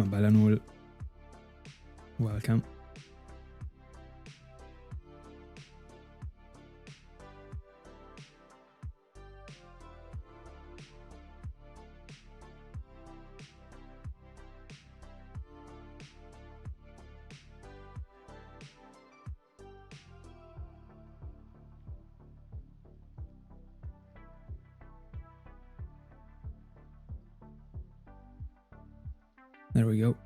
Bella Null. Welcome. There we go.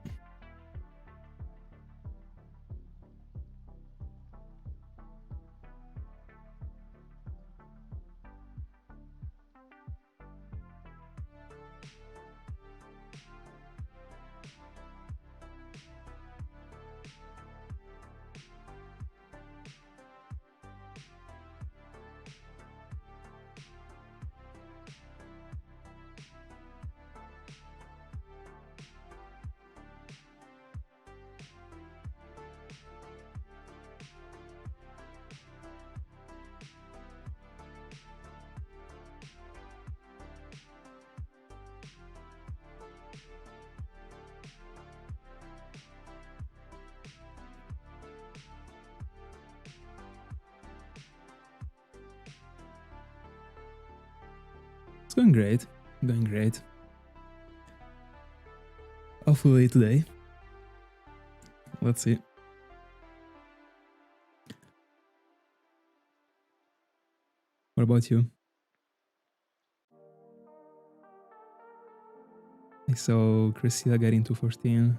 It's going great. Going great. Hopefully today. Let's see. What about you? I saw Christina getting 214.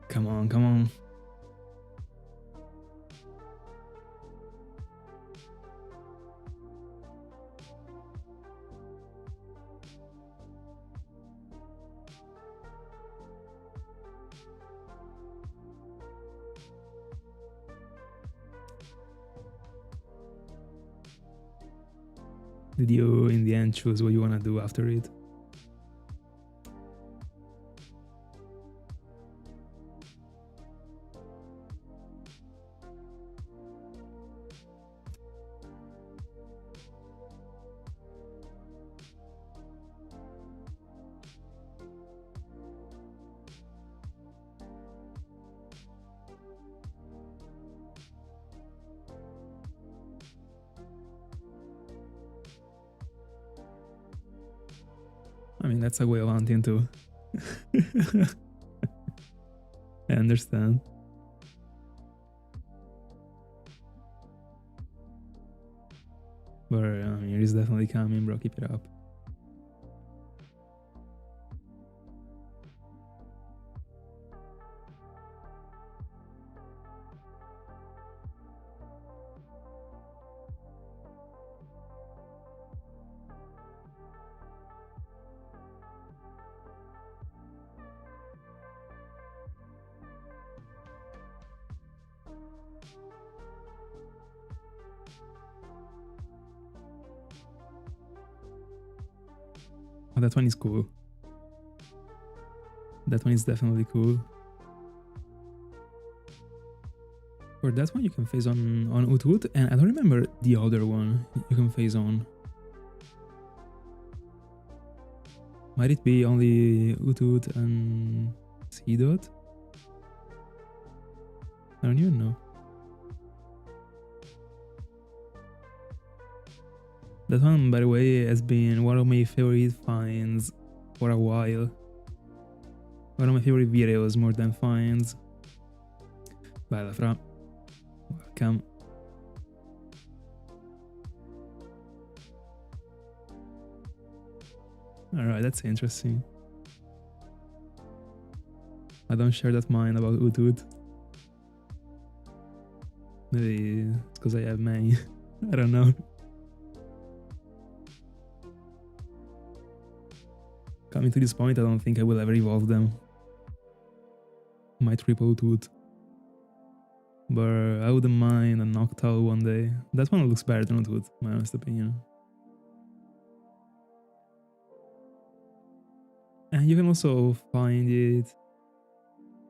Come on, come on. Did you in the end choose what you want to do after it? I mean, that's a way of hunting too. I understand. But I mean, it's definitely coming, bro. Keep it up. Oh, that one is cool. That one is definitely cool. For that one you can phase on Utut, and I don't remember the other one you can phase on. Might it be only Utut and Seedot? I don't even know. That one, by the way, has been one of my favorite finds for a while. One of my favorite videos more than finds. Bella fra. Welcome. Alright, that's interesting. I don't share that mind about Utut. Maybe it's because I have many. I don't know. Coming to this point, I don't think I will ever evolve them. My triple tooth. But I wouldn't mind a Noctowl one day. That one looks better than Wood, my honest opinion. And you can also find it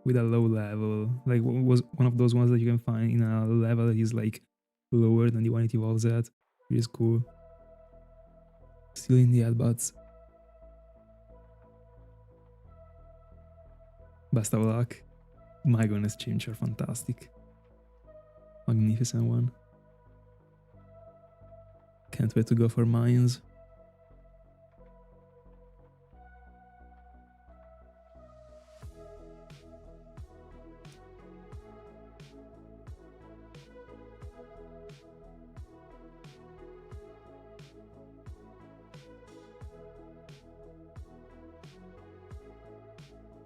with a low level. Like was one of those ones that you can find in a level that is like lower than the one it evolves at. It is cool. Still in the headbutts. Best of luck. My goodness, Chimchar, fantastic. Magnificent one. Can't wait to go for mines.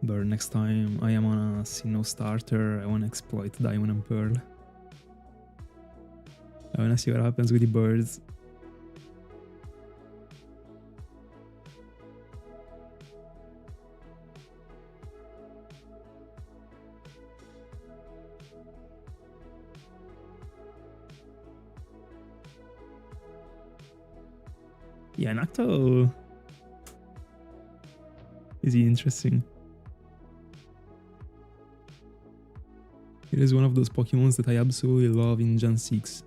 But next time I am on a Sinnoh starter, I want to exploit Diamond and Pearl. I want to see what happens with the birds. Yeah, Noctowl is interesting. It is one of those Pokemons that I absolutely love in Gen 6.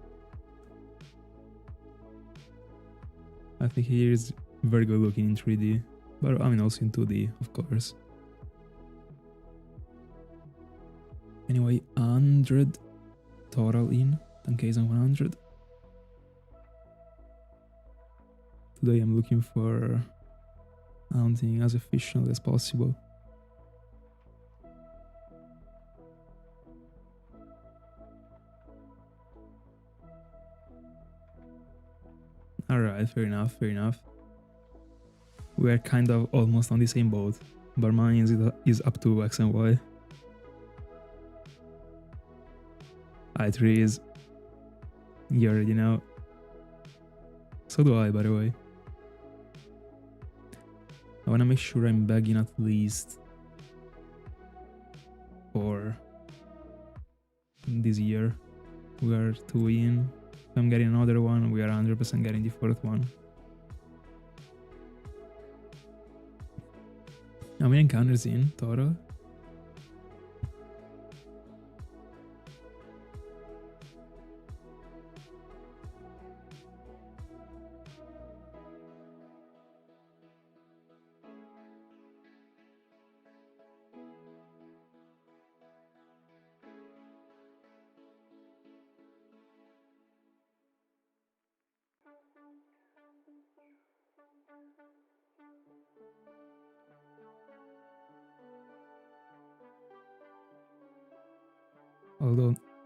I think he is very good looking in 3D, but I mean also in 2D, of course. Anyway, 100 total in 10Ks and 100. Today I'm looking for something as efficient as possible. Alright, fair enough, fair enough. We are kind of almost on the same boat, but mine is up to X and Y. I3 is... You already know. So do I, by the way. I wanna make sure I'm bagging at least 4 this year. We are 2 in. If I'm getting another one, we are 100% getting the 4th one. How many encounters in total?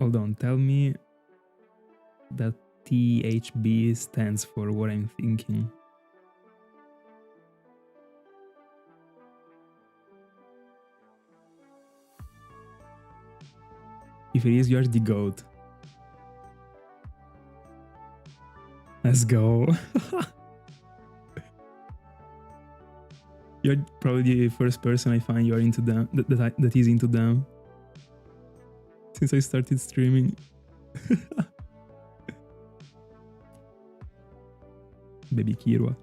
Hold on, tell me that THB stands for what I'm thinking. If it is, you're the GOAT. Let's go. You're probably the first person I find you're into them, that is into them. Since I started streaming. Baby Kirwa.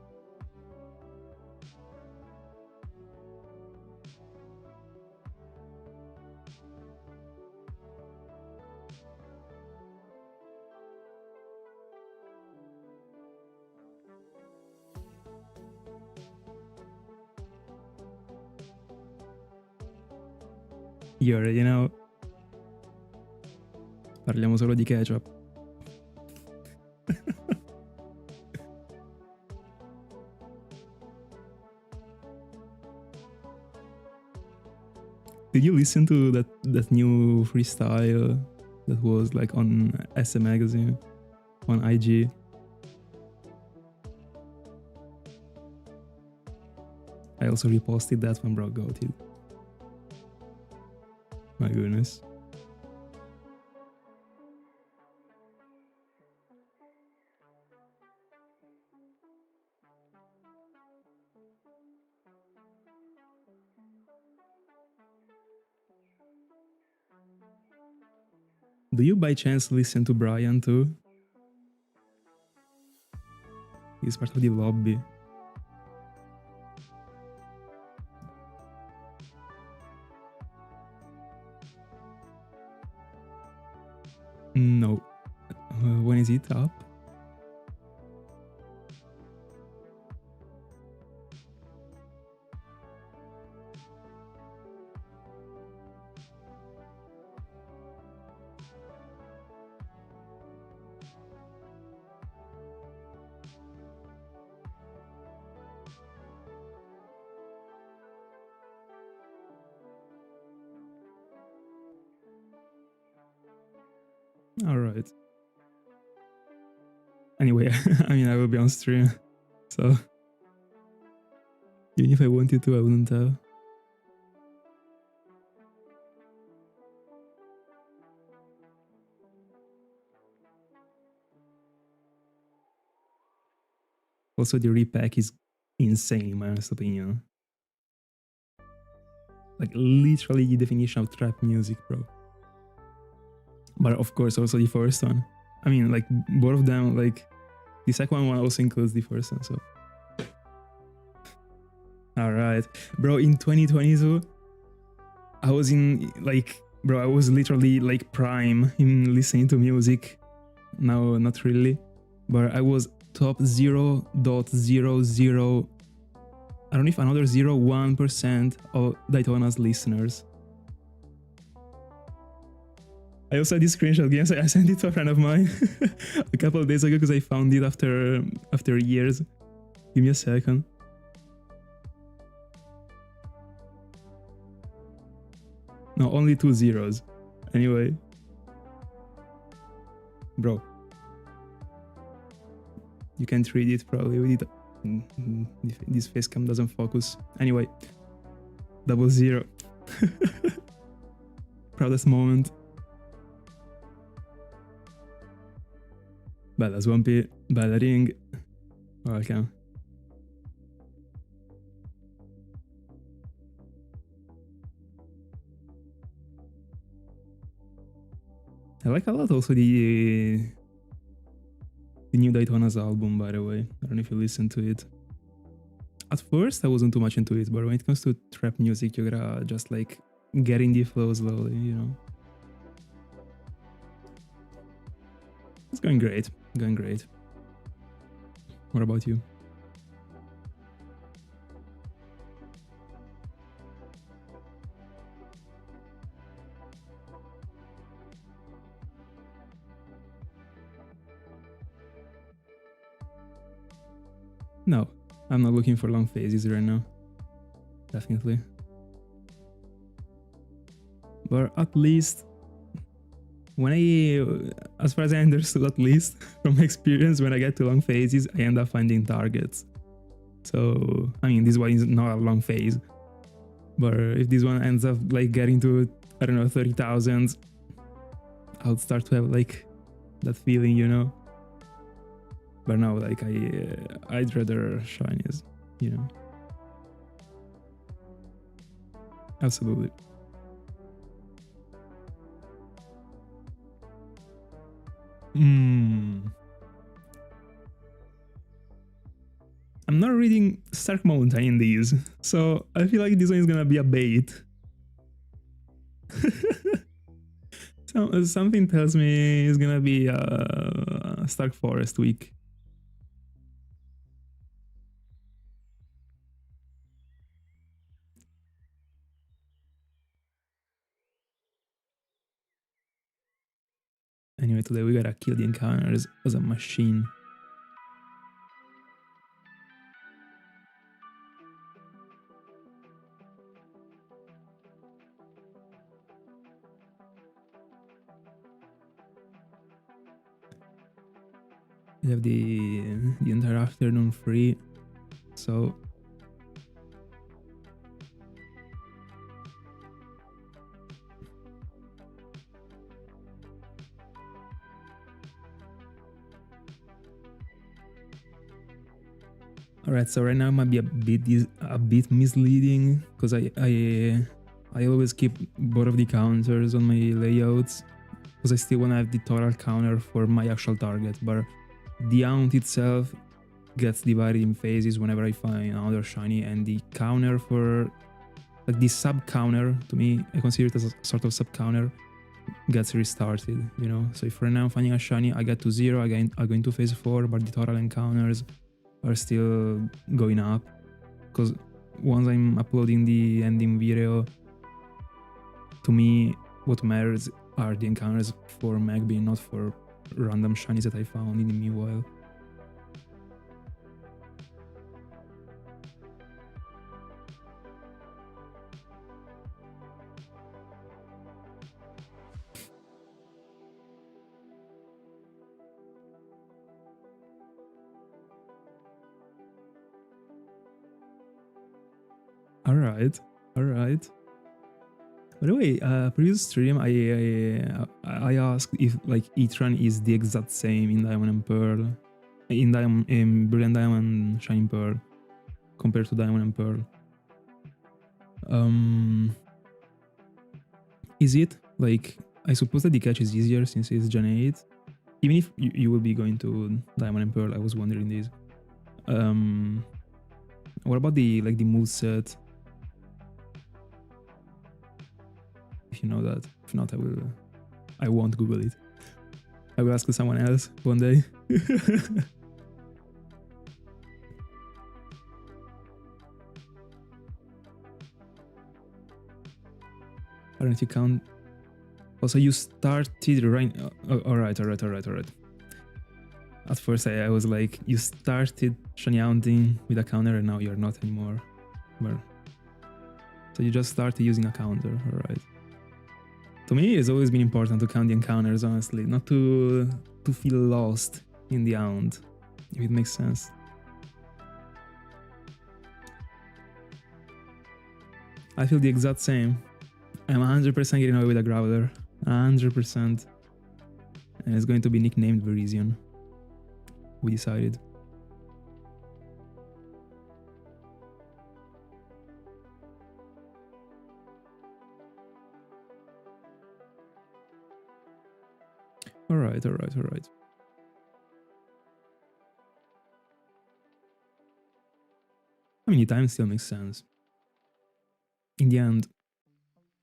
You already know. Parliamo solo di ketchup. Did you listen to that new freestyle that was like on SM Magazine on IG? I also reposted that when Brock got it. My goodness. Do you by chance listen to Brian too? He's part of the lobby. No. When is it up? All right. Anyway, I mean, I will be on stream, so even if I wanted to, I wouldn't have. Also, the repack is insane, in my honest opinion. Like, literally the definition of trap music, bro. But of course, also the first one. I mean, like, both of them, like, the second one also includes the first one, so. Alright. Bro, in 2022, I was in, like, bro, I was literally, like, prime in listening to music. Now, not really. But I was top 0.00, I don't know if another 0.1% of Daytona's listeners. I also had this screenshot again, so I sent it to a friend of mine a couple of days ago because I found it after years. Give me a second. No, only 2 zeros. Anyway. Bro. You can't read it probably with it. This face cam doesn't focus. Anyway. 00. Proudest moment. Bella Swampy, bella Ring. Welcome. I like a lot also the new Daytona's album, by the way. I don't know if you listened to it. At first, I wasn't too much into it, but when it comes to trap music, you gotta just like get in the flow slowly, you know. It's going great. Going great. What about you? No, I'm not looking for long phases right now. Definitely. But at least when as far as I understood, at least from experience, when I get to long phases, I end up finding targets. So, I mean, this one is not a long phase, but if this one ends up like getting to, I don't know, 30,000, I'll start to have like that feeling, you know. But now, like, I'd rather shinies, you know. Absolutely. I'm not reading Stark Mountain in these, so I feel like this one is gonna be a bait. Something tells me it's gonna be a Stark Forest week. Anyway, today we gotta kill the encounters as a machine. We have the entire afternoon free, so alright. So right now it might be a bit misleading because I always keep both of the counters on my layouts, because I still want to have the total counter for my actual target, but the Helynt itself gets divided in phases whenever I find another shiny, and the counter for like the sub counter, to me, I consider it as a sort of sub counter, gets restarted, you know. So if right now I'm finding a shiny, I get to 0, I go into phase 4, but the total encounters are still going up, because once I'm uploading the ending video, to me what matters are the encounters for Magby, not for random shinies that I found in the meanwhile. Alright. By the way, previous stream I asked if like each run is the exact same in Diamond and Pearl, in Brilliant Diamond, Shining Pearl, compared to Diamond and Pearl. Is it like, I suppose that the catch is easier since it's Gen 8, even if you will be going to Diamond and Pearl. I was wondering this. What about the moveset? If you know that. If not, I won't Google it. I will ask someone else one day. I don't know if you count. Also, you started right. Alright. At first, I was like, you started shiny hunting with a counter, and now you're not anymore. But so you just started using a counter, alright. To me, it's always been important to count the encounters, honestly, not to feel lost in the Helynt, if it makes sense. I feel the exact same. I'm 100% getting away with a Growler, 100%. And it's going to be nicknamed Verizion. We decided. Alright. I mean, the time still makes sense. In the end,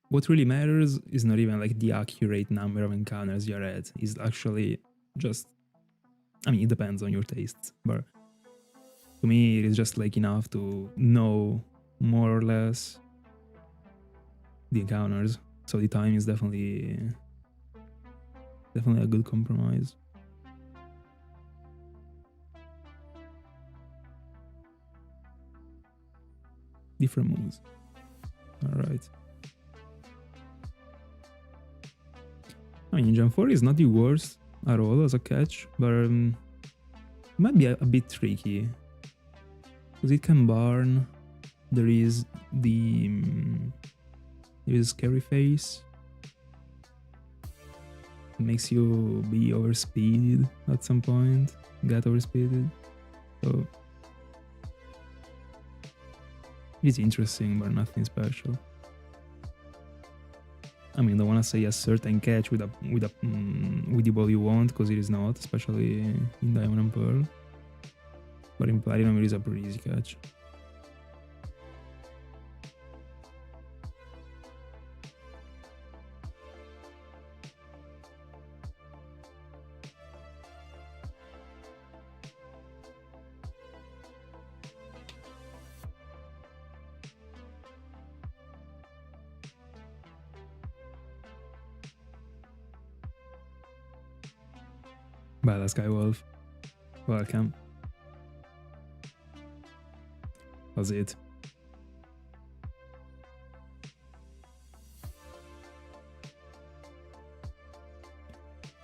what really matters is not even like the accurate number of encounters you're at. It's actually just, I mean, it depends on your tastes, but to me, it is just like enough to know more or less the encounters. So the time is definitely a good compromise. Different moves. Alright. I mean, Gen 4 is not the worst at all as a catch, but it might be a bit tricky. Because it can burn. There is Scary Face. It makes you be overspeeded at some point. Get overspeeded. So it's interesting, but nothing special. I mean, I don't want to say a certain catch with the ball you want, because it is not, especially in Diamond and Pearl. But in Platinum, it is a pretty easy catch. Badass Guy Wolf. Welcome. How's it?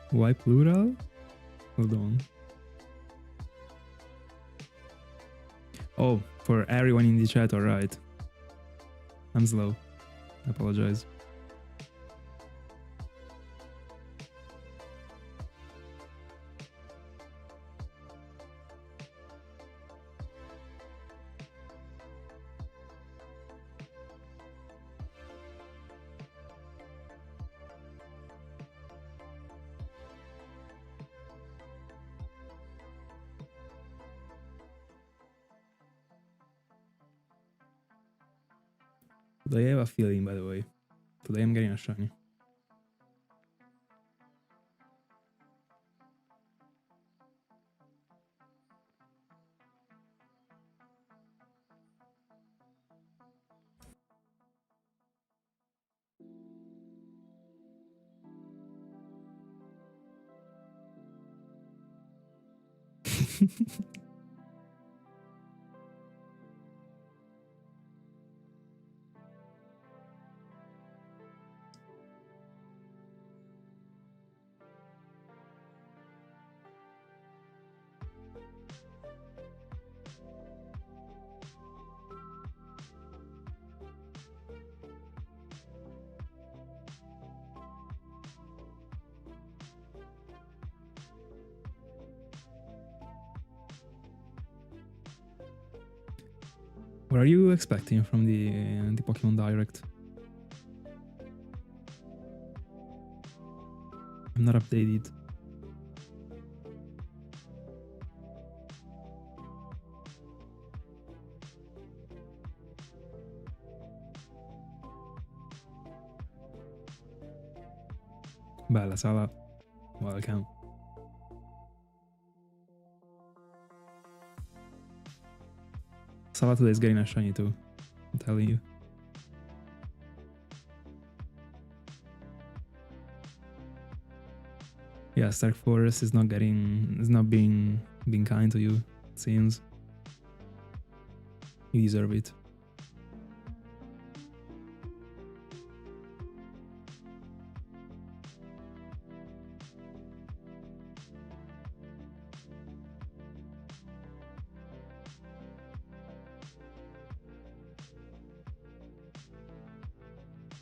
Why plural? Hold on. Oh, for everyone in the chat, alright. I'm slow. I apologize. Today I have a feeling, by the way. Today I'm getting a shiny. What are you expecting from the Pokemon Direct? I'm not updated. Bella Sala, welcome. Sala today is getting a shiny too, I'm telling you. Yeah, Stark Forest is not being kind to you, it seems. You deserve it.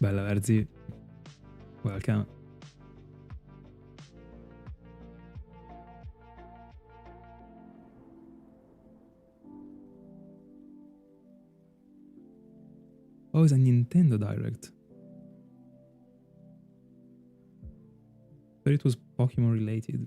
Bella Verzi, welcome. Oh, it's a Nintendo Direct. But it was Pokemon related.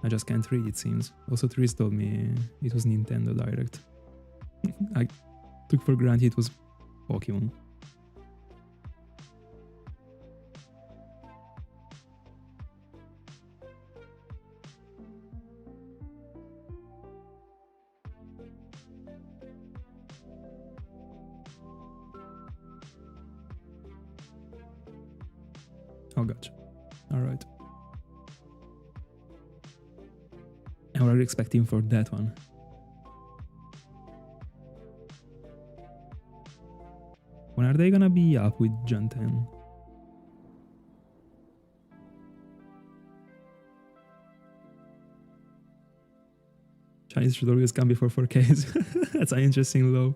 I just can't read, it seems. Also, Tris told me it was Nintendo Direct. I took for granted it was Pokemon. Oh, gotcha. Alright. And what are you expecting for that one? When are they gonna be up with Gen 10? Chinese should always come before 4Ks. That's an interesting low.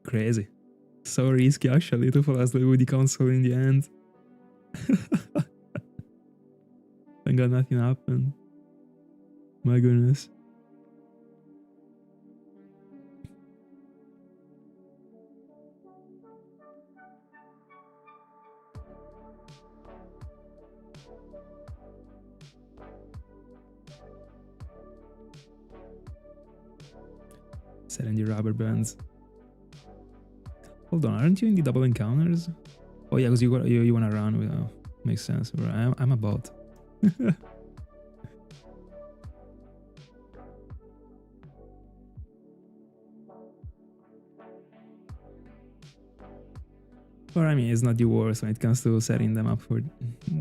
Crazy. So risky actually to fall asleep with the console in the end. Thank God nothing happened. My goodness. Selling the rubber bands. Hold on, aren't you in the double encounters? Oh yeah, because you wanna run with. Makes sense. I'm a bot. Or I mean, it's not the worst when it comes to setting them up for.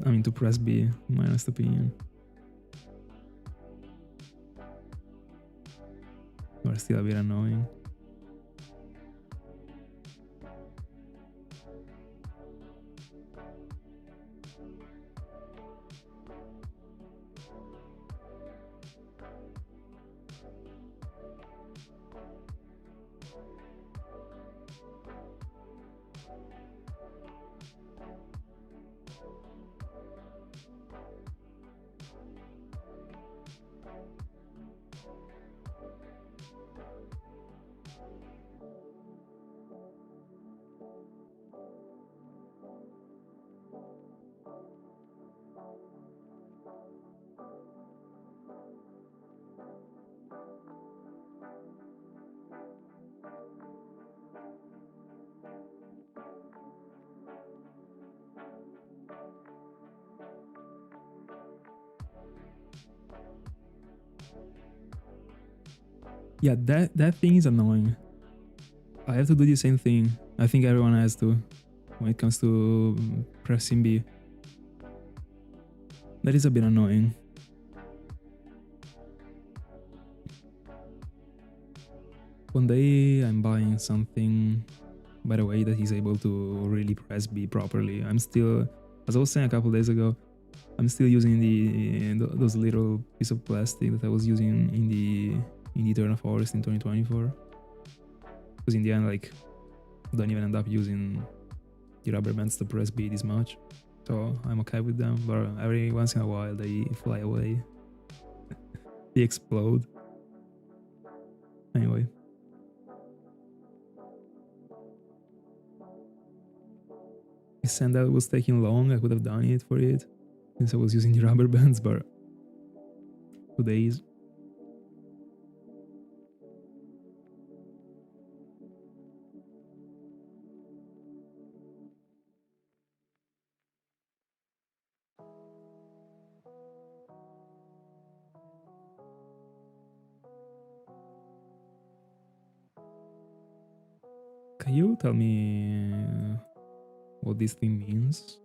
I mean, to press B. My honest opinion. Or still a bit annoying. Yeah, that thing is annoying. I have to do the same thing. I think everyone has to when it comes to pressing B. That is a bit annoying. One day I'm buying something, by the way, that is able to really press B properly. I'm still, as I was saying a couple days ago, I'm still using those little piece of plastic that I was using in the Eternal Forest in 2024. Because in the end, like, don't even end up using the rubber bands to press B this much. So I'm okay with them, but every once in a while they fly away. They explode. Anyway. If Sandal was taking long, I could have done it for it, since I was using the rubber bands, but 2 days. Can you tell me what this thing means?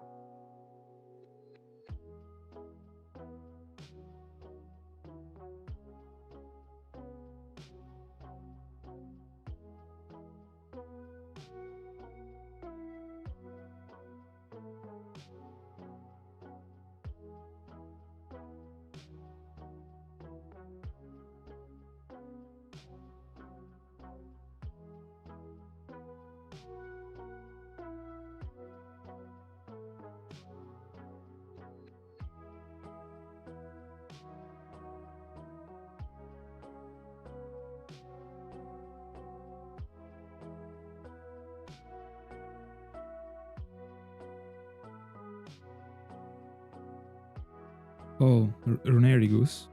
Oh, Runerigus.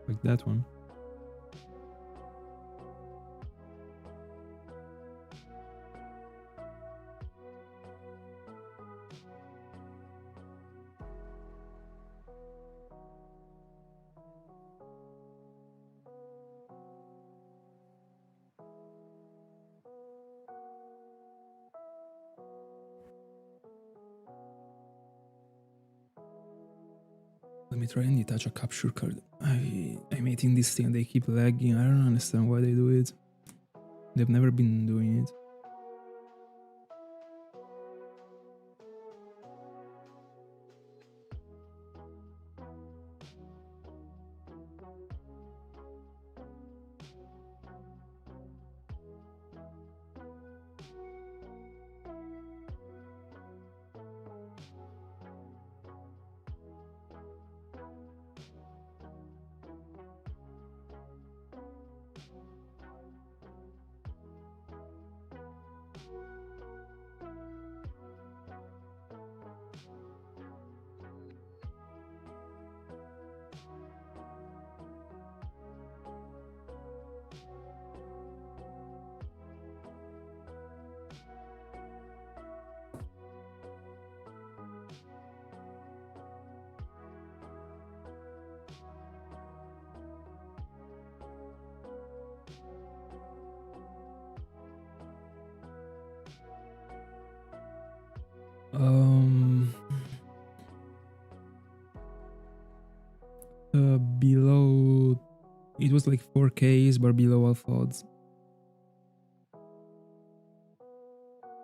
Like that one. Let me try and detach a capture card. I'm hitting this thing, they keep lagging. I don't understand why they do it. They've never been doing it. Below, it was like 4Ks, but below all odds.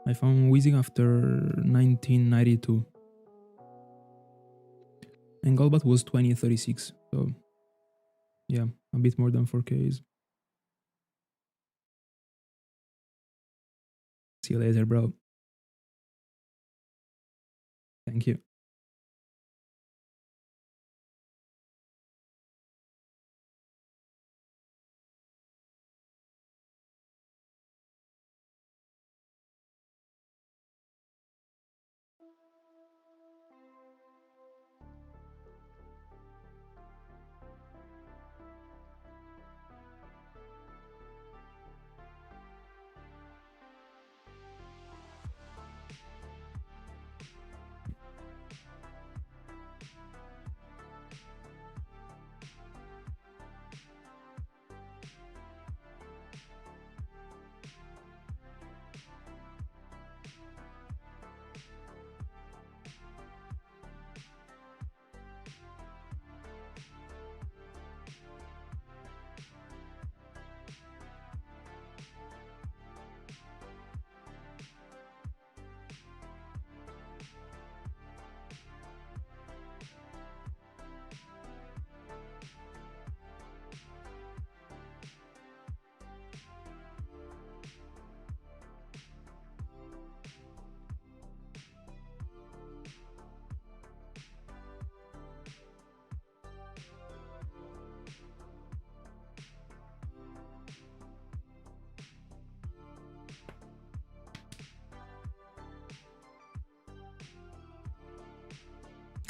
I found Wheezing after 1992. And Golbat was 2036, so yeah, a bit more than 4Ks. See you later, bro. Thank you.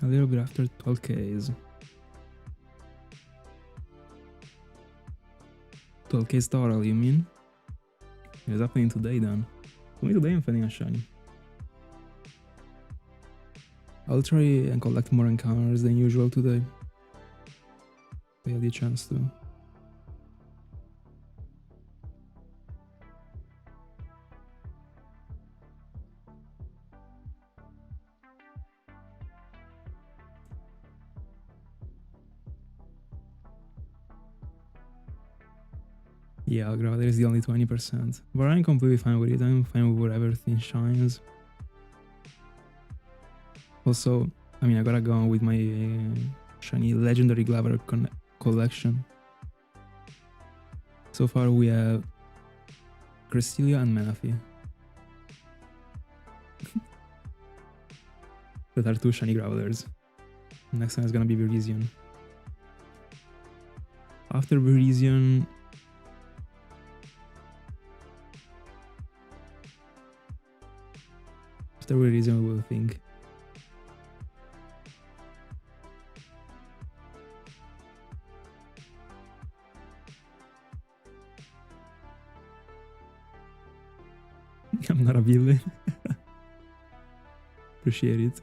A little bit after 12Ks. 12Ks total, you mean? What's happening today then? For me today I'm feeling a shiny. I'll try and collect more encounters than usual today. I had the chance to. Yeah, Graveler is the only 20%. But I'm completely fine with it. I'm fine with whatever thing shines. Also, I mean, I gotta go with my shiny legendary Graveler collection. So far we have Crestelia and Menafee. That are two shiny Gravelers. Next one is gonna be Virizion. After Virizion, we'll think. I'm not a villain. Appreciate it.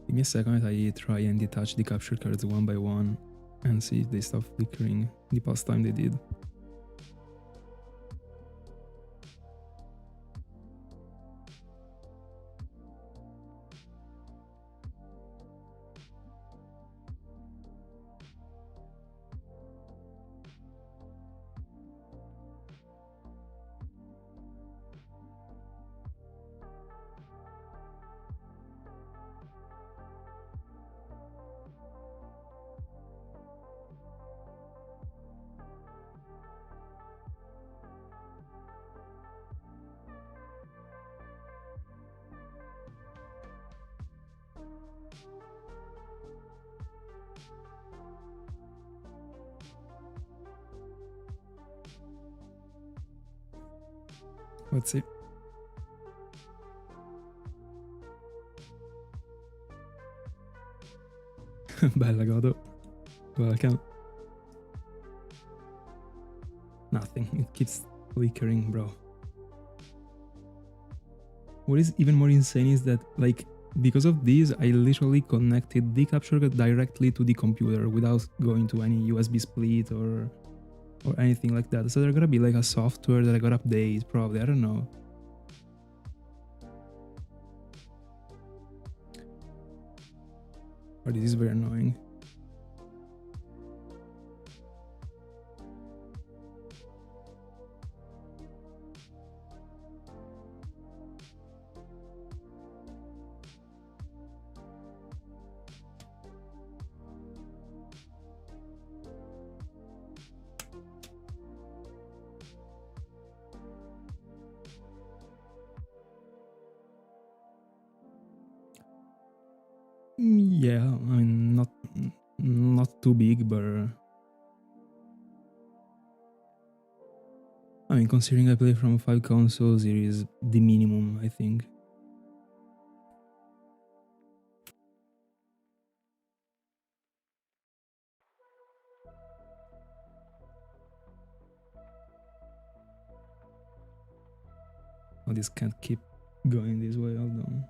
Give me a second as I try and detach the capture cards one by one and see if they stop flickering the past time they did. Let's see. Bella Godo. Welcome. Nothing. It keeps flickering, bro. What is even more insane is that, like, because of this, I literally connected the capture card directly to the computer without going to any USB split or anything like that. So there's gonna be like a software that I gotta update, probably. I don't know. Or this is very annoying. Yeah, I mean, not too big, but I mean, considering I play from 5 consoles, it is the minimum, I think. Oh, this can't keep going this way, hold on.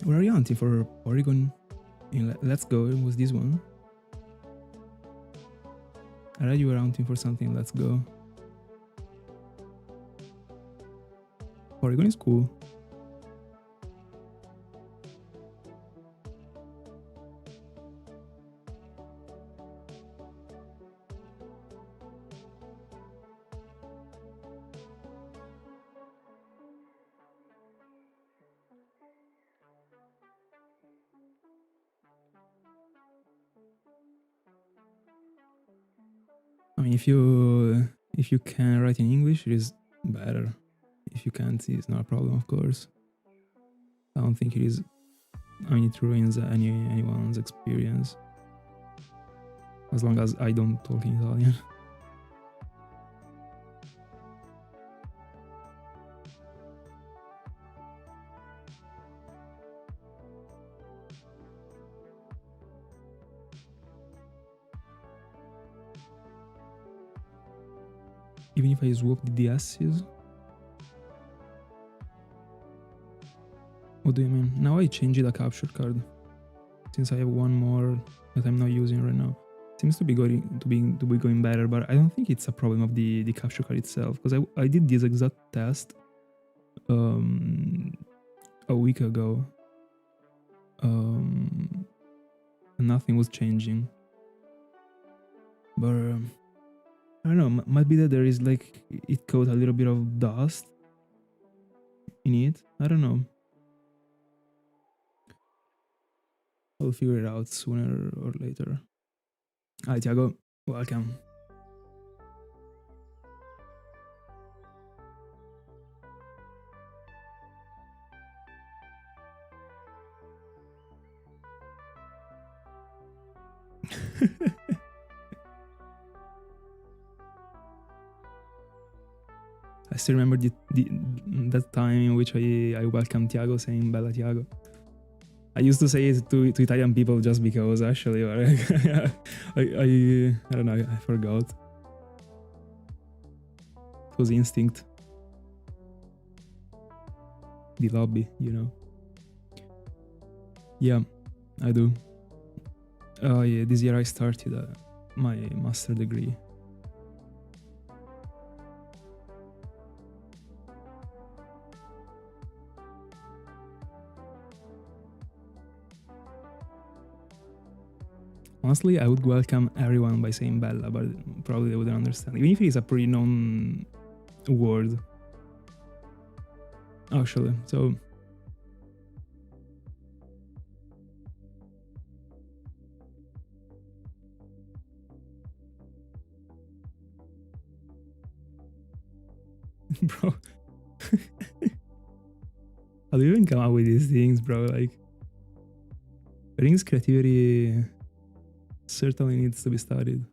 Where are you hunting for Porygon? Let's Go, it was this one. I read you were hunting for something, Let's Go. Porygon is cool. I mean, if you can write in English, it is better. If you can't, it's not a problem, of course. I don't think it is. I mean, it ruins anyone's experience. As long as I don't talk in Italian. Even if I swap the DSs? What do you mean? Now I changed the capture card. Since I have one more that I'm not using right now. Seems to be going better, but I don't think it's a problem of the capture card itself. Because I did this exact test a week ago. And nothing was changing. But I don't know, might be that there is like, it caught a little bit of dust in it. I don't know. I'll figure it out sooner or later. Hi, Tiago. Welcome. I still remember that time in which I welcomed Tiago, saying Bella Tiago. I used to say it to Italian people just because, actually, or I don't know, I forgot. It was instinct. The lobby, you know. Yeah, I do. Oh yeah, this year I started my master degree. Honestly, I would welcome everyone by saying Bella, but probably they wouldn't understand. Even if it is a pretty known word. Actually, so... Bro. How do you even come up with these things, bro? Like... Ring's creativity certainly needs to be studied.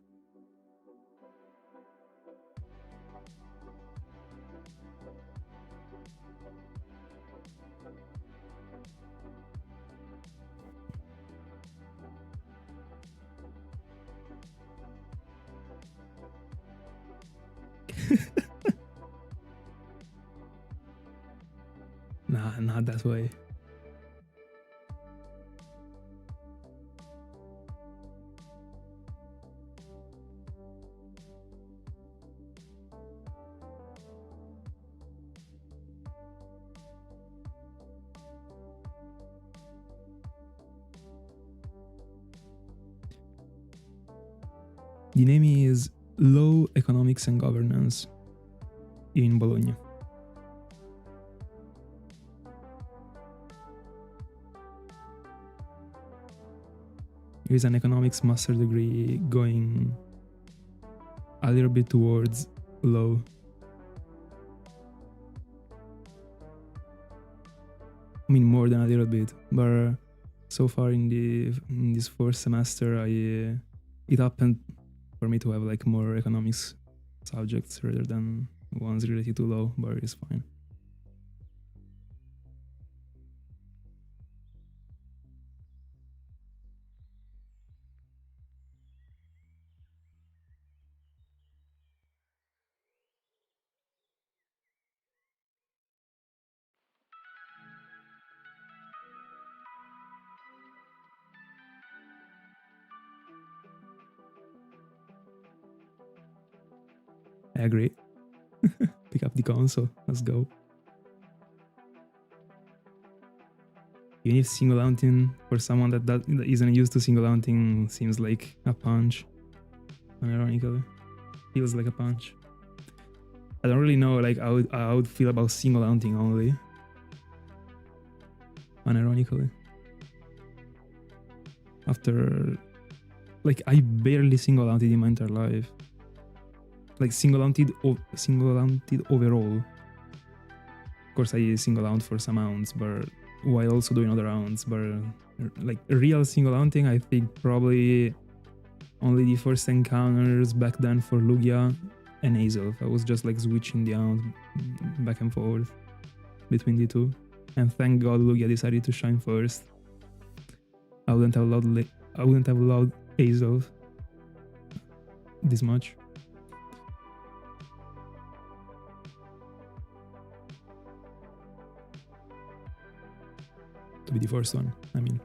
Nah, not that way. The name is Law, Economics and Governance in Bologna. It is an economics master degree going a little bit towards law. I mean, more than a little bit, but so far in this first semester, it happened for me to have like more economics subjects rather than ones related to law, but it's fine. agree. Pick up the console. Let's go. Even if single hunting for someone that isn't used to single hunting seems like a punch. Unironically, feels like a punch. I don't really know like how I would feel about single hunting only. Unironically, after like I barely single hunted in my entire life. Like single hunted overall. Of course, I single hunt for some rounds, but while also doing other rounds. But like real single hunting, I think probably only the first encounters back then for Lugia and Azelf. I was just like switching the hounds back and forth between the two. And thank God Lugia decided to shine first. I wouldn't have loved Azelf this much. To be the first one, I mean.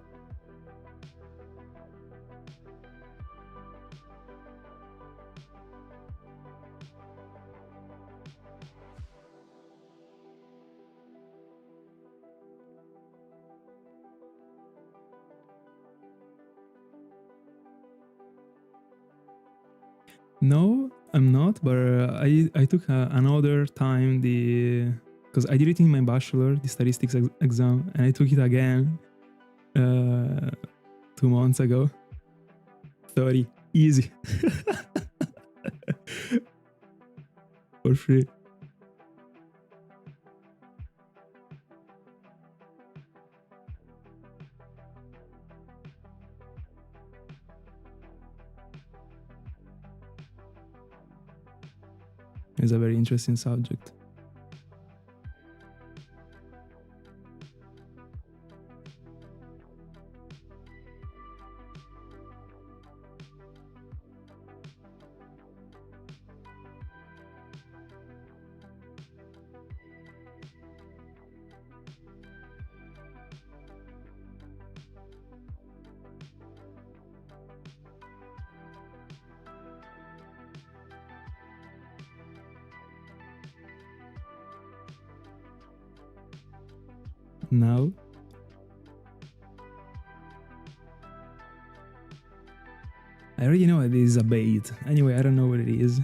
No, I'm not, but I took another time because I did it in my bachelor, the statistics exam, and I took it again 2 months ago. 30, easy. For free. It's a very interesting subject. Now, I already know it is a bait. Anyway, I don't know what it is.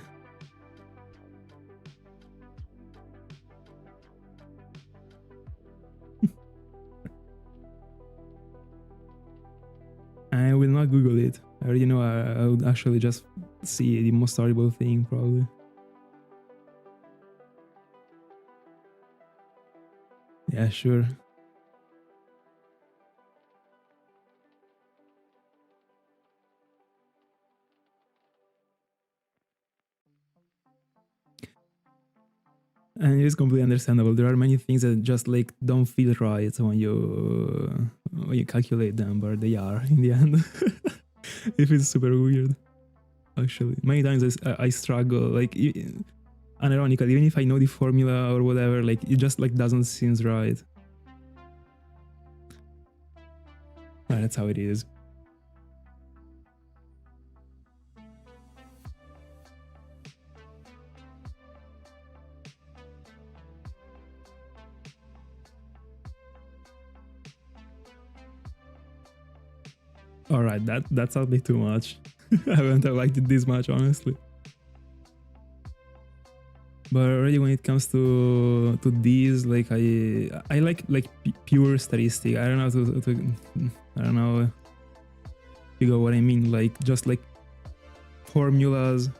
I will not Google it. I already know I would actually just see the most horrible thing, probably. Yeah, sure. And it is completely understandable. There are many things that just like don't feel right when you calculate them, but they are in the end. It feels super weird. Actually, many times I struggle. Like, unironically, even if I know the formula or whatever, like it just like doesn't seem right. That's how it is. Alright, that's a bit too much. I haven't liked it this much, honestly. But already when it comes to these, like I like pure statistic. I don't know I don't know. You know what I mean? Like just like formulas.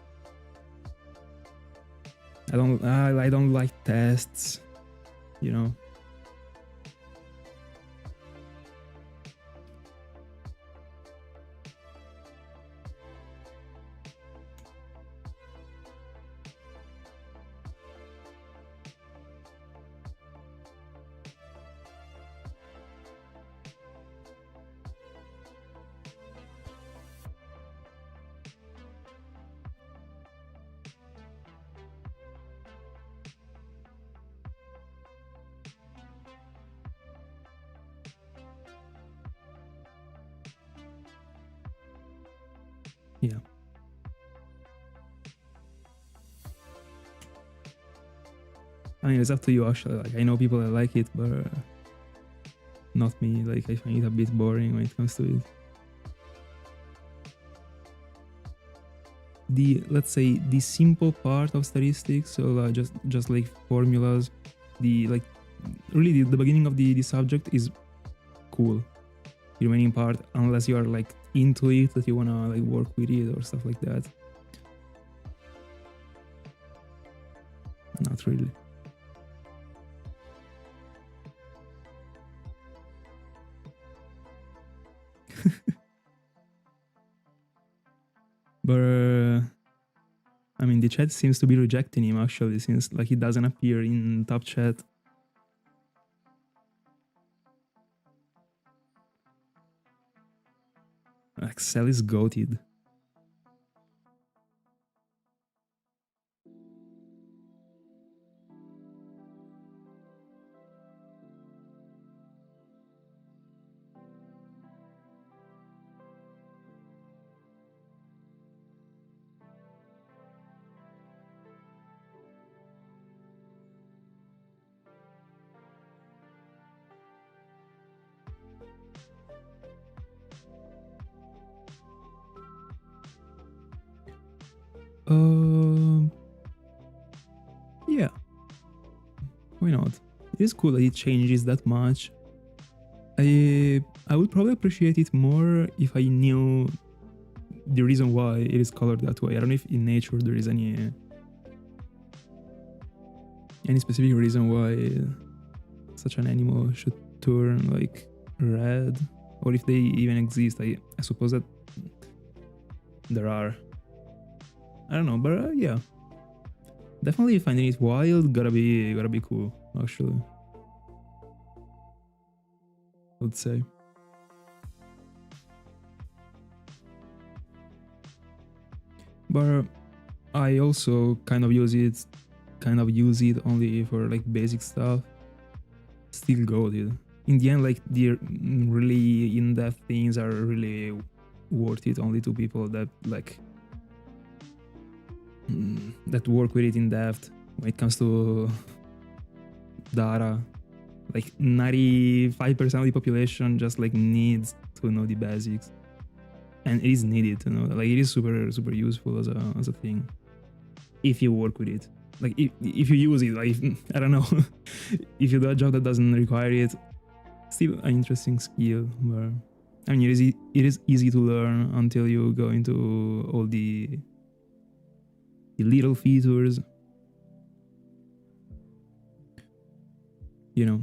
I don't like tests, you know. Yeah. I mean, it's up to you actually. Like, I know people that like it, but not me. Like, I find it a bit boring when it comes to it. Let's say the simple part of statistics, so just like formulas, really the beginning of the subject is cool. The remaining part, unless you are like into it, that you wanna like work with it or stuff like that, not really. But I mean, the chat seems to be rejecting him actually, since like he doesn't appear in top chat. Axel is goated. Yeah, why not? It is cool that it changes that much. I would probably appreciate it more if I knew the reason why it is colored that way. I don't know if in nature there is any specific reason why such an animal should turn like red, or if they even exist. I suppose that there are. I don't know, but yeah, definitely finding it wild gotta be cool actually, I would say. But I also kind of use it only for like basic stuff. Still goated. In the end, like the really in-depth things are really worth it only to people that like that work with it in depth. When it comes to data, like 95% of the population just like needs to know the basics, and it is needed to know. Like, it is super useful as a thing if you work with it. Like, if you use it, like, I don't know, if you do a job that doesn't require it, still an interesting skill. But I mean, it is easy to learn until you go into all the little features, you know.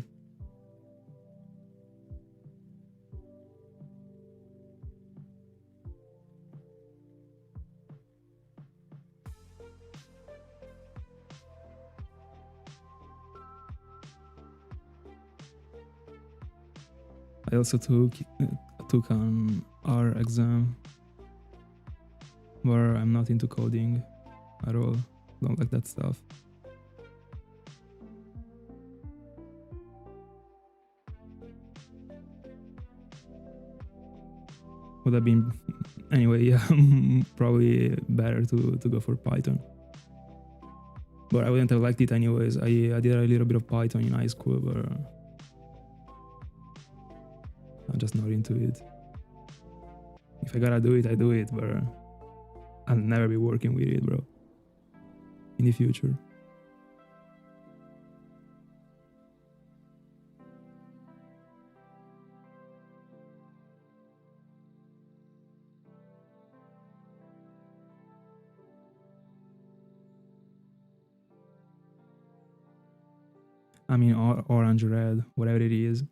I also took an R exam where I'm not into coding at all. Don't like that stuff. Would have been anyway, yeah, probably better to go for Python. But I wouldn't have liked it anyways. I did a little bit of Python in high school, but I'm just not into it. If I gotta do it, I do it, but I'll never be working with it, bro, in the future. I mean, orange, red, whatever it is.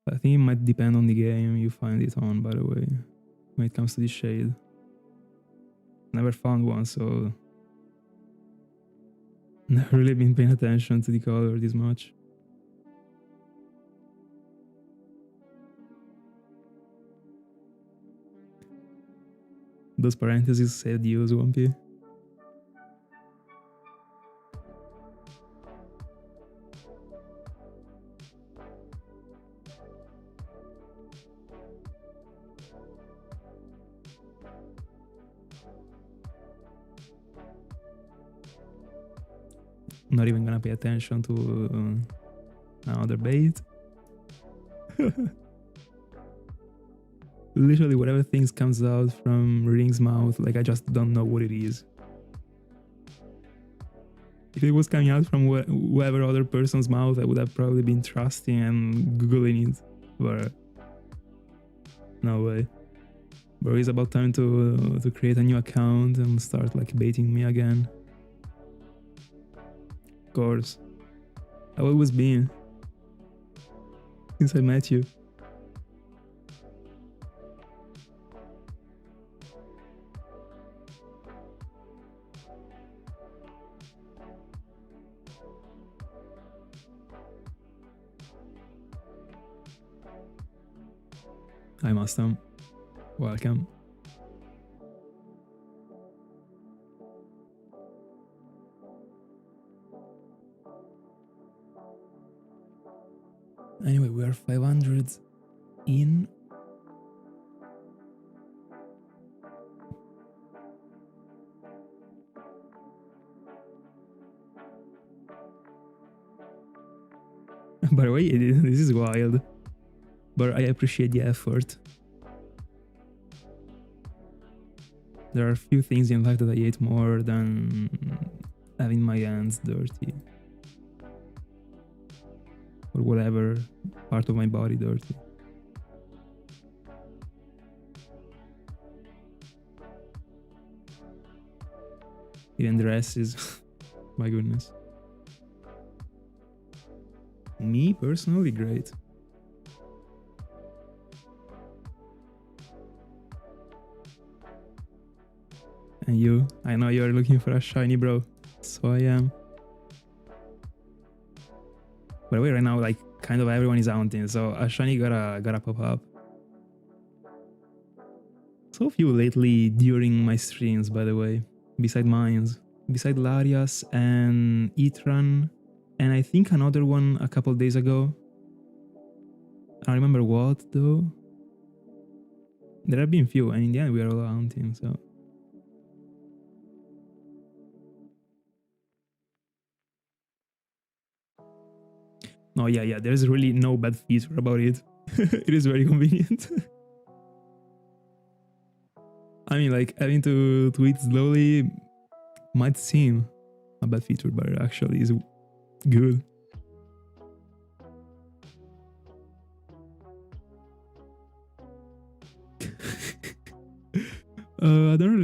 I think it might depend on the game you find it on, by the way, when it comes to the shade. Never found one, so never really been paying attention to the color this much. Those parentheses said use 1P. not even gonna pay attention to another bait. Literally whatever things comes out from Ring's mouth, like I just don't know what it is. If it was coming out from whoever other person's mouth, I would have probably been trusting and googling it, but no way. Bro, it's about time to create a new account and start like baiting me again. Of course. I've always been. Since I met you. Hi Mustang. Welcome. Anyway, we are 500 in. By the way, this is wild, but I appreciate the effort. There are a few things in life that I hate more than having my hands dirty. Or whatever part of my body dirty. Even dresses. My goodness. Me personally, great. And you, I know you're looking for a shiny, bro. So I am. By the way, right now, like, kind of everyone is haunting, so a shiny gotta pop up. So few lately during my streams, by the way. Beside mines. Beside Larias and Etran. And I think another one a couple days ago. I don't remember what, though. There have been few, and in the end we are all haunting, so... No, yeah, there's really no bad feature about it. It is very convenient. I mean, like, having to tweet slowly might seem a bad feature, but actually is good. I don't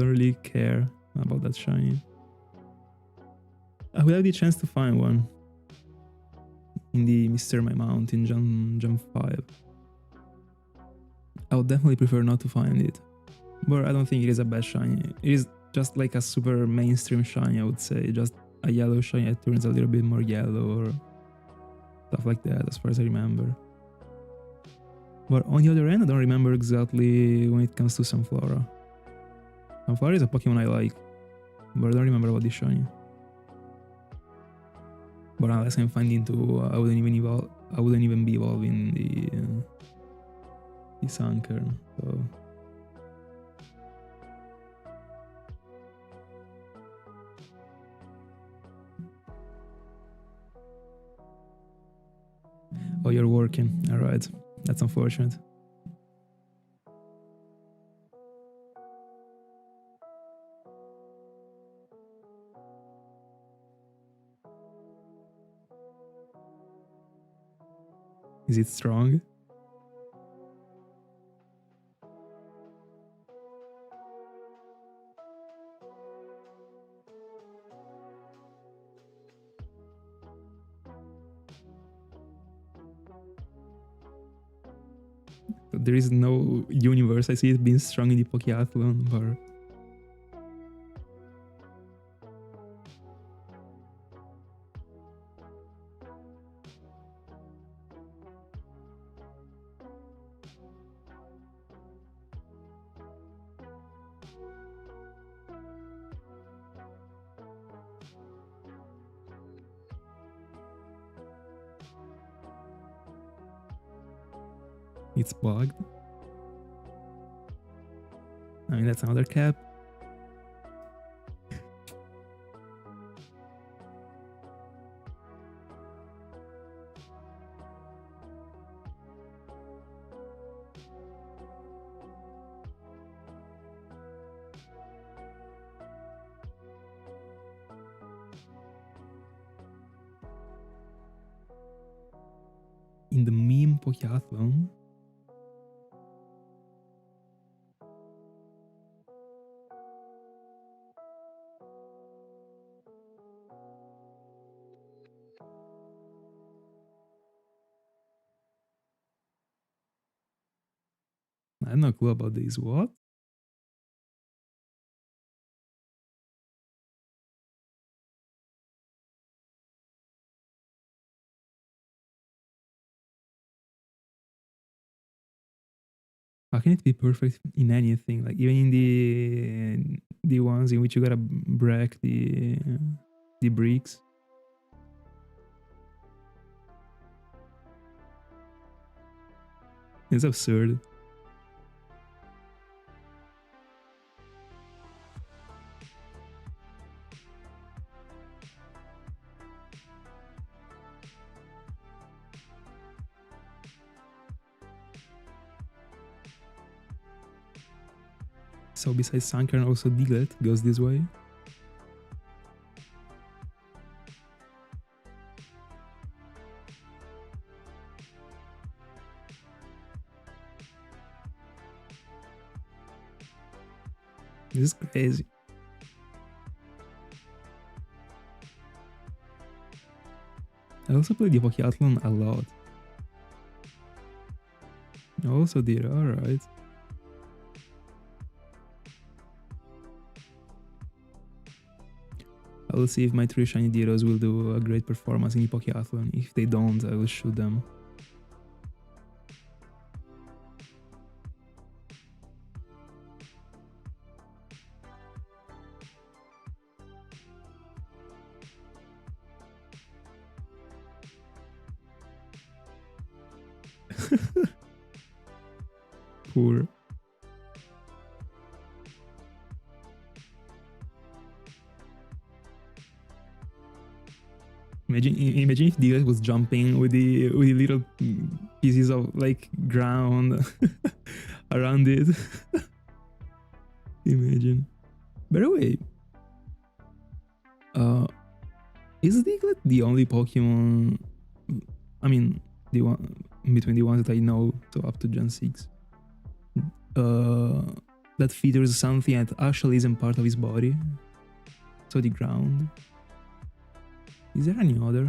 really care about that shiny. I will have the chance to find one in the Mr. My Mount in Jump 5. I would definitely prefer not to find it, but I don't think it is a bad shiny. It is just like a super mainstream shiny, I would say, just a yellow shiny that turns a little bit more yellow or stuff like that, as far as I remember. But on the other end, I don't remember exactly when it comes to Sunflora. Sunflora is a Pokemon I like, but I don't remember about this shiny. But unless I'm finding two, I wouldn't even be evolving the Sunkern. So oh, you're working. All right, that's unfortunate. Is it strong? There is no universe I see it being strong in the Pokeathlon, but... It's bugged. I mean, that's another cap. in the meme Pokéathlon. I have no clue about this. What? How can it be perfect in anything? Like even in the ones in which you gotta break the bricks. It's absurd. So besides Sankar, also Diglett goes this way. This is crazy. I also played the Pokéathlon a lot. I also did, alright. I will see if my 3 shiny Diros will do a great performance in the Pokéathlon. If they don't, I will shoot them. Poor. Imagine if Diglett was jumping with the little pieces of like ground around it. Imagine. By the way, is Diglett the only Pokemon? I mean, the one between the ones that I know, so up to Gen 6, that features something that actually isn't part of his body. So the ground. Is there any other?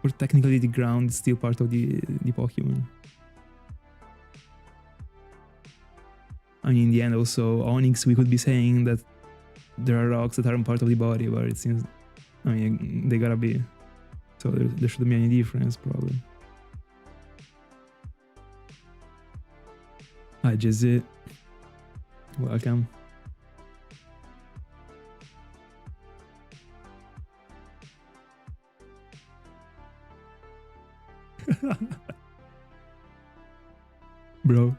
Or technically the ground is still part of the Pokemon? I mean, in the end also, Onyx, we could be saying that there are rocks that aren't part of the body, but it seems, I mean, they gotta be. So there shouldn't be any difference, probably. Hi, Jizzy. Welcome. Bro.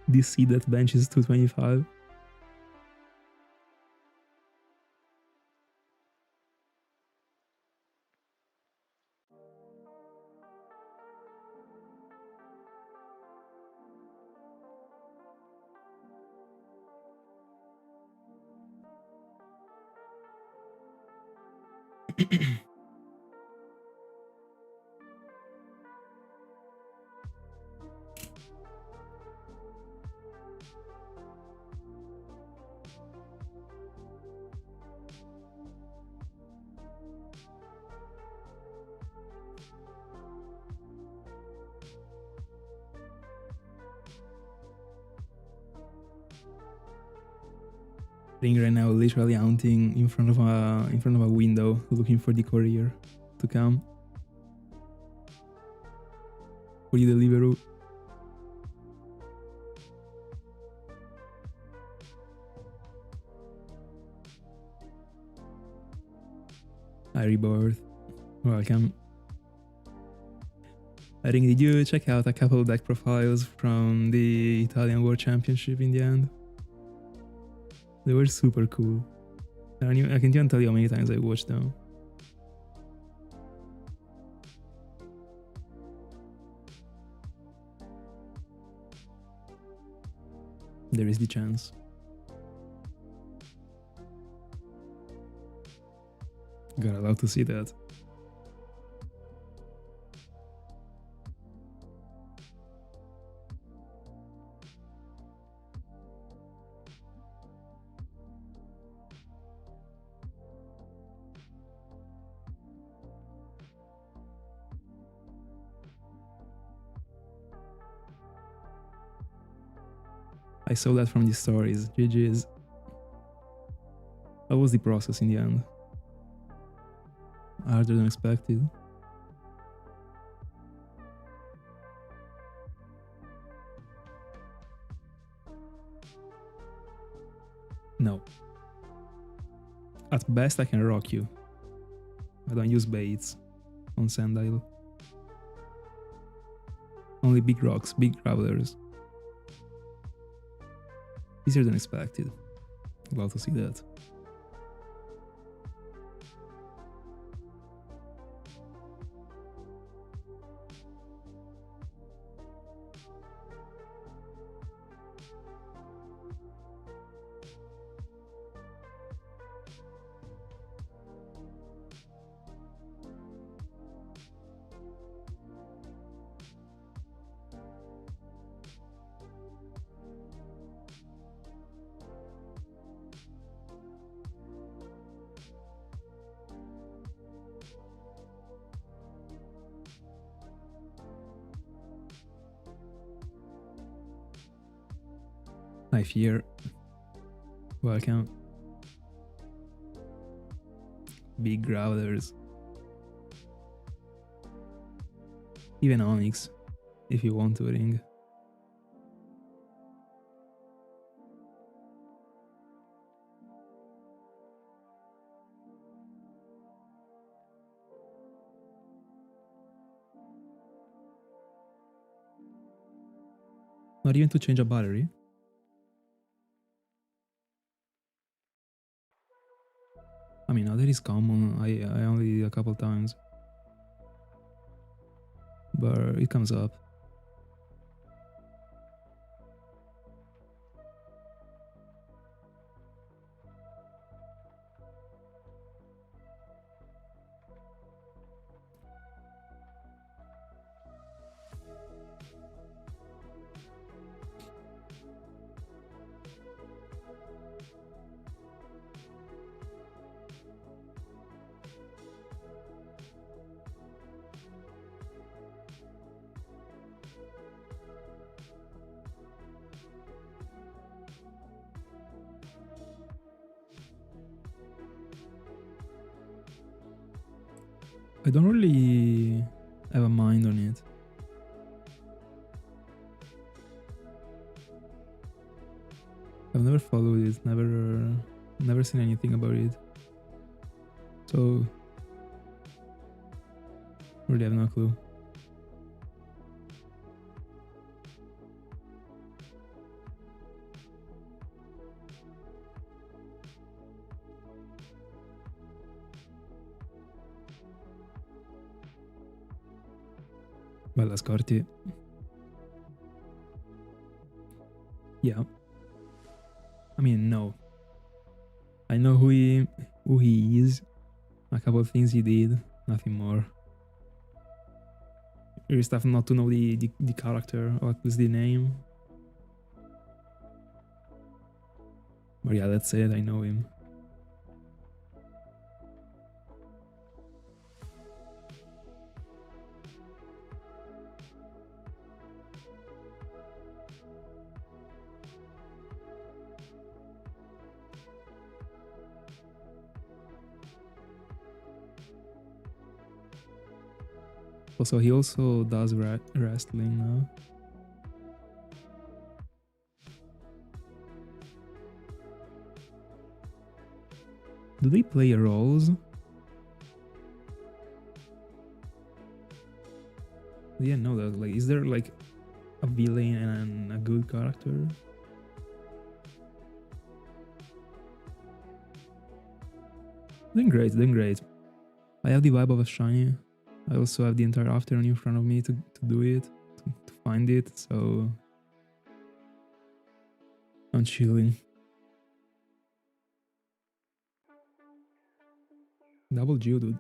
This seed that bench is 225. Right now, literally hunting in front of a window, looking for the courier to come for the delivery. Hi, Rebirth. Welcome. I think, did you check out a couple of deck profiles from the Italian World Championship in the end? They were super cool. I can't even tell you how many times I watched them. There is the chance. Gotta love to see that. I saw that from the stories. GG's. How was the process in the end? Harder than expected. No. At best I can rock you. I don't use baits on Sandile. Only big rocks, big travelers. Easier than expected. Glad to see that. Hi Fear. Welcome. Big growlers. Even Onyx, if you want to ring. Not even to change a battery. I mean, that is common. I only did a couple times, but it comes up. I don't really have a mind on it. I've never followed it, never seen anything about it. So really have no clue. Bella Scorti. Yeah. I mean, no. I know who he is. A couple of things he did, nothing more. Really stuff not to know the character, or at least the name. But yeah, that's it, I know him. So he also does wrestling now. Do they play roles? Yeah, no, that like, is there like a villain and a good character? Doing great. I have the vibe of a shiny. I also have the entire afternoon in front of me to do it, to find it, so I'm chilling. Double Geodude.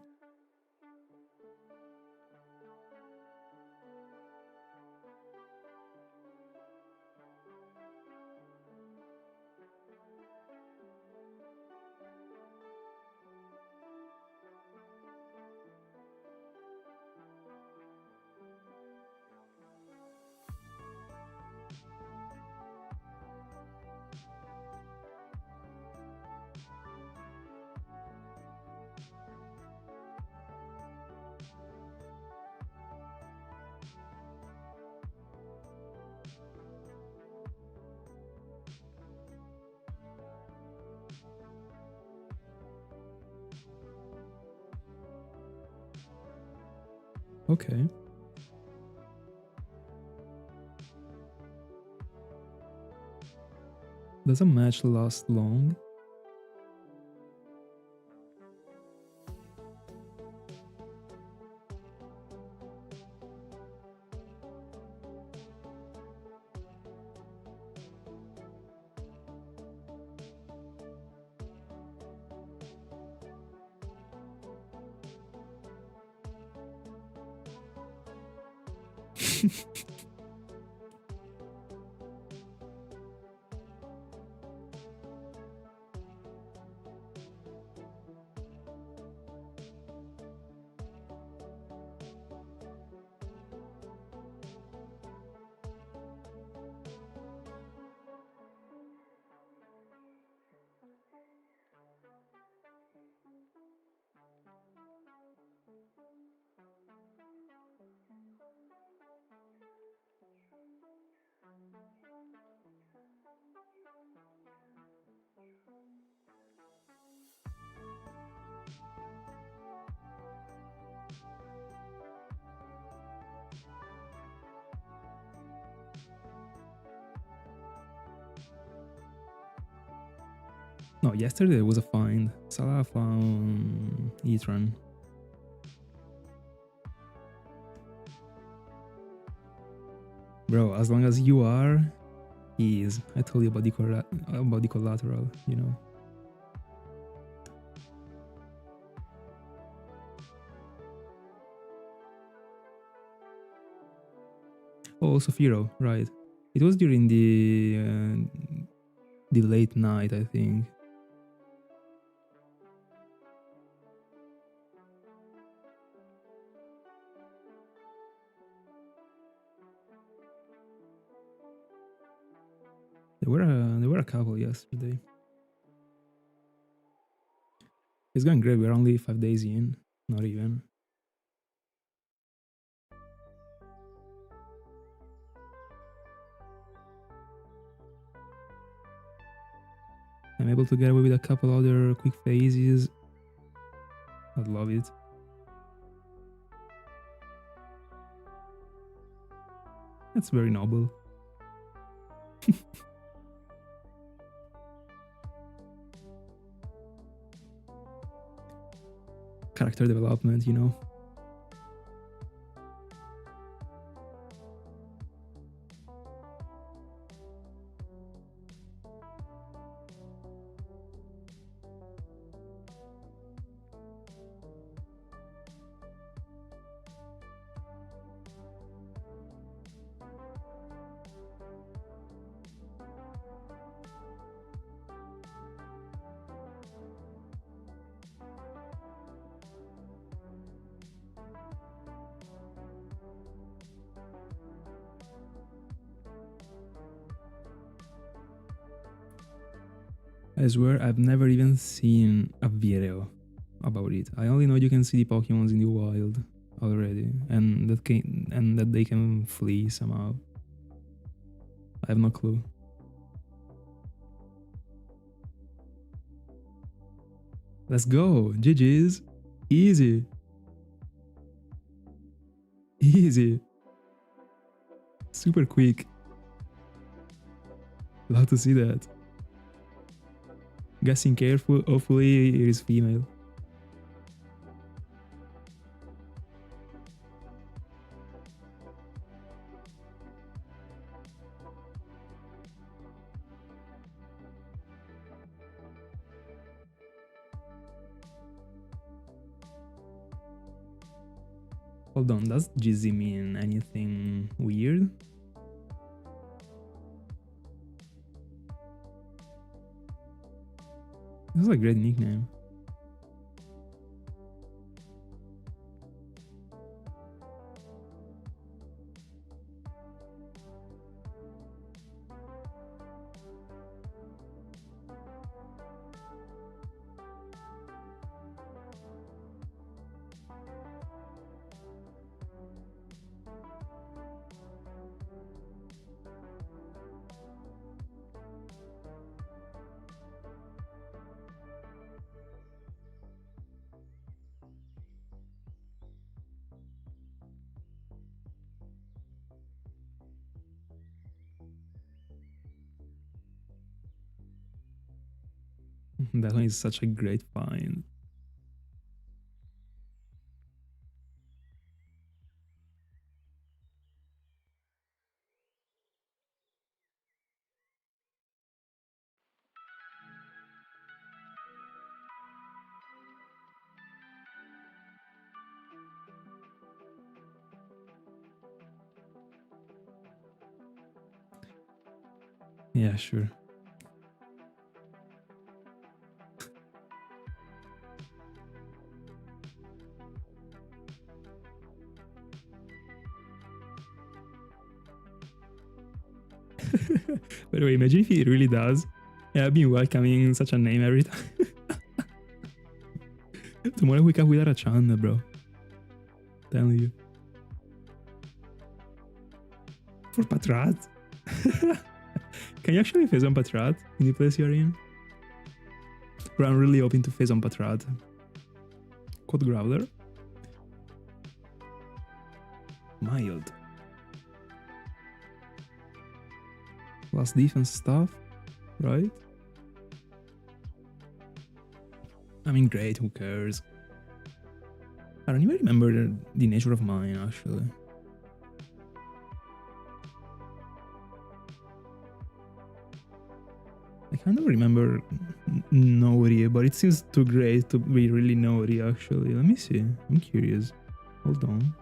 Okay. Does a match last long? No, yesterday was a find. Salah found Etran. Bro, as long as you are, he is. I told you about the collateral, you know. Oh, Sophiro, right. It was during the late night, I think. There were a couple yesterday. It's going great. We're only 5 days in, not even. I'm able to get away with a couple other quick phases. I love it. That's very noble. Character development, you know. I swear I've never even seen a video about it. I only know you can see the Pokemons in the wild already, and that they can flee somehow. I have no clue. Let's go, GG's. Easy. Easy. Super quick. Love to see that. Guessing careful, hopefully it is female. Hold on, does GZ mean anything weird? This is a great nickname. That one is such a great find. Yeah, sure. By the way, imagine if he really does. Yeah, I've been welcoming such a name every time. Tomorrow I wake up without a channel, bro. Telling you. For Patrat? Can you actually face on Patrat in the place you're in? Bro, I'm really hoping to face on Patrat. Code Growler. Mild. Last defense stuff, right? I mean, great, who cares? I don't even remember the nature of mine, actually. I kind of remember Nori, but it seems too great to be really Nori, actually. Let me see. I'm curious. Hold on.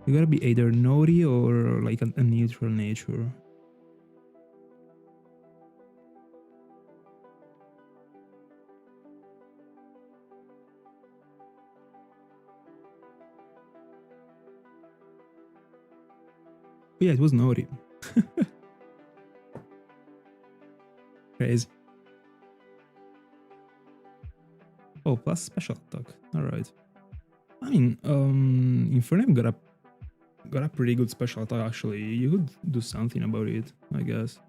You gotta be either Nori or like a neutral nature. But yeah, it was Nori. Crazy. Oh, plus special attack. Alright. I mean, Infernape got a pretty good special attack, actually. You could do something about it, I guess.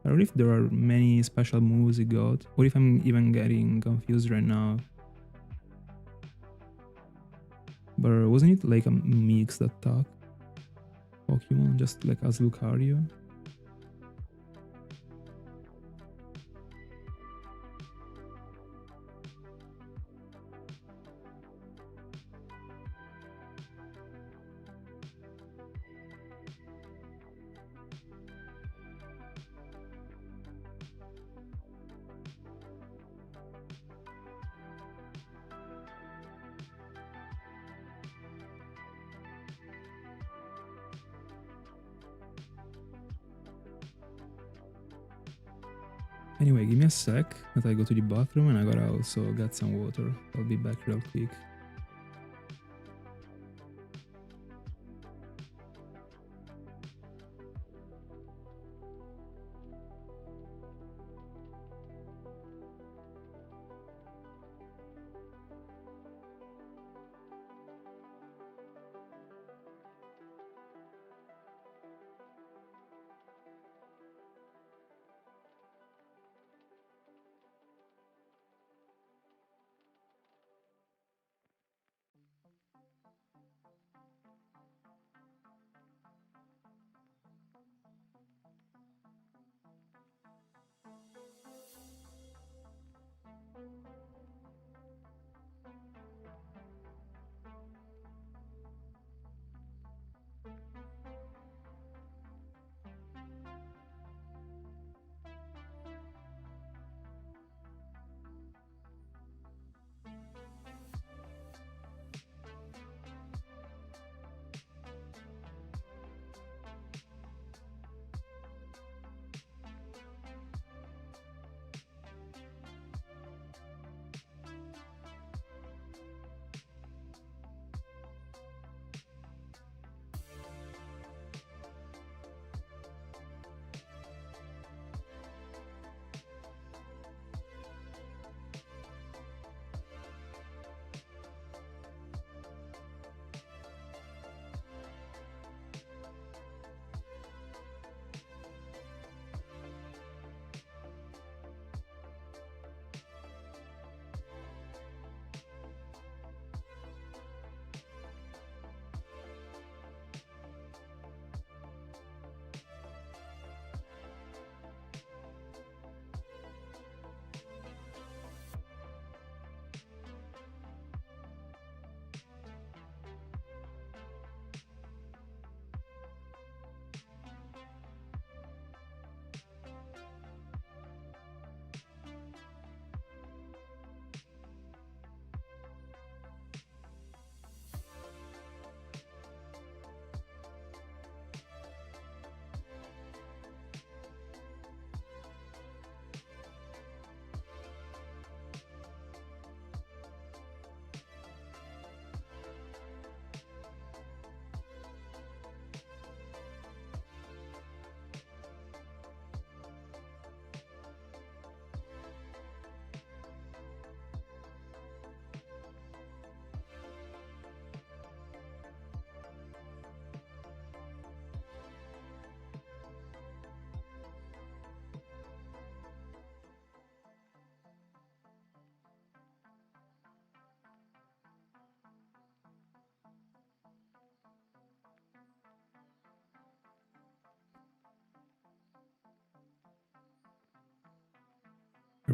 I don't know if there are many special moves it got, or if I'm even getting confused right now. But wasn't it like a mixed attack Pokemon, just like as Lucario? Anyway, give me a sec that I go to the bathroom and I gotta also get some water. I'll be back real quick.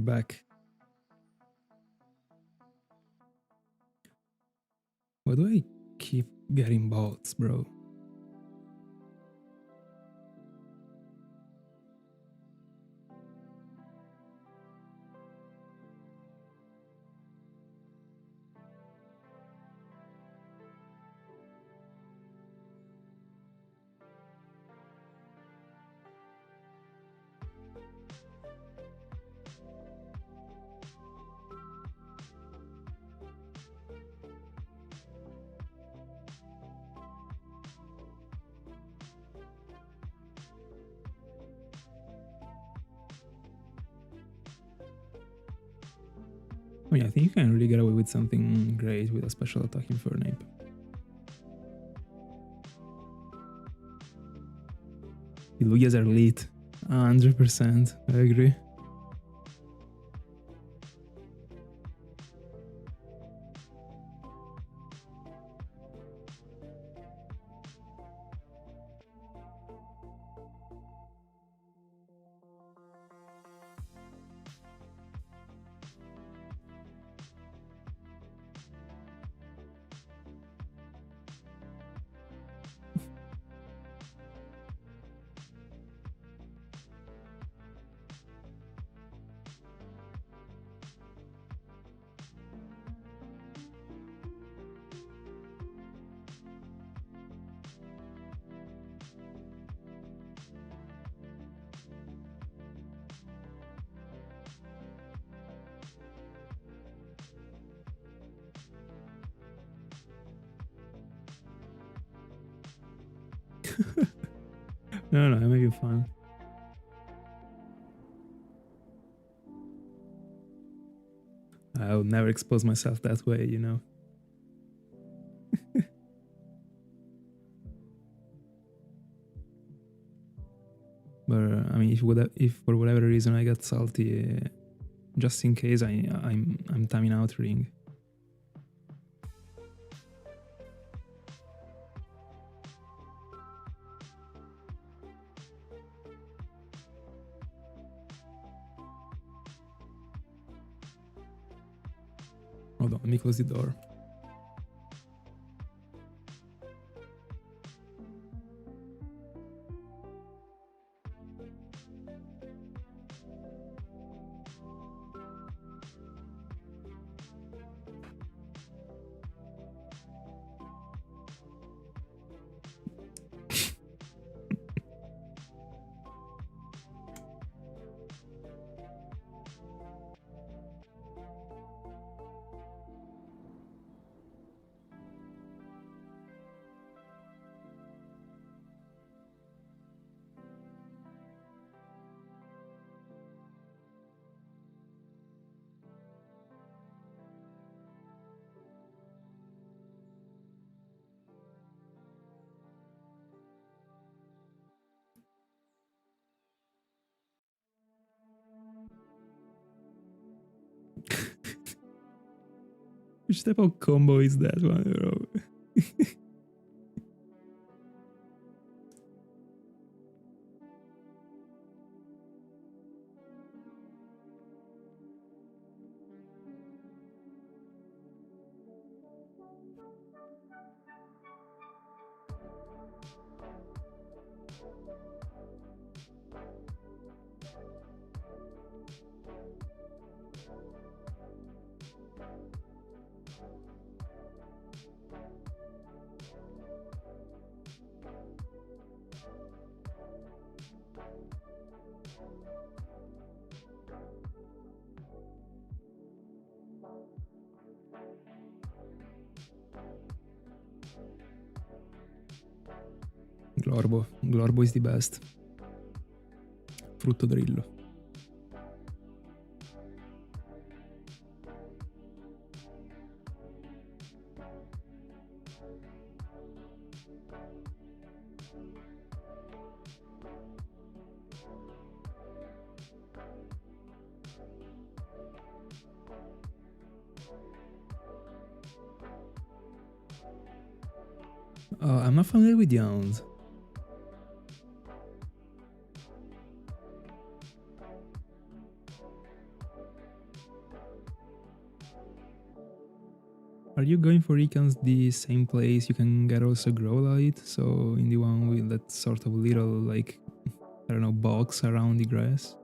back. Why do I keep getting bots, bro? I mean, I think you can really get away with something great with a special attack in Infernape. The Lugias are lit. 100%. I agree. No, it may be fun. I would never expose myself that way, you know. But I mean, if for whatever reason I get salty, just in case, I'm timing out ring. Hold on, let me close the door. Which type of combo is that one, bro? Glorbo is the best. Frutto drillo. I'm not familiar with Yount. Are you going for icons the same place you can get also Growlite? So in the one with that sort of little, like, I don't know, box around the grass?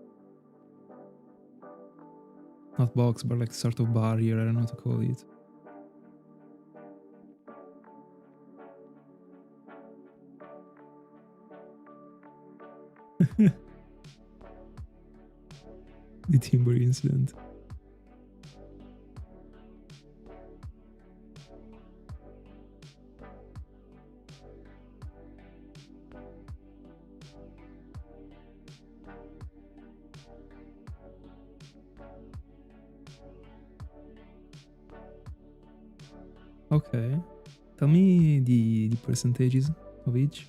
Not box, but like sort of barrier, I don't know what to call it. The timber incident. Okay. Tell me the percentages of each.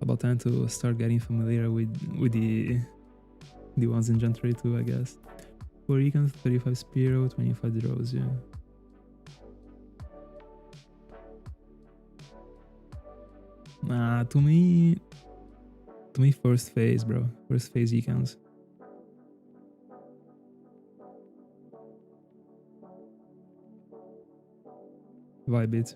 About time to start getting familiar with the ones in Gen 3 too, I guess. 4 icons, 35 Spearow, 25 draws, yeah. Nah, to me first phase, bro. First phase icons. Vibe it.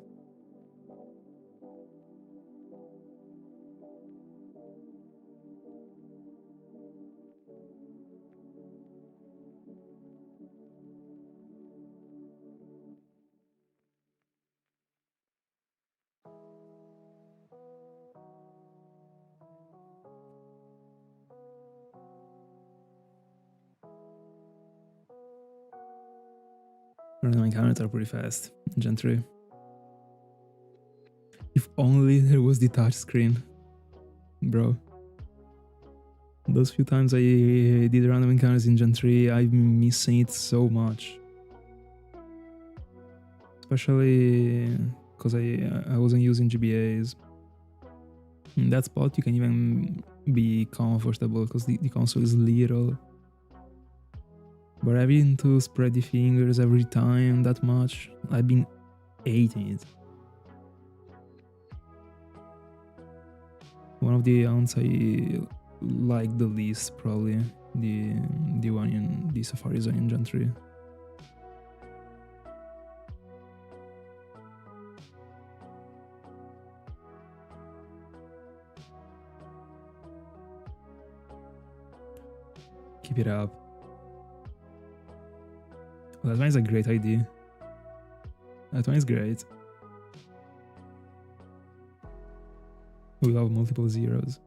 Random encounters are pretty fast. Gen 3. If only there was the touchscreen. Bro. Those few times I did random encounters in Gen 3, I've been missing it so much. Especially because I wasn't using GBAs. In that spot you can even be comfortable because the console is little. But having to spread the fingers every time that much, I've been hating it. One of the ones I like the least, probably the one in the Safari Zone in Gen 3. Keep it up. Well, that one is a great idea. That one is great. We love multiple zeros.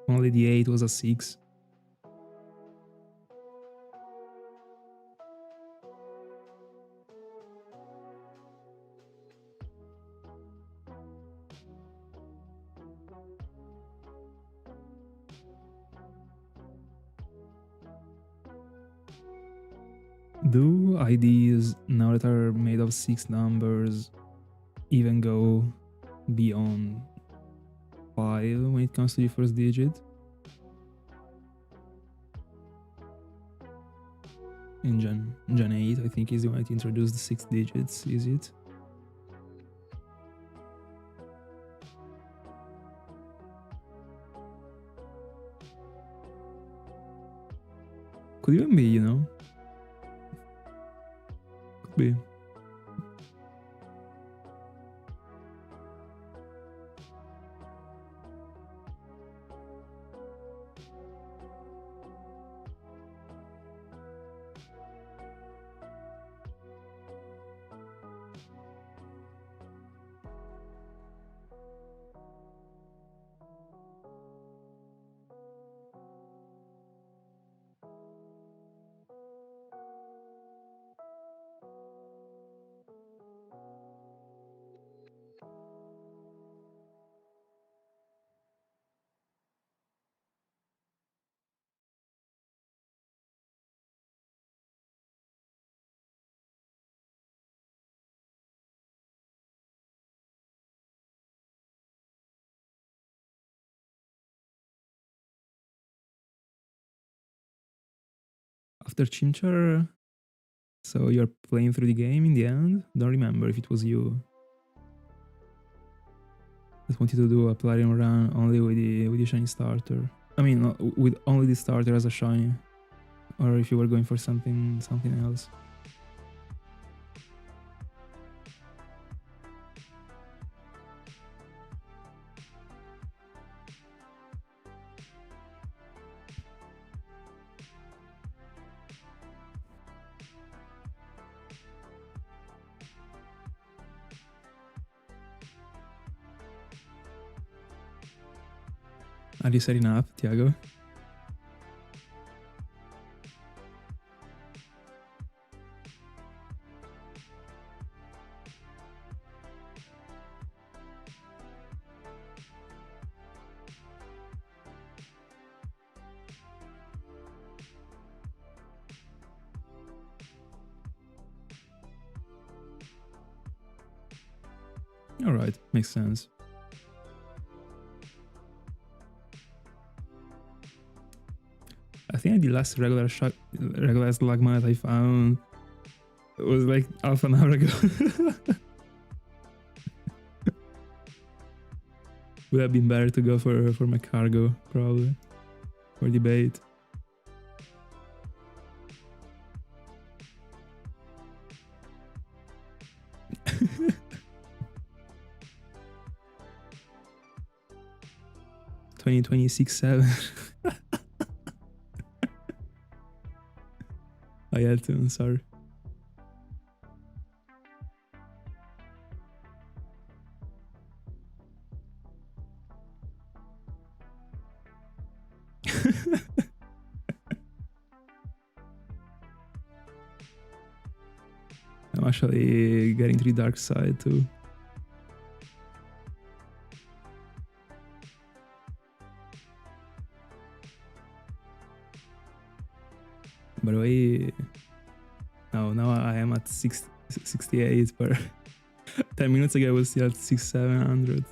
Only the 8 was a 6. Do IDs now that are made of 6 numbers even go beyond 5 when it comes to the first digit? In Gen 8, I think, is the one that introduced the 6 digits, is it? Could even be, you know? Could be. after Chimchar, so you're playing through the game in the end? Don't remember if it was you. Just wanted to do a platinum run only with the shiny starter. I mean, with only the starter as a shiny, or if you were going for something else. Are you setting up, Tiago? Alright, makes sense. I think the last regular Slugma that I found was like half an hour ago. Would have been better to go for my cargo, probably. For debate. $2026.7. I had to, I'm sorry. I'm actually getting to the dark side too. By the way, now I am at 68, but 10 minutes ago I was still at 700.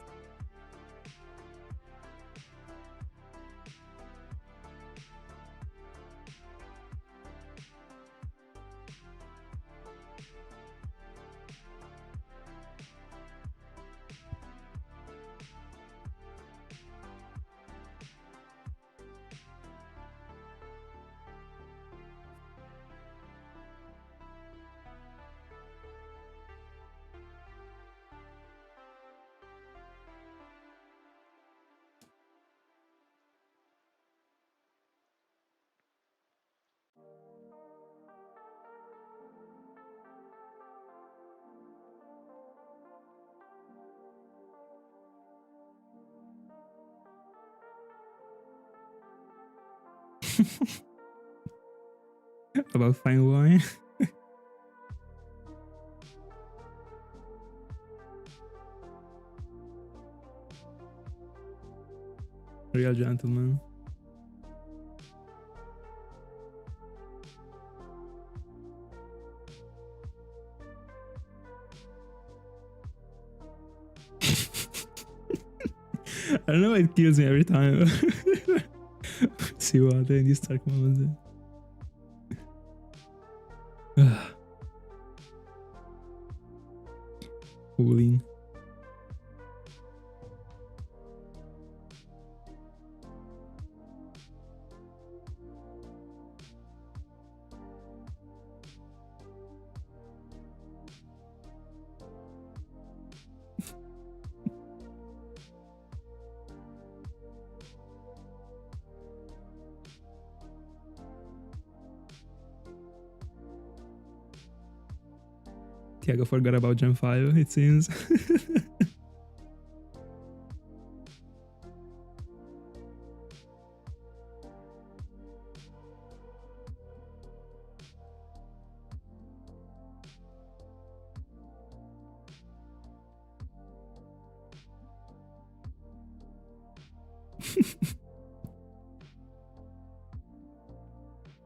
About fine wine. Real gentleman. I don't know why it kills me every time. See what in these dark moments. Cooling. Tiago forgot about Gen 5, it seems.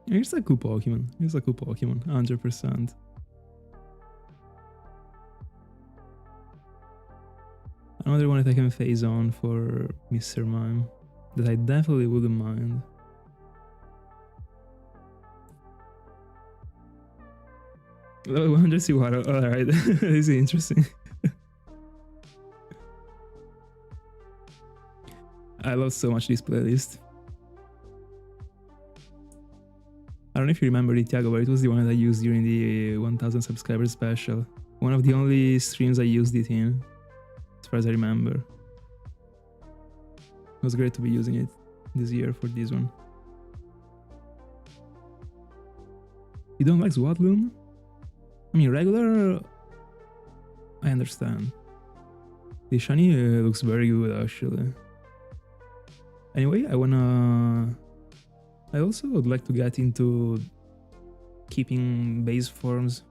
Here's a cool Pokemon. 100%. Another one that I can phase on for Mr. Mime that I definitely wouldn't mind. Oh, 100 Suhara. Alright, this is interesting. I love so much this playlist. I don't know if you remember it, Thiago, but it was the one that I used during the 1000 subscribers special. One of the only streams I used it in, as far as I remember. It was great to be using it this year for this one. You don't like Swatloon? I mean, regular, I understand. The shiny looks very good, actually. Anyway, I also would like to get into keeping base forms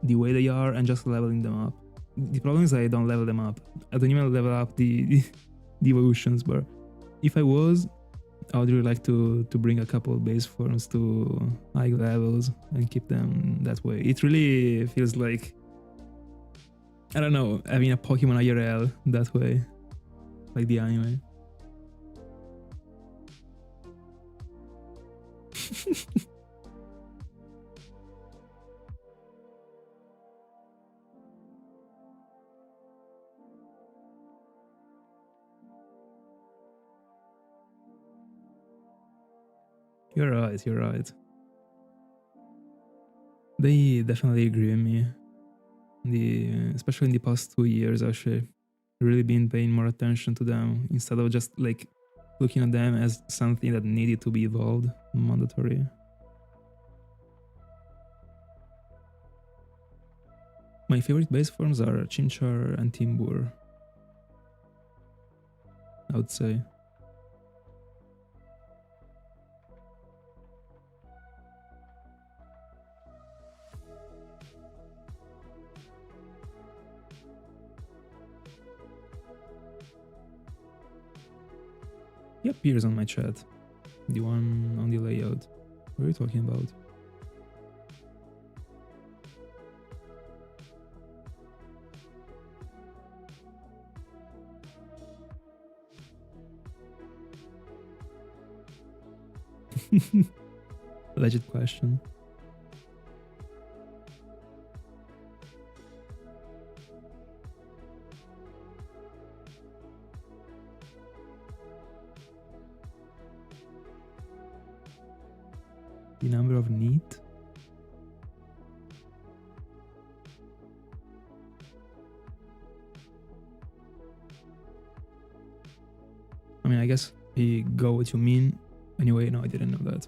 the way they are and just leveling them up. The problem is I don't level them up. I don't even level up the evolutions, but if I was, I would really like to bring a couple of base forms to high levels and keep them that way. It really feels like, I don't know, having a Pokemon IRL that way, like the anime. You're right. They definitely agree with me. Especially in the past 2 years, actually, really been paying more attention to them instead of just like looking at them as something that needed to be evolved, mandatory. My favorite base forms are Chinchar and Timbur, I would say. He appears on my chat. The one on the layout. What are you talking about? Legit question. The number of neat? I mean, I guess I go what you mean. Anyway, no, I didn't know that.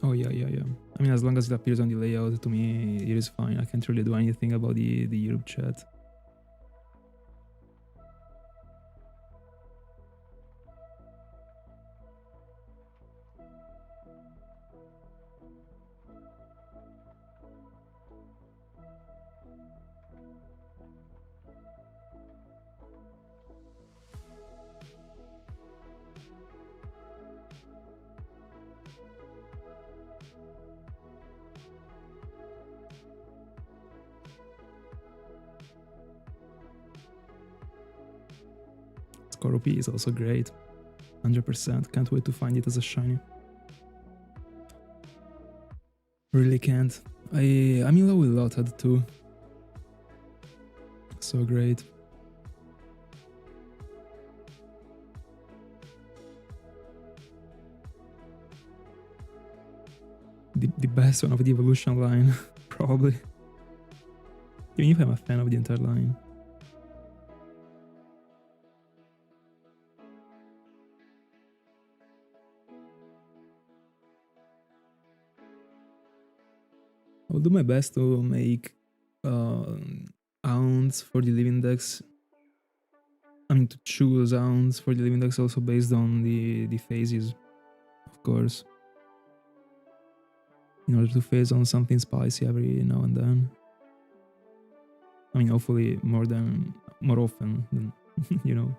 Oh, yeah. I mean, as long as it appears on the layout, to me, it is fine. I can't really do anything about the Europe chat. Skorupi is also great. 100%. Can't wait to find it as a shiny. Really can't. I'm in love with Lothad too. So great. The best one of the evolution line, probably. Even if I'm a fan of the entire line. I'll do my best to make ounds for the living decks. I mean, to choose ounds for the living decks also based on the phases, of course. In order to phase on something spicy every now and then. I mean, hopefully more often than, you know.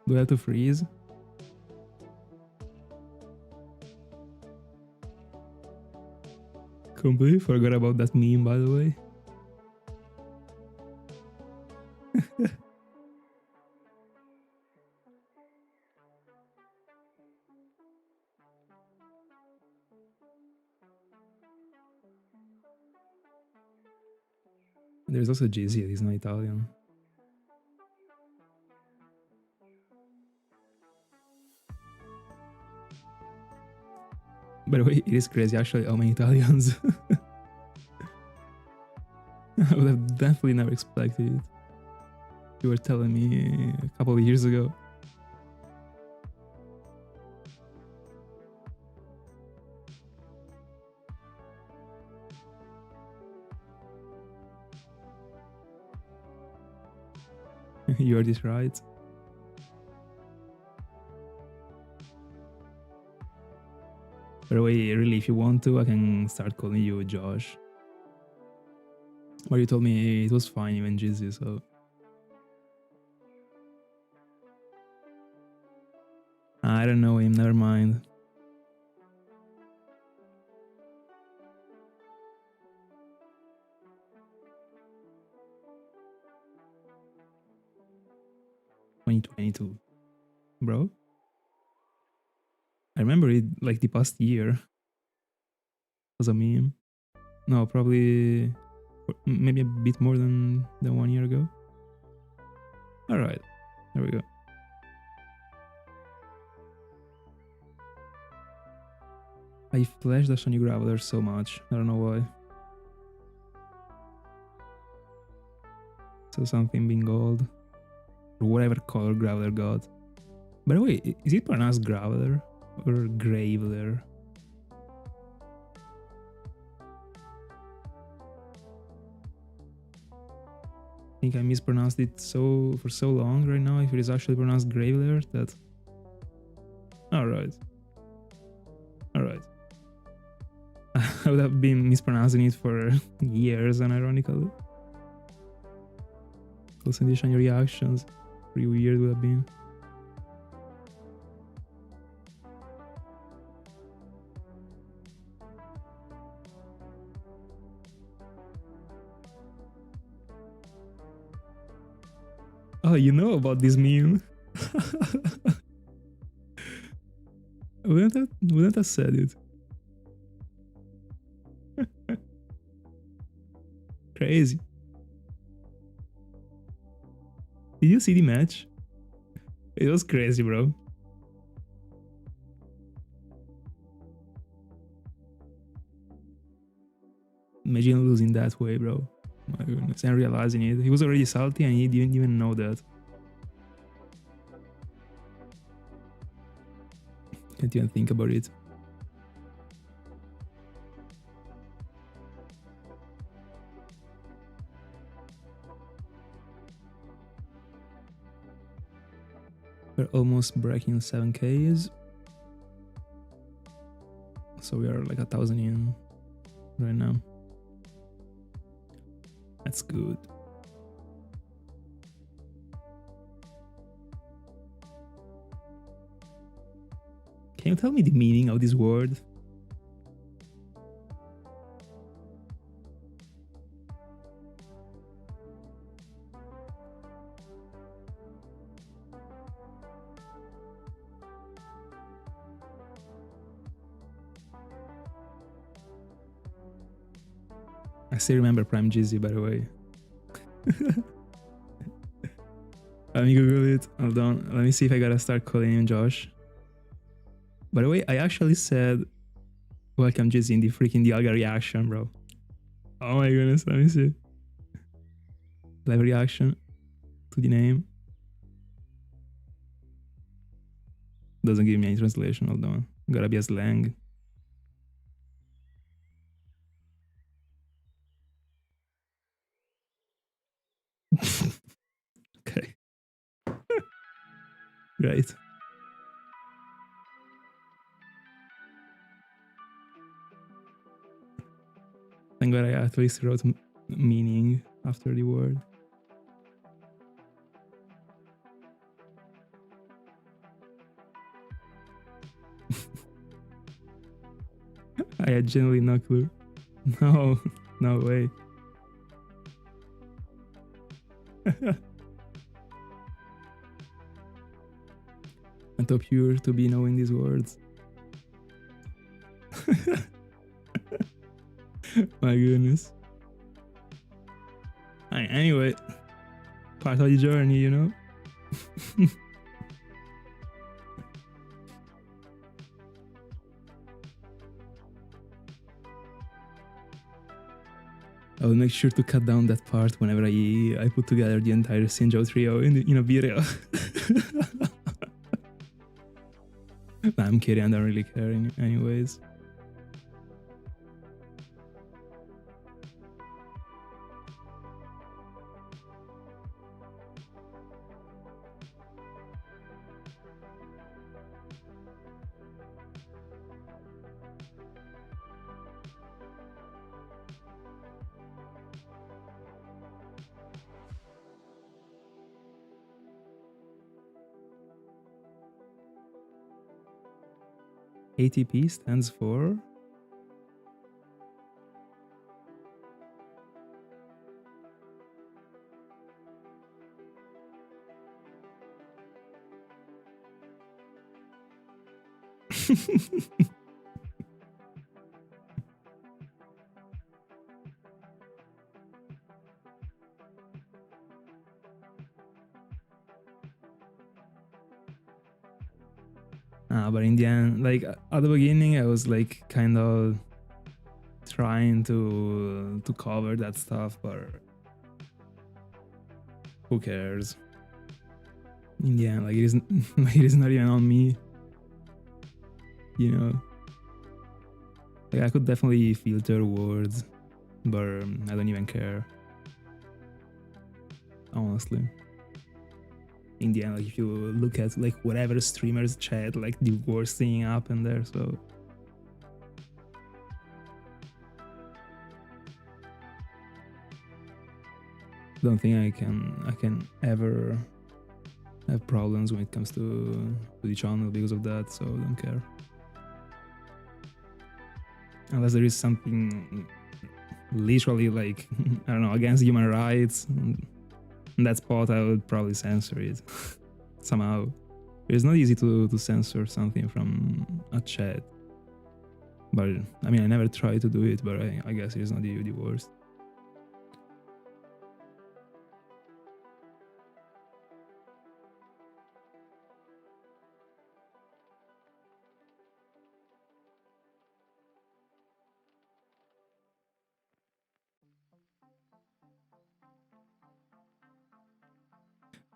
Do I have to freeze? Completely forgot about that meme, by the way. There's also Jizzy, he's not Italian. By the way, it is crazy actually how many Italians. I would have definitely never expected it. You were telling me a couple of years ago. You heard this right. By the way, really, if you want to, I can start calling you Josh. But you told me it was fine, even Jizzy, so. I don't know him, never mind. $2022, bro. I remember it like the past year as a meme. No, probably maybe a bit more than 1 year ago. All right, there we go. I flashed the shiny graveler so much. I don't know why. So something being gold or whatever color graveler got. By the way, is it pronounced graveler or graveler? I think I mispronounced it for so long right now. If it is actually pronounced graveler, that. All right. I would have been mispronouncing it for years, unironically. Also, the shiny reactions, pretty weird would have been. Oh, you know about this meme? Wouldn't have said it. Crazy. Did you see the match? It was crazy, bro. Imagine losing that way, bro. My goodness, and realizing it. He was already salty and he didn't even know that. Can't even think about it. We're almost breaking 7Ks. So we are like 1,000 in right now. That's good. Can you tell me the meaning of this word? I still remember Prime Jizzy, by the way. Let me Google it. Hold on. Let me see if I gotta start calling him Josh. By the way, I actually said welcome Jizzy in the freaking Dialga reaction, bro. Oh my goodness, let me see. Live reaction to the name. Doesn't give me any translation, hold on. Gotta be a slang. Okay. Great. Thank God I at least wrote meaning after the word. I had genuinely no clue. No, no way. I'm too pure to be knowing these words. My goodness. Anyway, part of the journey, you know? I will make sure to cut down that part whenever I put together the entire Sinjo trio in a video. Nah, I'm kidding, I don't really care anyways. ATP stands for... but in the end, like at the beginning, I was like kind of trying to cover that stuff, but who cares? In the end, like it is not even on me, you know. Like I could definitely filter words, but I don't even care, honestly. In the end, like if you look at like whatever streamers chat, like the worst thing happened there, so don't think I can ever have problems when it comes to the channel because of that, so I don't care. Unless there is something literally like, I don't know, against human rights, and in that spot I would probably censor it somehow. It's not easy to censor something from a chat, but I mean I never try to do it, but I guess it's not the worst.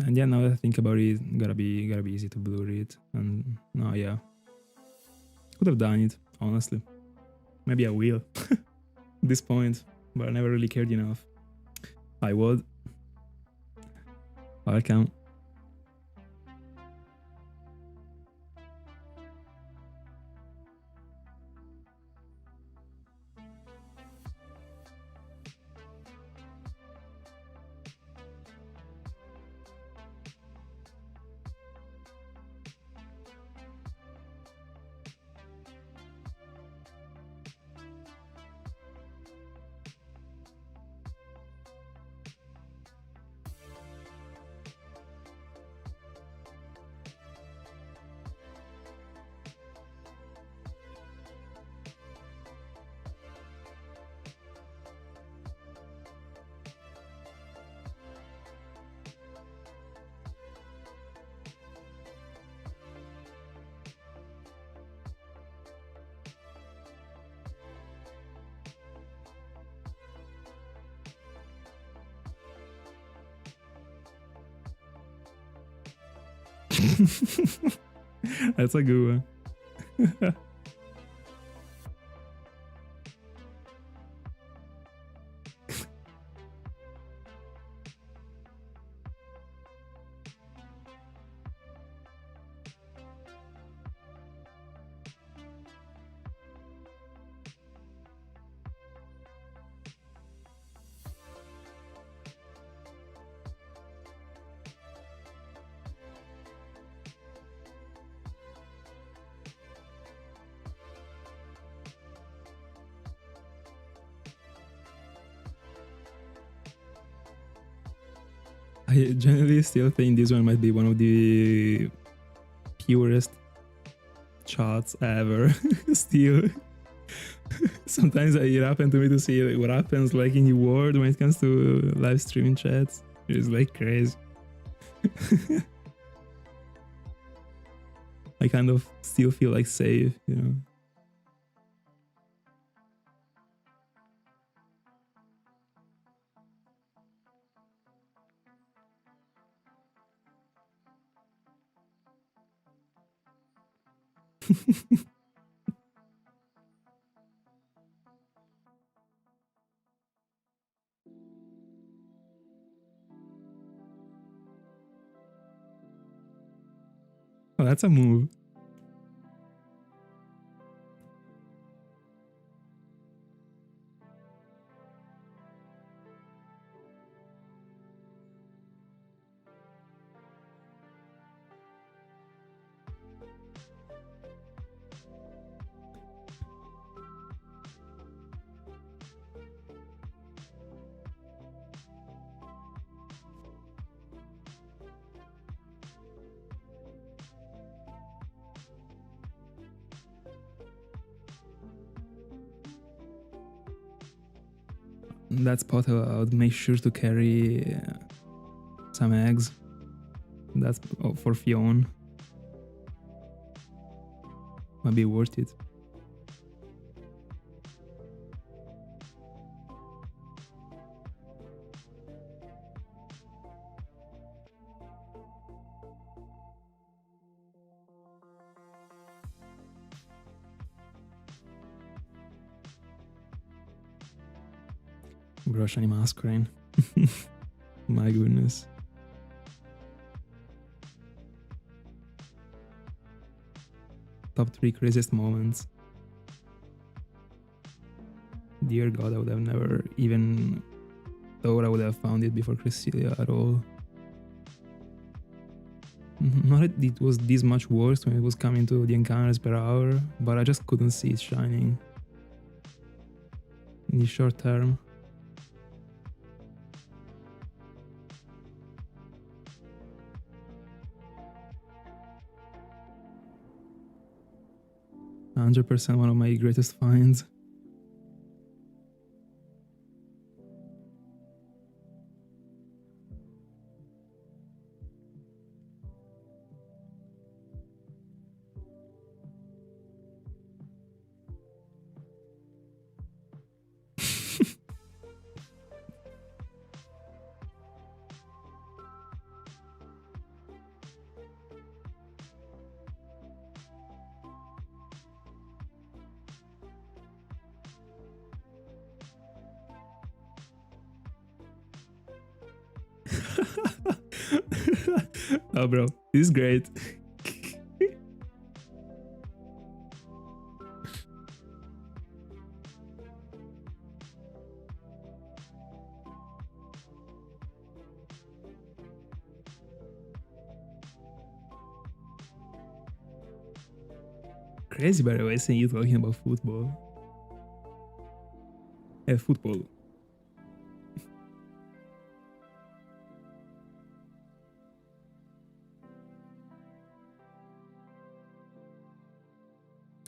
And yeah, now that I think about it, gotta be easy to blur it. And no, yeah, could have done it, honestly. Maybe I will at this point, but I never really cared enough. I would. Welcome. That's a good one. I generally still think this one might be one of the purest shots ever. Still, sometimes it happened to me to see like, what happens like in the world when it comes to live streaming chats. It's like crazy. I kind of still feel like safe, you know. Oh, that's a move. That spot I would make sure to carry some eggs. That's for Fionn. Might be worth it. Brush any masquerade. My goodness. Top 3 craziest moments. Dear God, I would have never even thought I would have found it before Cresselia at all. Not that it was this much worse when it was coming to the encounters per hour, but I just couldn't see it shining in the short term. %, one of my greatest finds. Oh, bro, this is great. Crazy, by the way, seeing you talking about football. Football.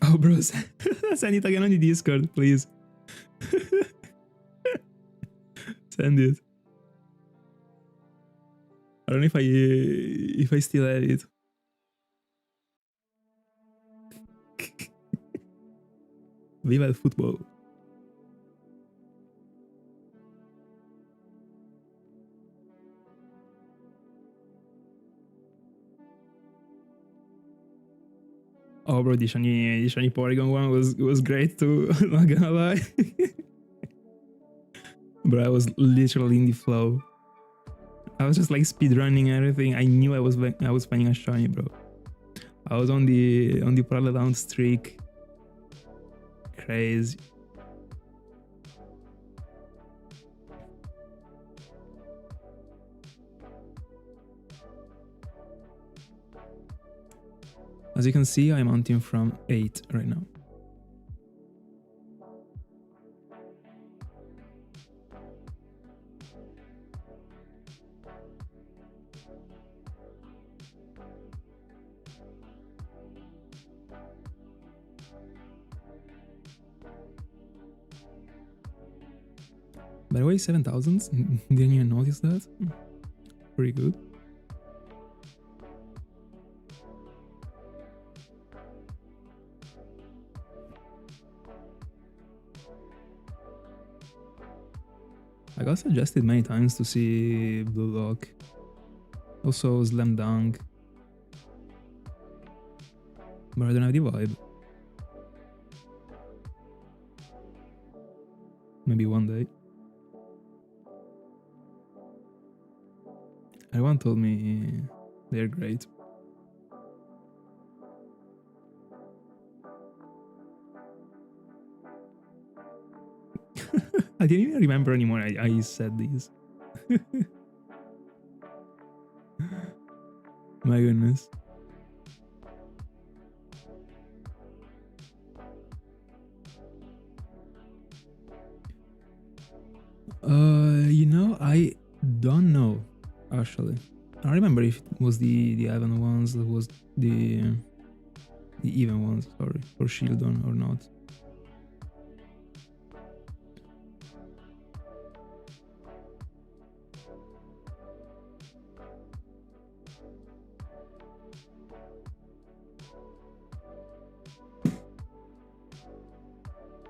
Oh, bro, send it again on the Discord, please. Send it. I don't know if I still have it. Viva el football. Oh, bro, the shiny Porygon one was great too. Not gonna lie. Bro, I was literally in the flow. I was just like speedrunning everything. I knew I was finding a shiny, bro. I was on the parallel down streak. Crazy. As you can see, I'm mounting from 8 right now. By the way, 7,000? Didn't even notice that? Pretty good. I got suggested many times to see Blue Lock. Also Slam Dunk. But I don't have the vibe. Maybe one day. Everyone told me they're great. I didn't even remember anymore I said these. My goodness. You know, I don't know, actually. I don't remember if it was the even ones, that was the even ones, sorry, for Shieldon or not.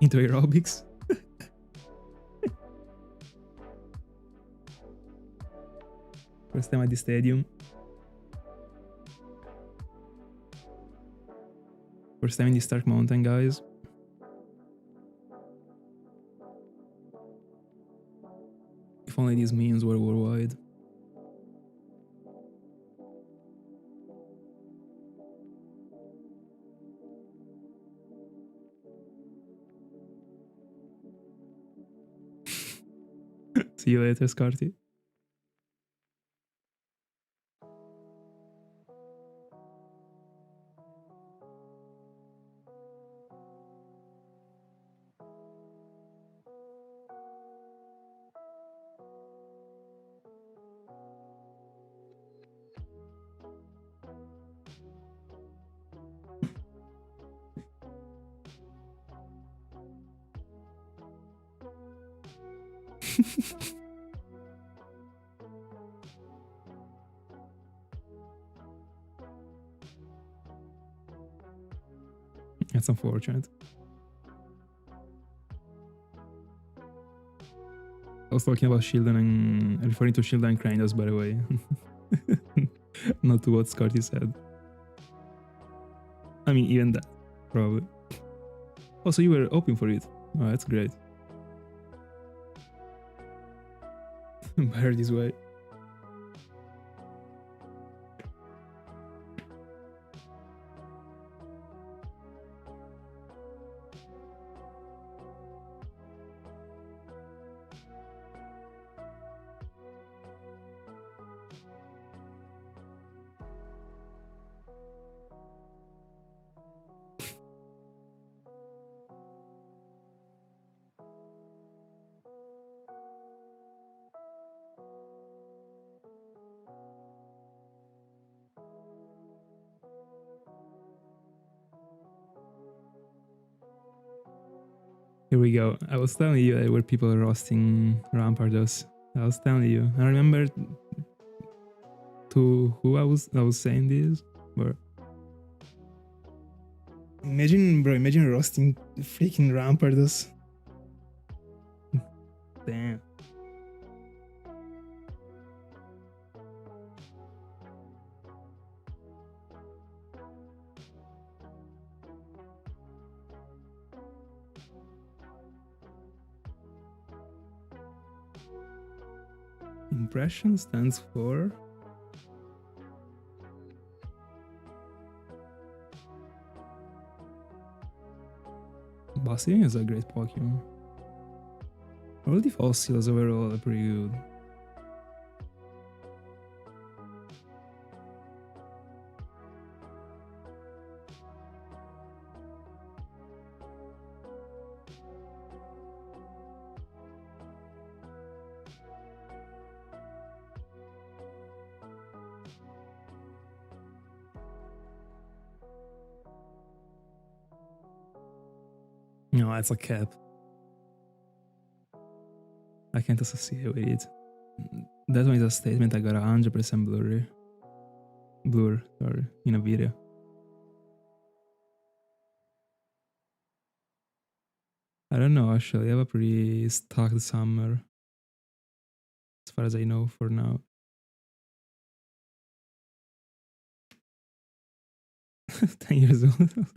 Into aerobics. First time at the stadium. First time in the Stark Mountain, guys. If only these memes were worldwide. See you later, Scarty. That's unfortunate. I was talking about Shieldon and referring to Shieldon and Kratos, by the way. Not to what Scarty said. I mean, even that, probably. Oh, so you were open for it. Oh, that's great. Better this way. Here we go. I was telling you there were people roasting Rampardos. I was telling you. I remember to who I was saying this. But imagine, bro, imagine roasting freaking Rampardos. Damn. Impression stands for Bastion is a great Pokemon. All the fossils overall are pretty good. No, it's a cap. I can't associate with it. That one is a statement I got 100% blur, sorry, in a video. I don't know, actually. I have a pretty stocked summer, as far as I know for now. 10 years old.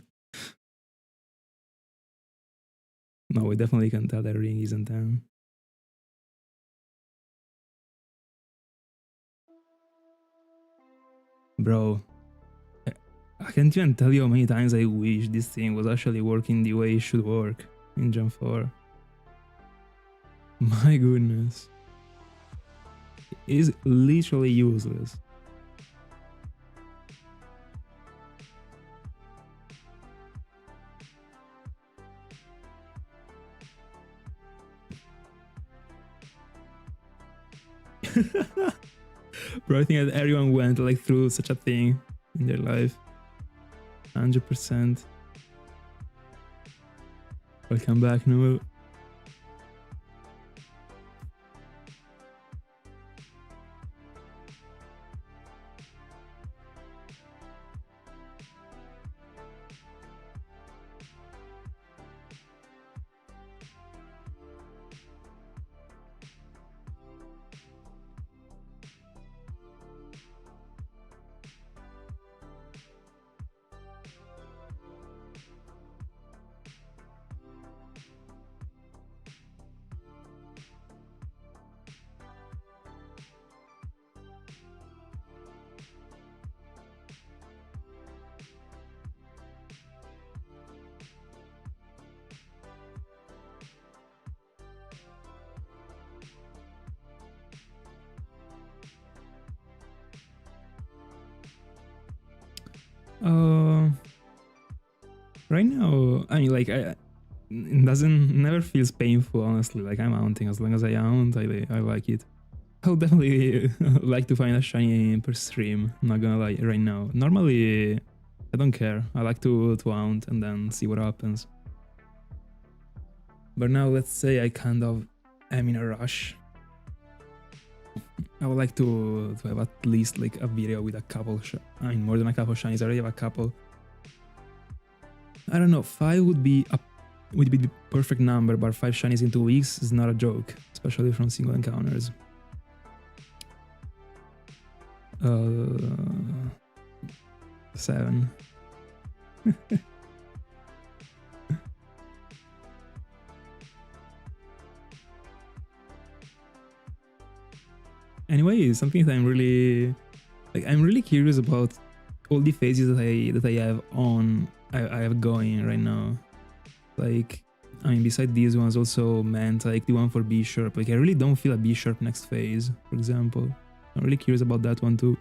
No, we definitely can tell that ring isn't 10. Bro, I can't even tell you how many times I wish this thing was actually working the way it should work in Gen 4. My goodness. It is literally useless. Bro, I think that everyone went like through such a thing in their life. 100%. Welcome back, Noel. Right now, I mean, like, it never feels painful, honestly. Like, I'm mounting as long as I mount, I like it. I would definitely like to find a shiny per stream, not gonna lie, right now. Normally, I don't care. I like to mount and then see what happens. But now, let's say I kind of am in a rush. I would like to have at least like a video with a couple, I mean, more than a couple shinies. I already have a couple. I don't know, 5 would be the perfect number, but 5 shinies in 2 weeks is not a joke, especially from single encounters. 7. Anyway, something that I'm really curious about all the phases that I have on. I have going right now. Like, I mean, beside these ones, also meant like the one for Bishop. Like, I really don't feel a Bishop next phase, for example. I'm really curious about that one too.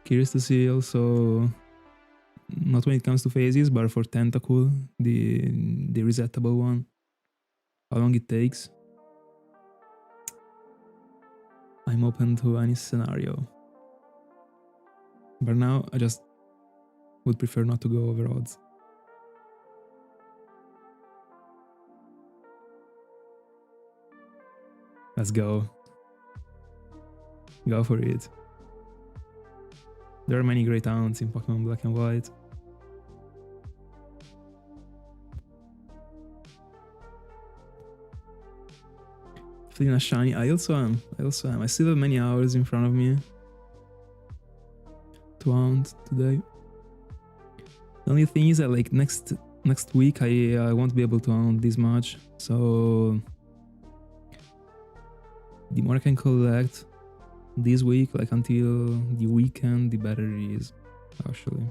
Curious to see also, not when it comes to phases, but for Tentacle, the resettable one, how long it takes. I'm open to any scenario. But now I just would prefer not to go over odds. Let's go. Go for it. There are many great haunts in Pokemon Black and White. Feeling a shiny. I also am. I still have many hours in front of me to haunt today. The only thing is that like next week I won't be able to haunt this much. So the more I can collect this week, like until the weekend, the better it is, actually.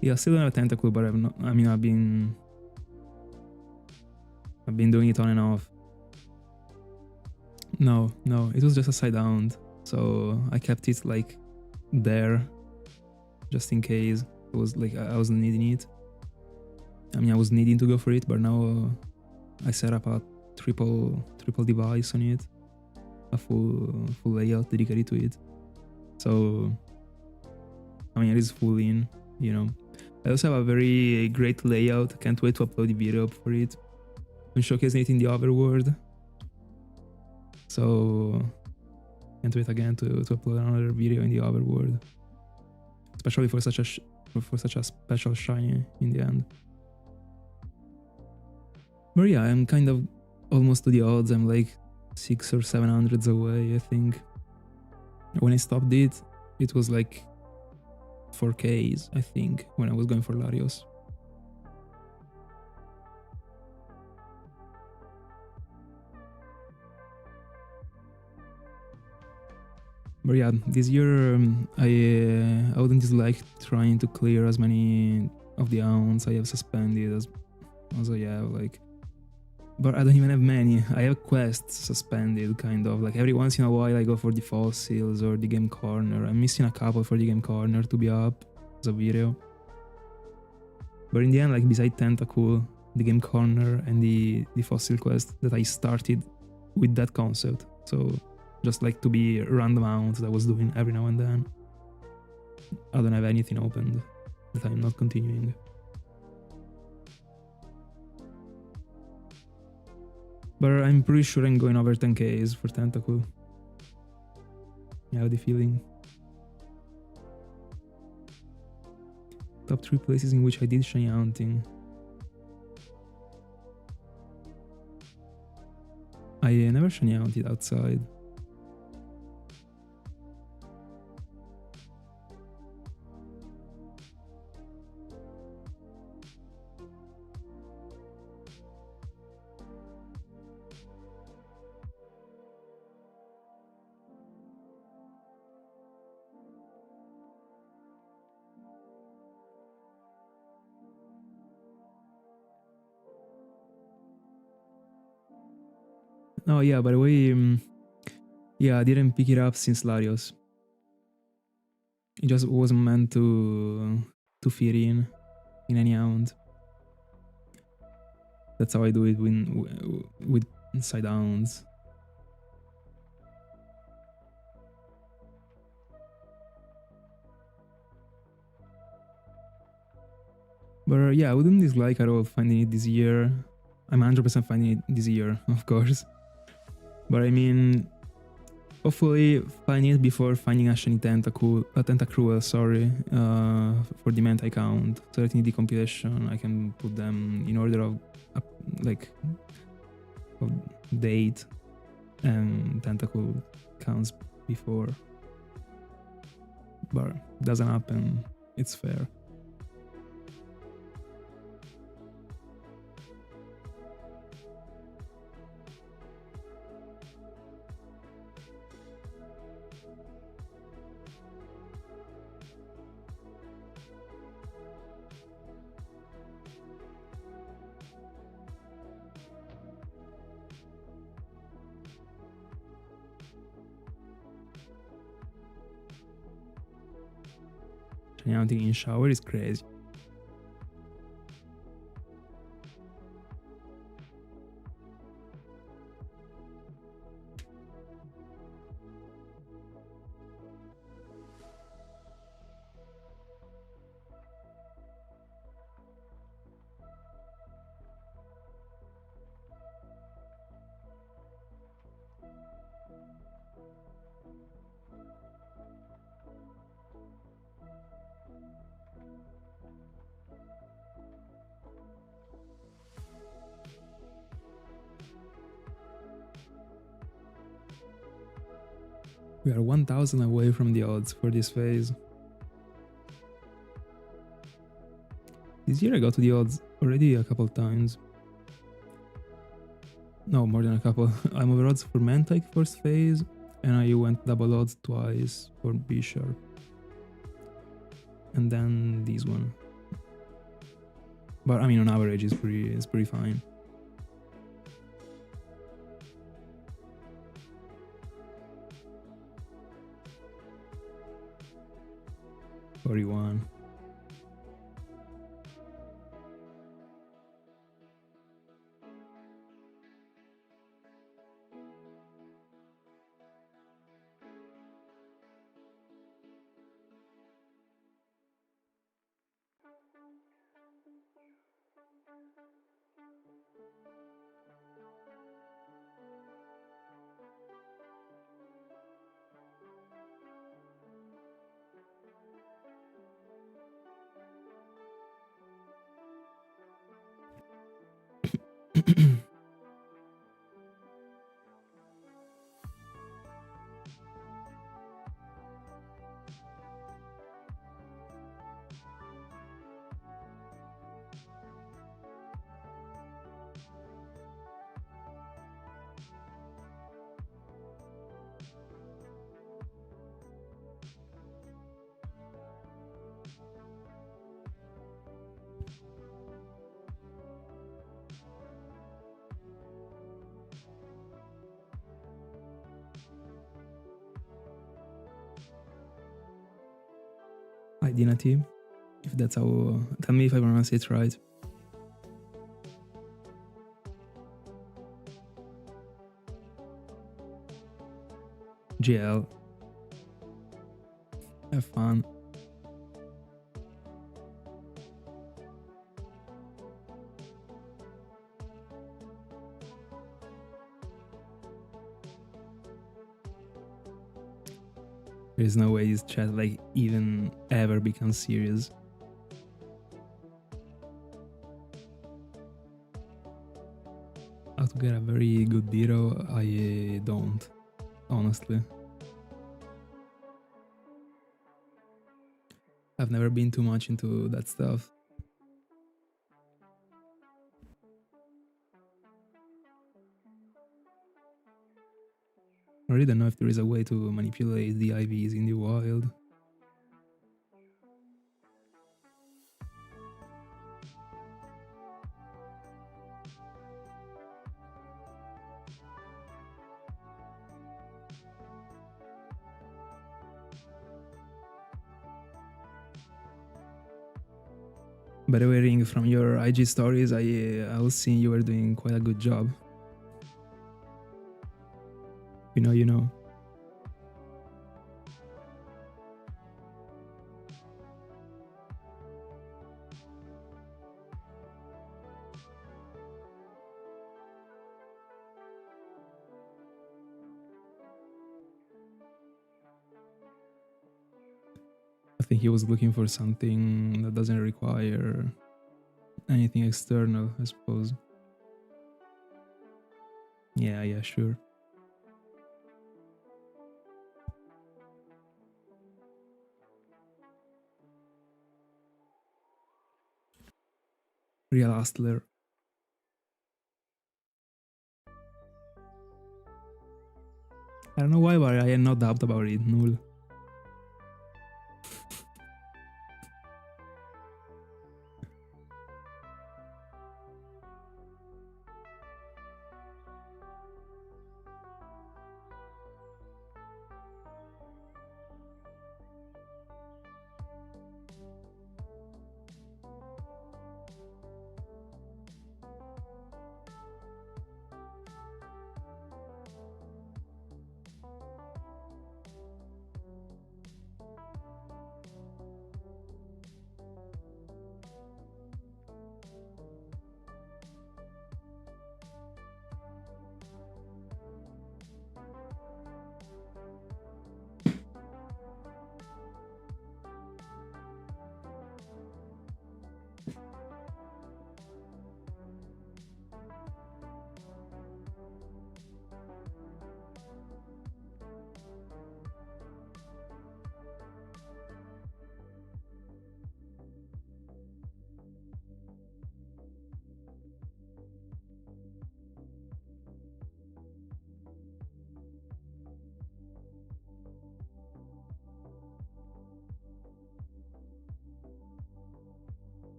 Yeah, still not a Tentacle, but I've been doing it on and off. No, it was just a side haunt, so I kept it like there, just in case it was like I was needing it. I mean, I was needing to go for it, but now I set up a triple device on it, a full layout dedicated to it. So I mean, it is full in, you know. I also have a very great layout. Can't wait to upload the video for it. I'm showcasing it in the overworld. So can't wait again to upload another video in the overworld. Especially for such a special shiny in the end. But yeah, I'm kind of almost to the odds. I'm like 600 or 700 away, I think. When I stopped it, it was like 4Ks, I think, when I was going for Larios. But yeah, this year I wouldn't dislike trying to clear as many of the hounds I have suspended as I have, like. But I don't even have many. I have quests suspended, kind of. Like every once in a while I go for the fossils or the game corner. I'm missing a couple for the game corner to be up as a video. But in the end, like beside Tentacool, the game corner and the fossil quest that I started with that concept. So just like to be random mounts that I was doing every now and then. I don't have anything opened that I'm not continuing. But I'm pretty sure I'm going over 10Ks for Tentacool. I have the feeling. Top 3 places in which I did shiny hunting. I never shiny hunted outside. Oh yeah, by the way, yeah, I didn't pick it up since Larios. It just wasn't meant to fit in any hound. That's how I do it with side hounds. But yeah, I wouldn't dislike at all finding it this year. I'm 100% finding it this year, of course. But I mean, hopefully finding it before finding a shiny Tentacruel, sorry, for the Menta account. So that in the compilation I can put them in order of of date, and Tentacool counts before. But doesn't happen, it's fair. Shiny hunting in shower is crazy. We are 1000 away from the odds for this phase. This year I got to the odds already a couple times. No, more than a couple. I'm over odds for Mantike first phase, and I went double odds twice for B-Sharp. And then this one. But I mean, on average it's pretty fine. $41. Identity, if that's how. Tell me if I pronounce it right. GL. Have fun. There's no way this chat like even ever becomes serious. How to get a very good hero? I don't, honestly. I've never been too much into that stuff. I really don't know if there is a way to manipulate the IVs in the wild. By the way, Ring, from your IG stories, I was seeing you were doing quite a good job. You know. I think he was looking for something that doesn't require anything external, I suppose. Yeah, sure. Real hustler. I don't know why, but I had no doubt about it. Null.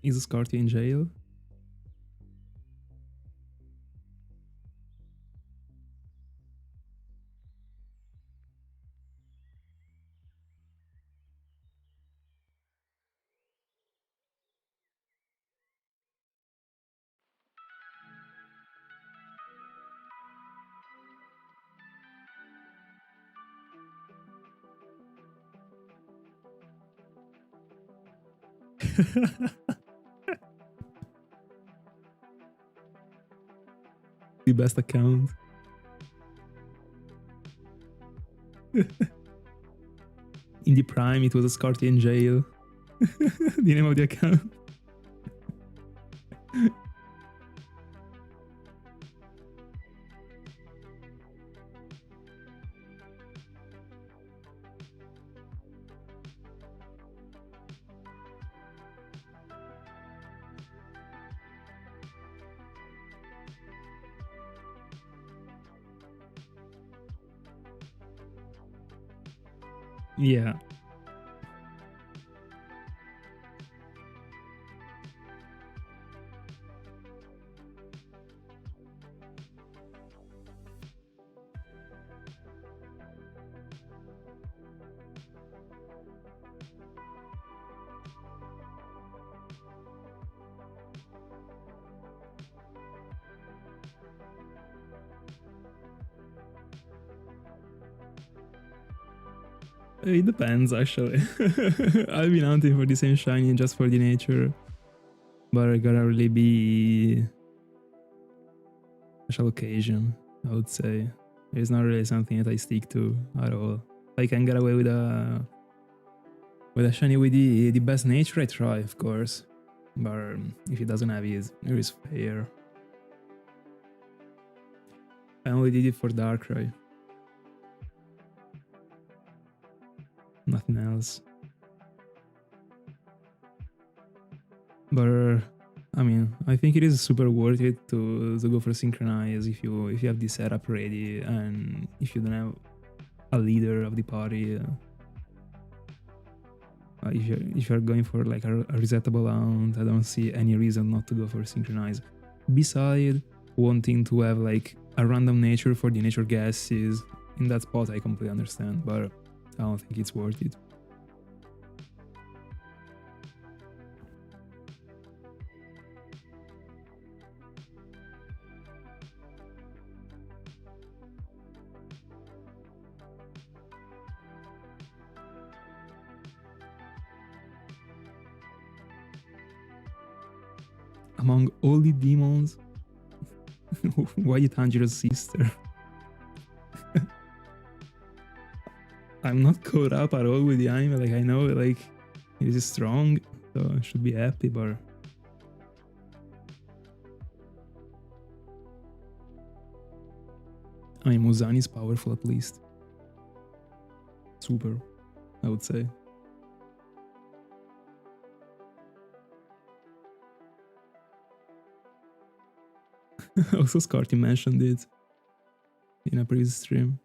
Is Scarty in jail? The best account. In the prime, it was a Scarty in jail. The name of the account. Yeah. It depends, actually. I've been hunting for the same shiny just for the nature, but it gotta really be special occasion, I would say. It's not really something that I stick to at all. I can get away with a shiny with the best nature, I try, of course. But if it doesn't have it, it is fair. I only did it for Darkrai. Nothing else. But I mean, I think it is super worth it to go for Synchronize if you have the setup ready and if you don't have a leader of the party. If you're going for like a resettable Hound, I don't see any reason not to go for Synchronize. Beside wanting to have like a random nature for the nature guesses, in that spot I completely understand, but I don't think it's worth it. Among all the demons, why Tanjiro's sister? I'm not caught up at all with the anime. Like I know, like it is strong, so I should be happy. But I mean, Muzan is powerful at least. Super, I would say. Also, Scarty mentioned it in a previous stream.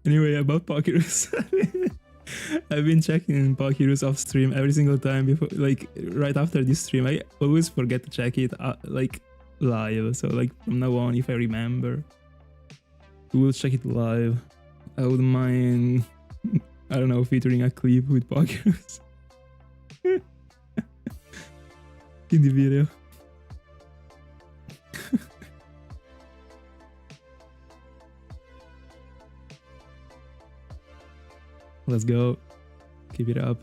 Anyway, about Pokérus. I've been checking Pokérus off stream every single time before, like right after this stream. I always forget to check it like live. So like from now on, if I remember, we will check it live. I wouldn't mind, I don't know, featuring a clip with Pokérus in the video. Let's go. Keep it up.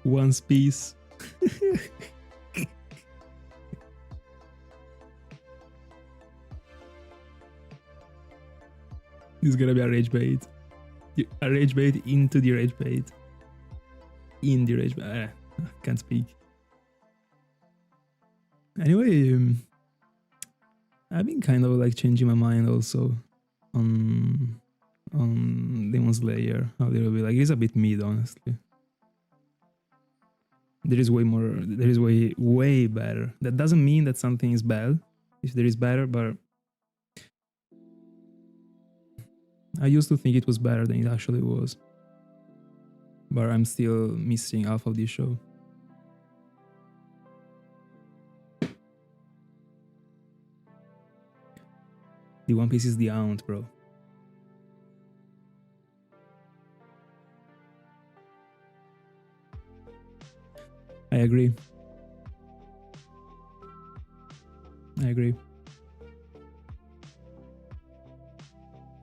One piece. This is gonna be a rage bait. A rage bait into the rage bait. In the rage bait. Can't speak. Anyway, I've been kind of like changing my mind also on Demon Slayer a little bit. Like it's a bit mid, honestly. There is way more. There is way better. That doesn't mean that something is bad. If there is better, but I used to think it was better than it actually was. But I'm still missing half of this show. The One Piece is the aunt, bro. I agree.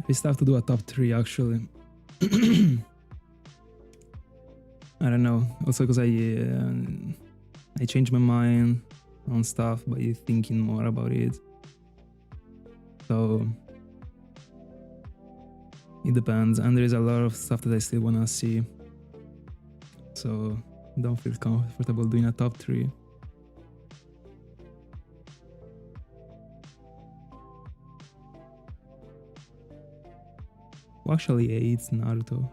We still have to do a top 3 actually. I don't know. Also because I changed my mind on stuff by thinking more about it. So it depends, and there is a lot of stuff that I still wanna see. So don't feel comfortable doing a top 3. Who actually hates Naruto?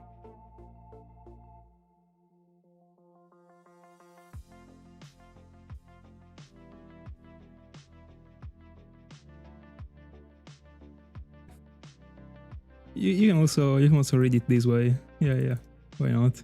You can also read it this way. Yeah. Why not?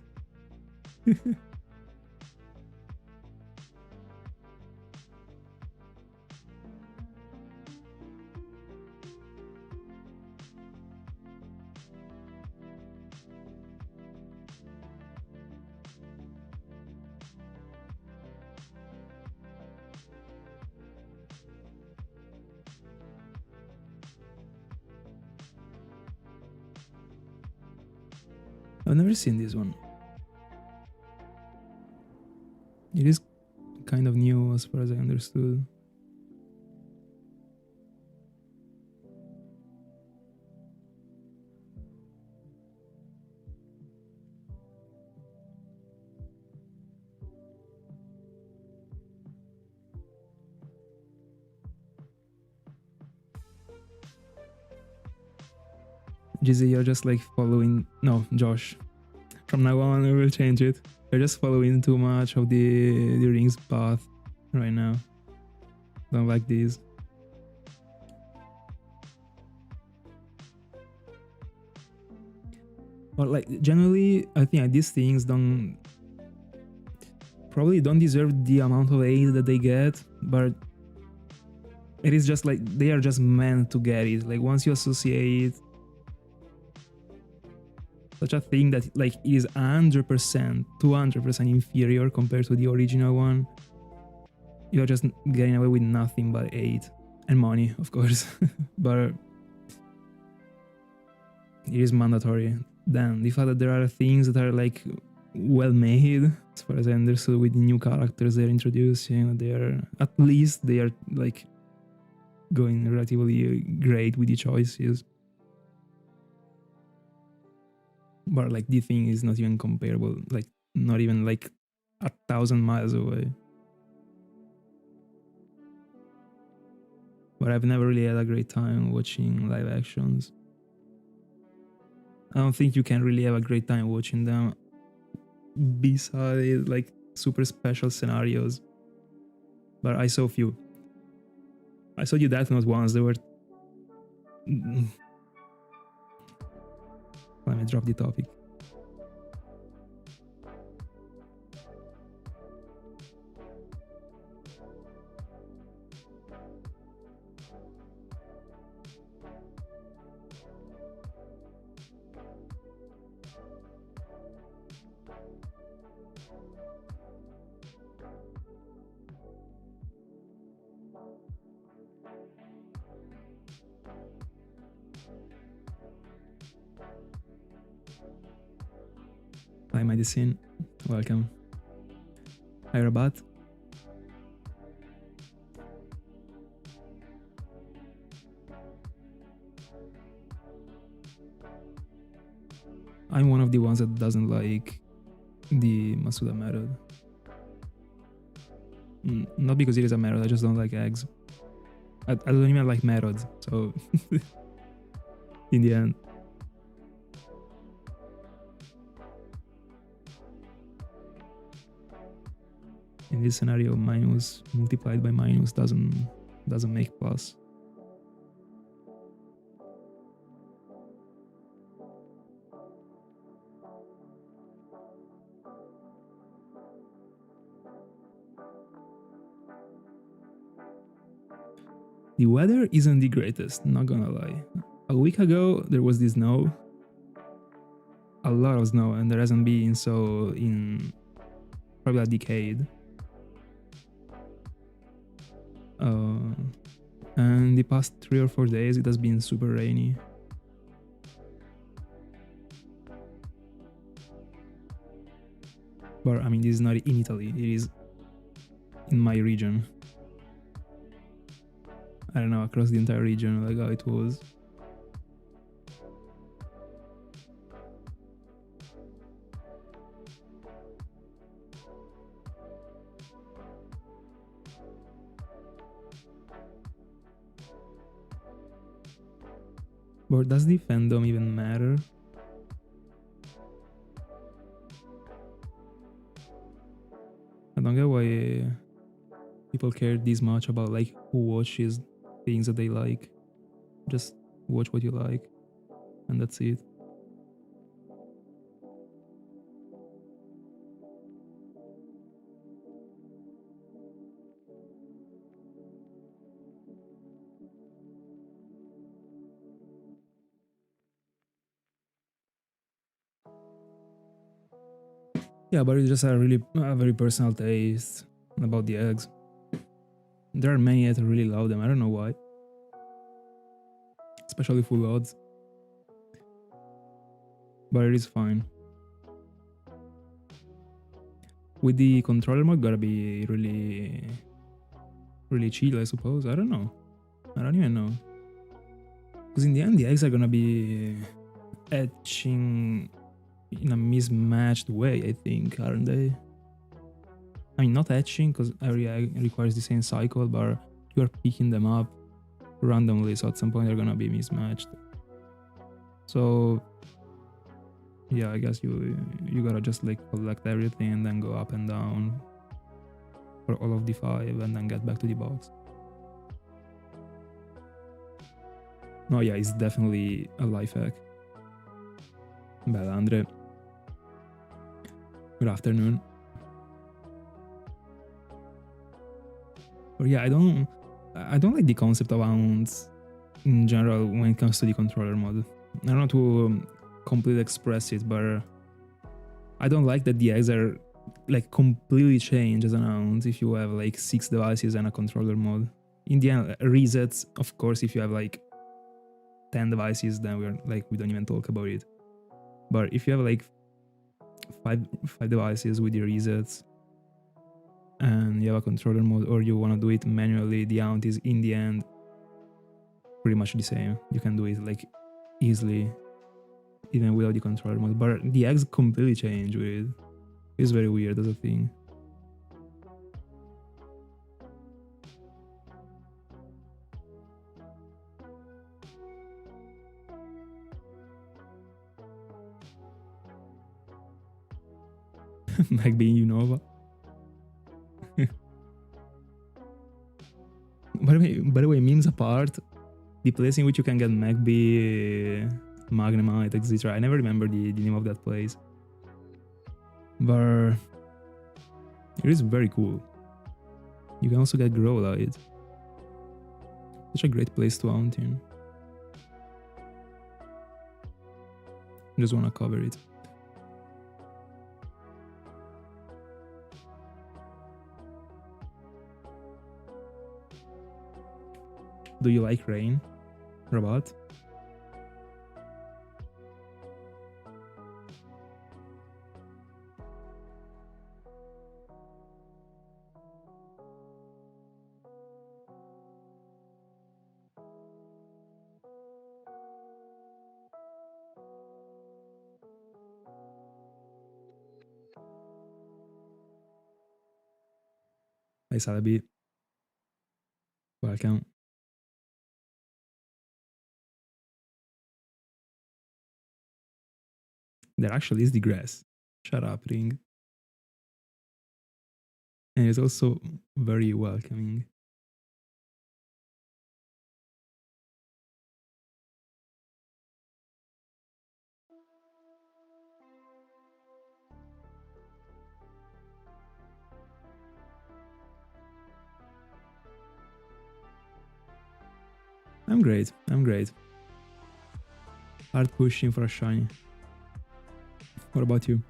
I've never seen this one. It is kind of new as far as I understood. GZ, you're just like following. No, Josh. From now on, we will change it. You're just following too much of the rings path right now. Don't like these. But like generally, I think these things probably don't deserve the amount of aid that they get, but it is just like they are just meant to get it. Like once you associate such a thing that like is 100%, 200% inferior compared to the original one, you're just getting away with nothing but aid and money, of course. But it is mandatory. Then the fact that there are things that are like well made, as far as I understood, with the new characters they're introducing, they are like going relatively great with the choices. But like the thing is not even comparable, like not even like 1,000 miles away. But I've never really had a great time watching live actions. I don't think you can really have a great time watching them beside like super special scenarios. But I saw a few. I saw you Death Note once. They were. Let me drop the topic. Hi, Medicine. Welcome. Hi, Rabat. I'm one of the ones that doesn't like the Masuda method. Not because it is a method, I just don't like eggs. I don't even like methods, so in the end. In this scenario, minus multiplied by minus doesn't make plus. The weather isn't the greatest, not gonna lie. A week ago, there was this snow. A lot of snow, and there hasn't been so in probably a decade. And the past 3 or 4 days, it has been super rainy. But I mean, this is not in Italy, it is in my region. I don't know, across the entire region, like how it was. But does the fandom even matter? I don't get why people care this much about like who watches things that they like. Just watch what you like, and that's it. Yeah, but it's just a very personal taste about the eggs. There are many that really love them. I don't know why, especially full odds. But it is fine. With the controller mode, gotta be really chill, I suppose. I don't know. I don't even know. Because in the end, the eggs are gonna be etching in a mismatched way, I think, aren't they? I mean, not etching, because every egg requires the same cycle, but you are picking them up randomly, so at some point they're gonna be mismatched. So yeah, I guess you gotta just like collect everything and then go up and down for all of the 5 and then get back to the box. No, yeah, it's definitely a life hack. Bella Andre. Good afternoon. But yeah, I don't like the concept of ounce in general when it comes to the controller mod. I don't know to completely express it, but I don't like that the eggs are like completely changed as an ounce if you have like 6 devices and a controller mod. In the end, resets, of course, if you have like 10 devices, then we don't even talk about it. But if you have like five devices with your resets and you have a controller mode, or you want to do it manually, the count is in the end pretty much the same. You can do it like easily even without the controller mode, but the eggs completely change with it. It's very weird as a thing. Magby Unova. By the way, memes apart, the place in which you can get Magby, Magnemite, etc. I never remember the name of that place, but it is very cool. You can also get Growlite. Such a great place to hunt in. Just wanna cover it. Do you like rain, Robot? Hi, Salabi. Welcome. There actually is the grass. Shut up, Ring. And it's also very welcoming. I'm great. I'm great. Hard pushing for a shiny. What about you?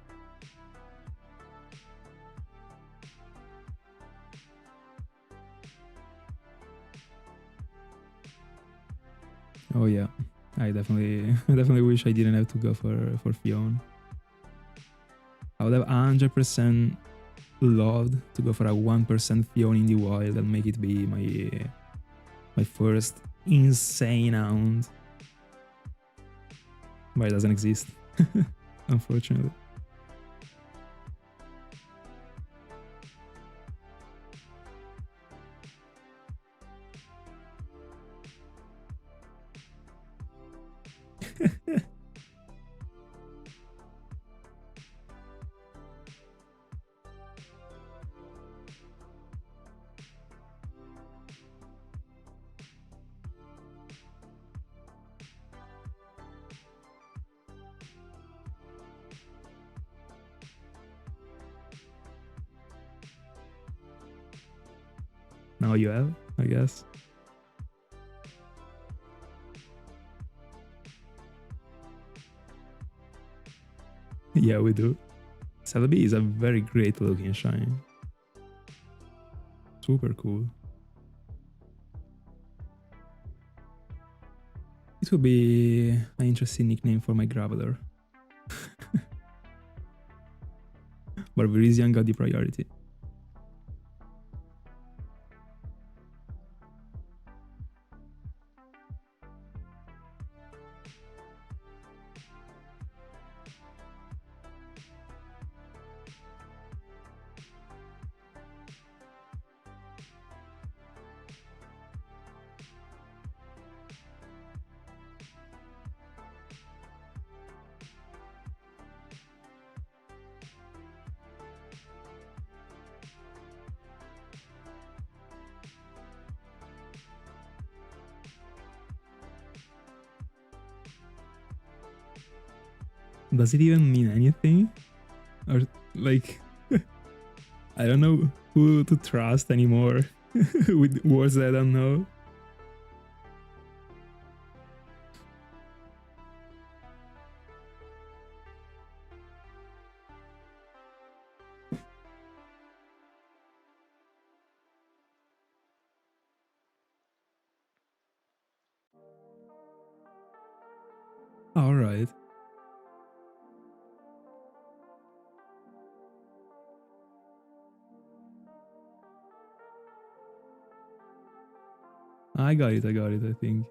Oh yeah, I definitely wish I didn't have to go for Fion. I would have 100% loved to go for a 1% Fion in the wild and make it be my first insane hound. But it doesn't exist, unfortunately. Now you have, I guess. Yeah, we do. Celebi is a very great looking shine. Super cool. It would be an interesting nickname for my Graveler. But Virizion got the priority. Does it even mean anything? Or like, I don't know who to trust anymore with words that I don't know. All right. I got it, I think.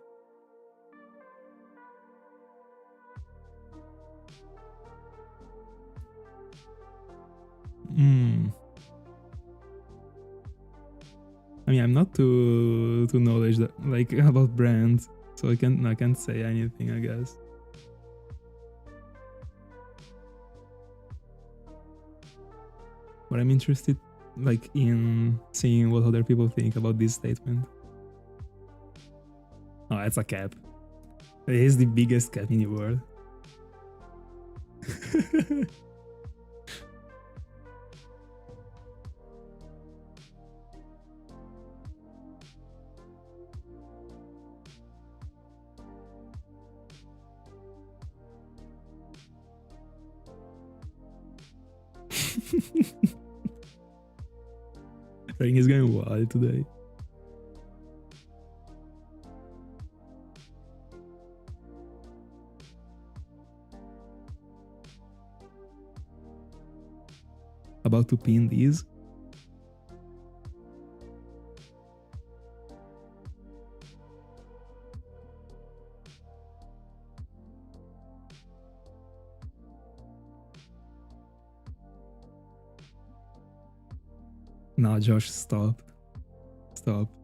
I mean, I'm not too knowledge that, like, about brands, so I can't say anything, I guess. But I'm interested, like, in seeing what other people think about this statement. Oh, that's a cap. It is the biggest cap in the world. Ring is going wild today. About to pin these. Nah, Josh, stop. Top.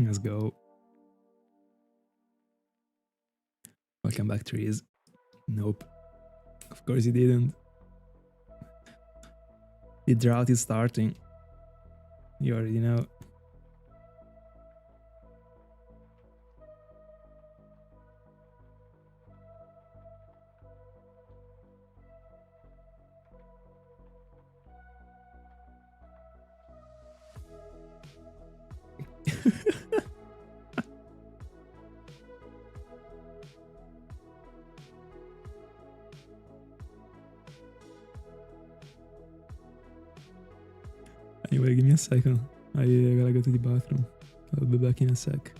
Let's go. Welcome back, trees. Nope. Of course he didn't. The drought is starting. You already know. Anyway, give me a second. I gotta go to the bathroom. I'll be back in a sec.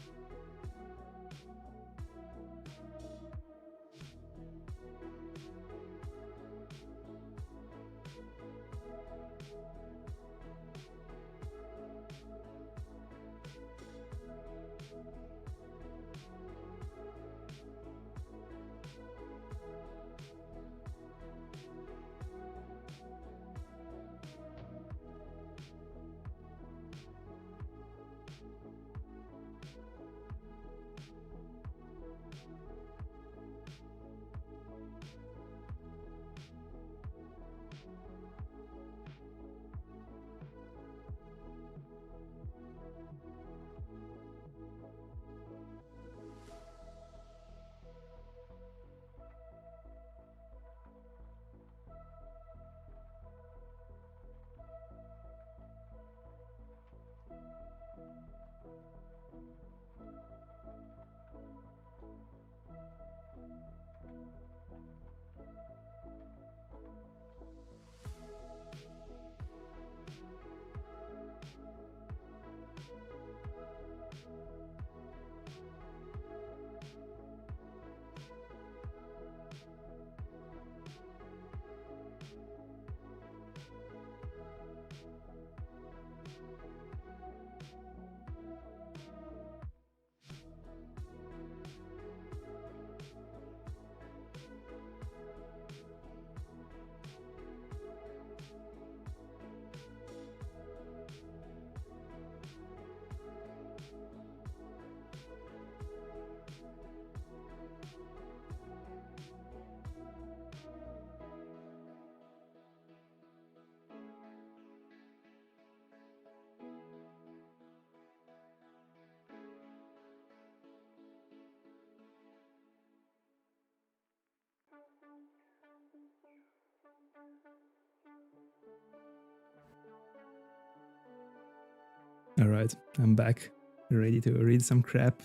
Alright, I'm back, ready to read some crap.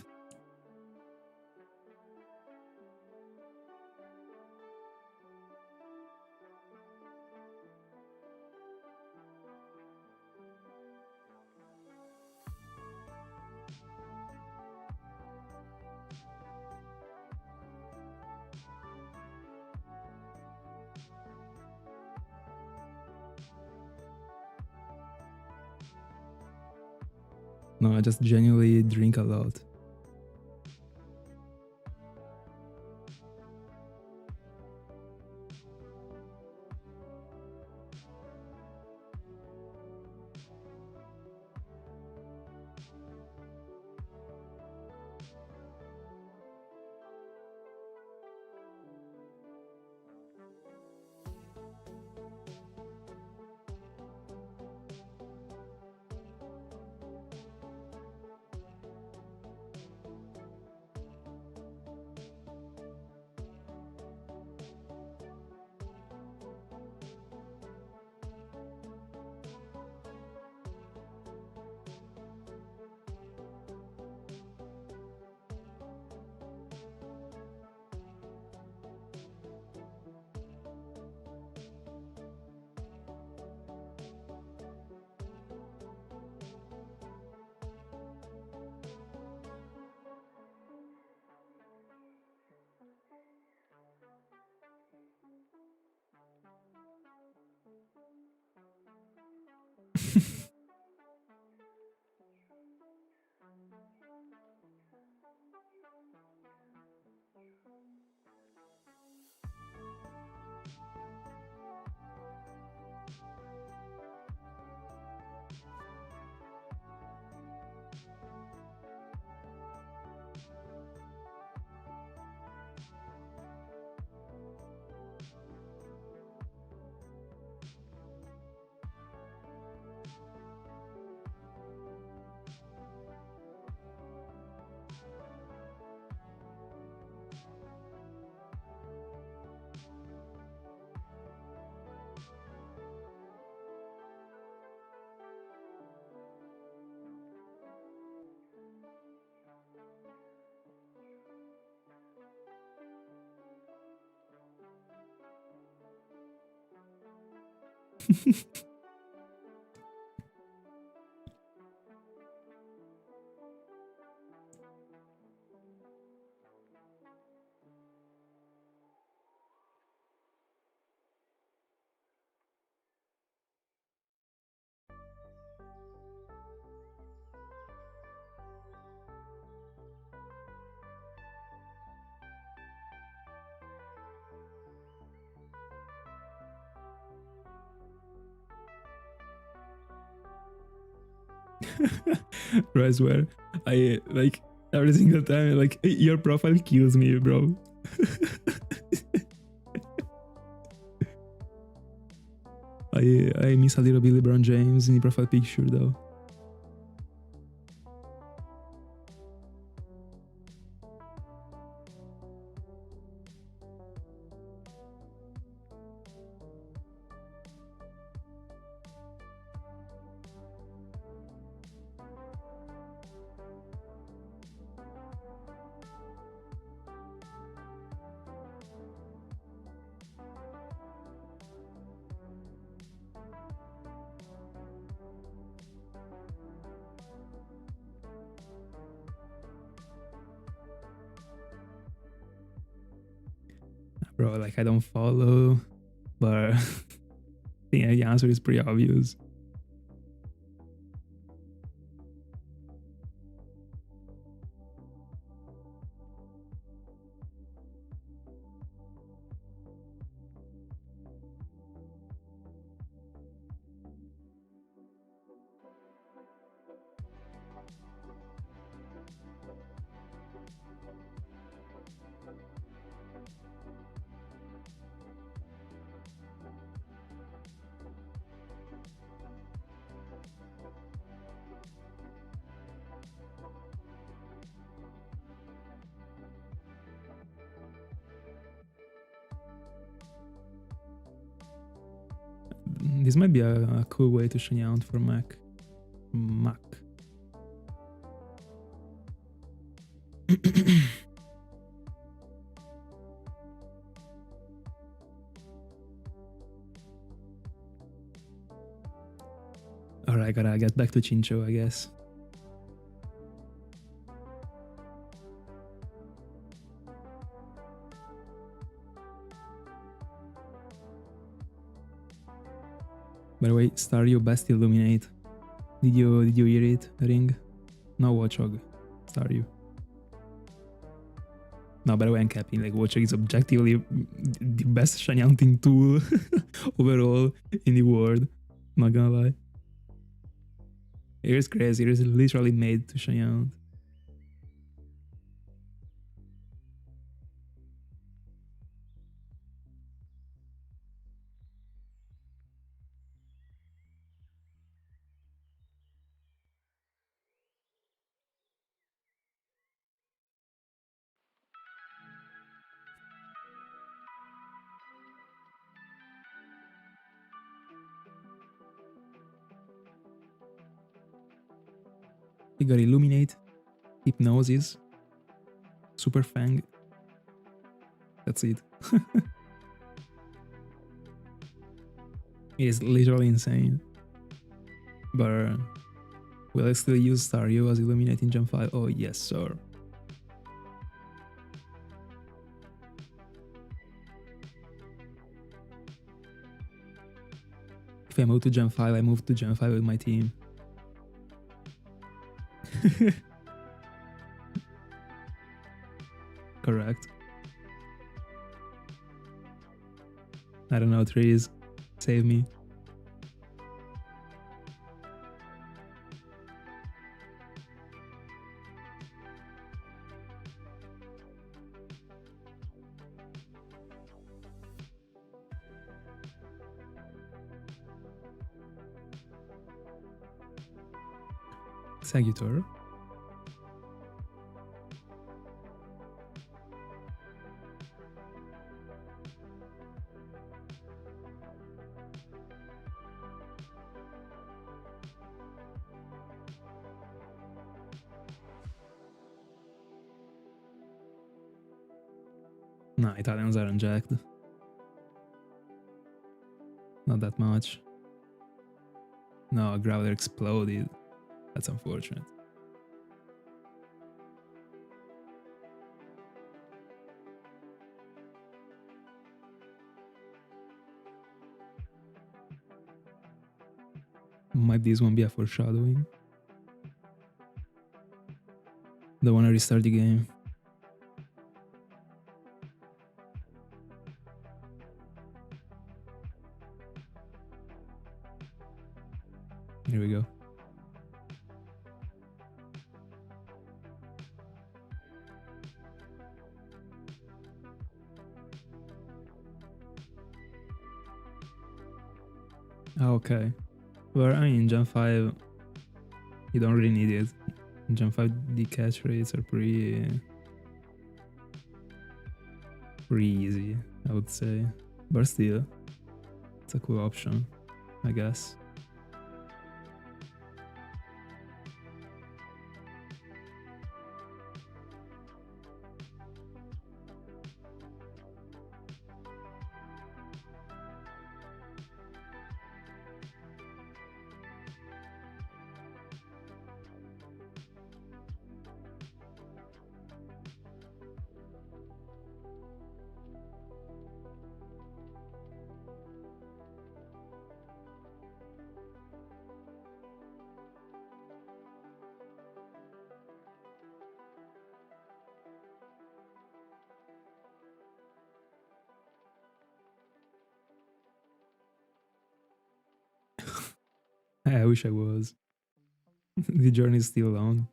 No, I just genuinely drink a lot. Bro, I swear, I like every single time, like your profile kills me, bro. I miss a little bit LeBron James in the profile picture though. Bro, like I don't follow, but I think the answer is pretty obvious. This might be a cool way to shiny out for Mac. Alright, gotta get back to Chincho, I guess. By the way, Stardew Best Illuminate. Did you hear it, Ring? No Watchog. Staryu. No, by the way, I'm capping. Like, Watchog is objectively the best shiny hunting tool overall in the world. Not gonna lie. It is crazy. It is literally made to shiny hunt. We got Illuminate, Hypnosis, Super Fang. That's it. It is literally insane. But will I still use Staryu as Illuminate in Gen 5? Oh yes, sir. If I move to Gen 5, I move to Gen 5 with my team. Correct. I don't know, trees. Save me. Sagittarius. No, Italians aren't jacked. Not that much. No, Growler exploded. That's unfortunate. Might this one be a foreshadowing? Don't wanna restart the game. Here we go. Okay. Well, I mean, Gen 5, you don't really need it. In Gen 5, the catch rates are pretty easy, I would say. But still, it's a cool option, I guess. I wish I was. The journey is still long.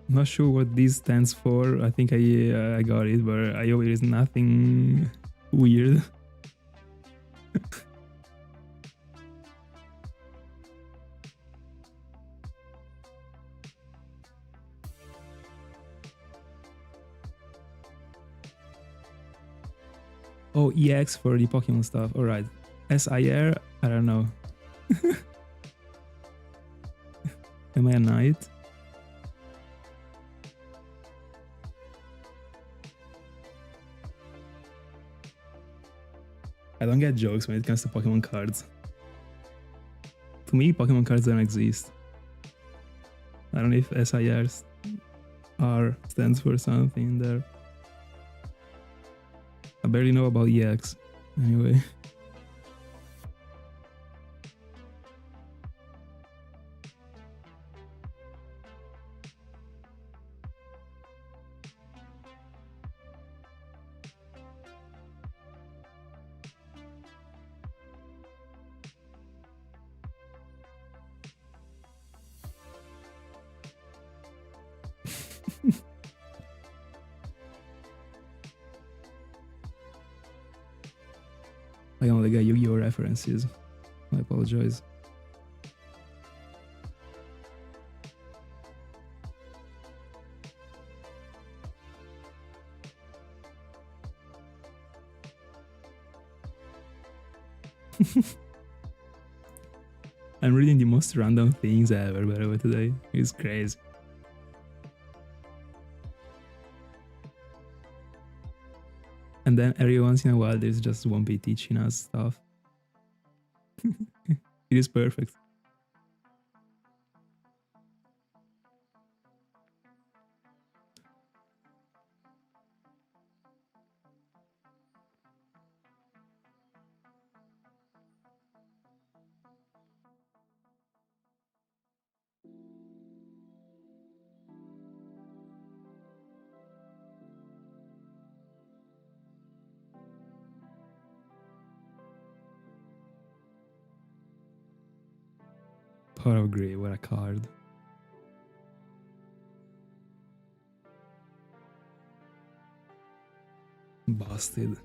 Not sure what this stands for. I think I got it, but I hope it is nothing weird. Oh, EX for the Pokemon stuff. Alright. SIR? I don't know. Am I a knight? I don't get jokes when it comes to Pokemon cards. To me, Pokemon cards don't exist. I don't know if SIR stands for something there. I barely know about EX. Anyway. I only get Yu-Gi-Oh references. I apologize. I'm reading the most random things ever, by the way, today. It's crazy. And then every once in a while, there's just one bit teaching us stuff. It is perfect. Power of Grey, what a card. Busted.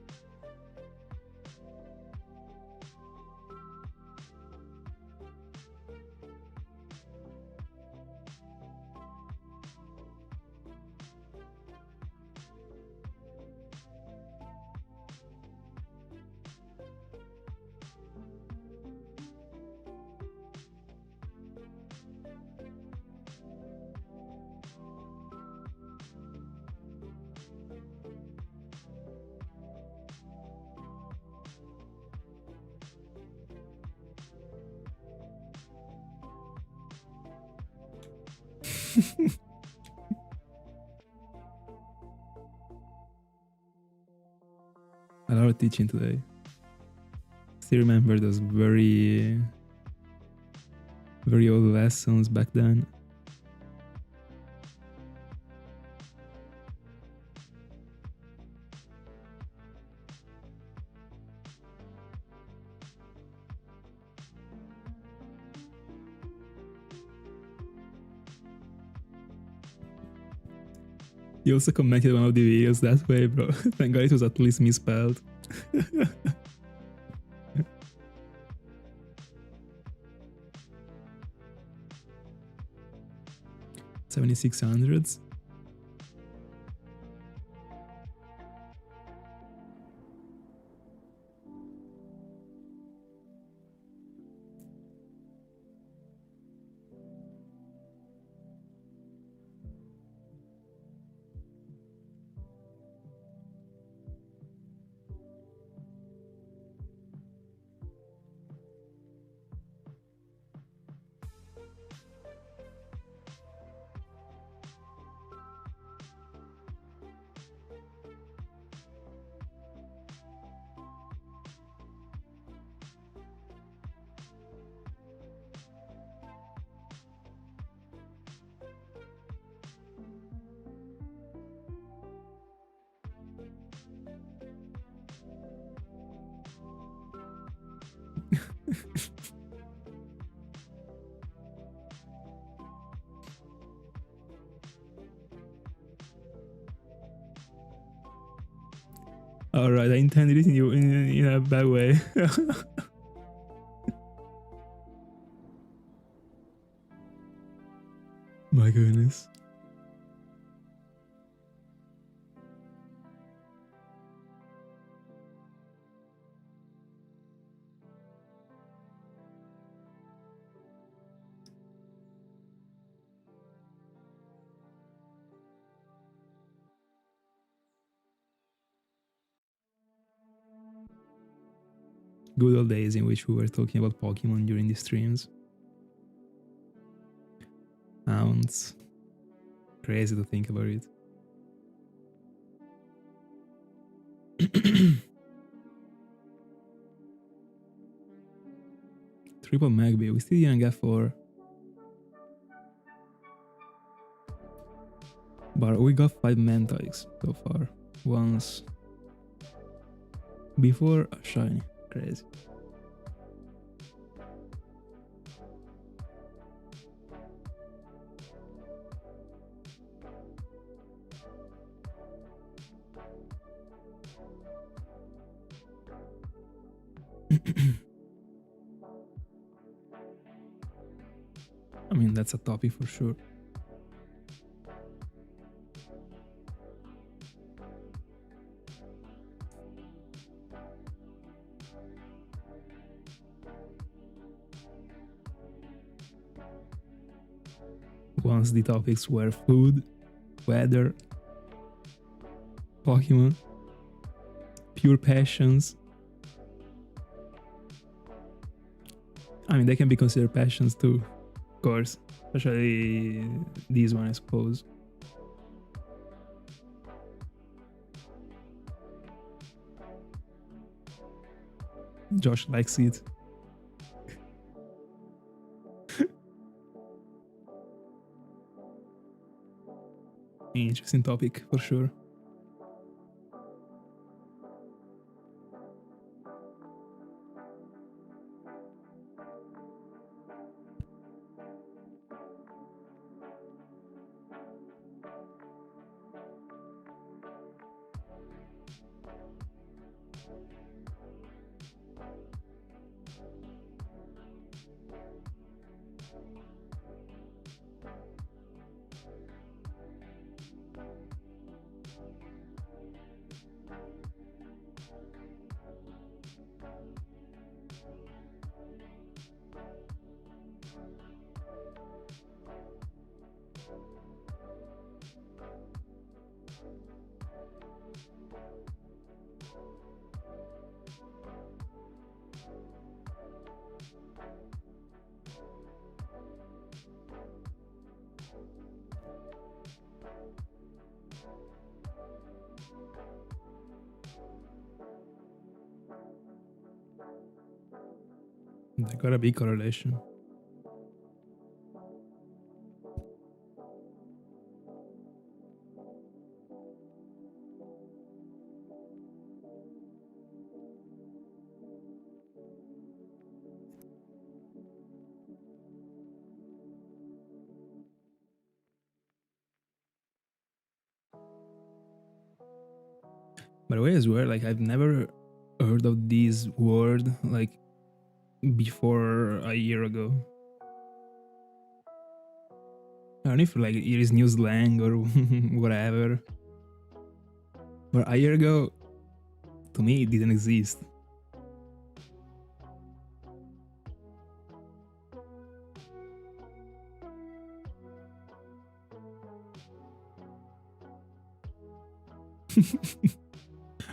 A lot of teaching today. Still remember those very old lessons back then. You also commented one of the videos that way, bro. Thank God it was at least misspelled. 7600s. Alright, I intended it in a bad way. My goodness. Good old days in which we were talking about Pokemon during the streams. Sounds crazy to think about it. Triple Magby, we still didn't get 4. But we got 5 Mentoics so far. Once before a shiny. Crazy. I mean, that's a topic for sure. Once the topics were food, weather, Pokemon, pure passions. I mean, they can be considered passions too, of course. Especially this one, I suppose. Josh likes it. Interesting topic for sure. They got a big correlation. By the way, as well, like I've never heard of this word like before a year ago. I don't know if like it is new slang or whatever. But a year ago, to me, it didn't exist.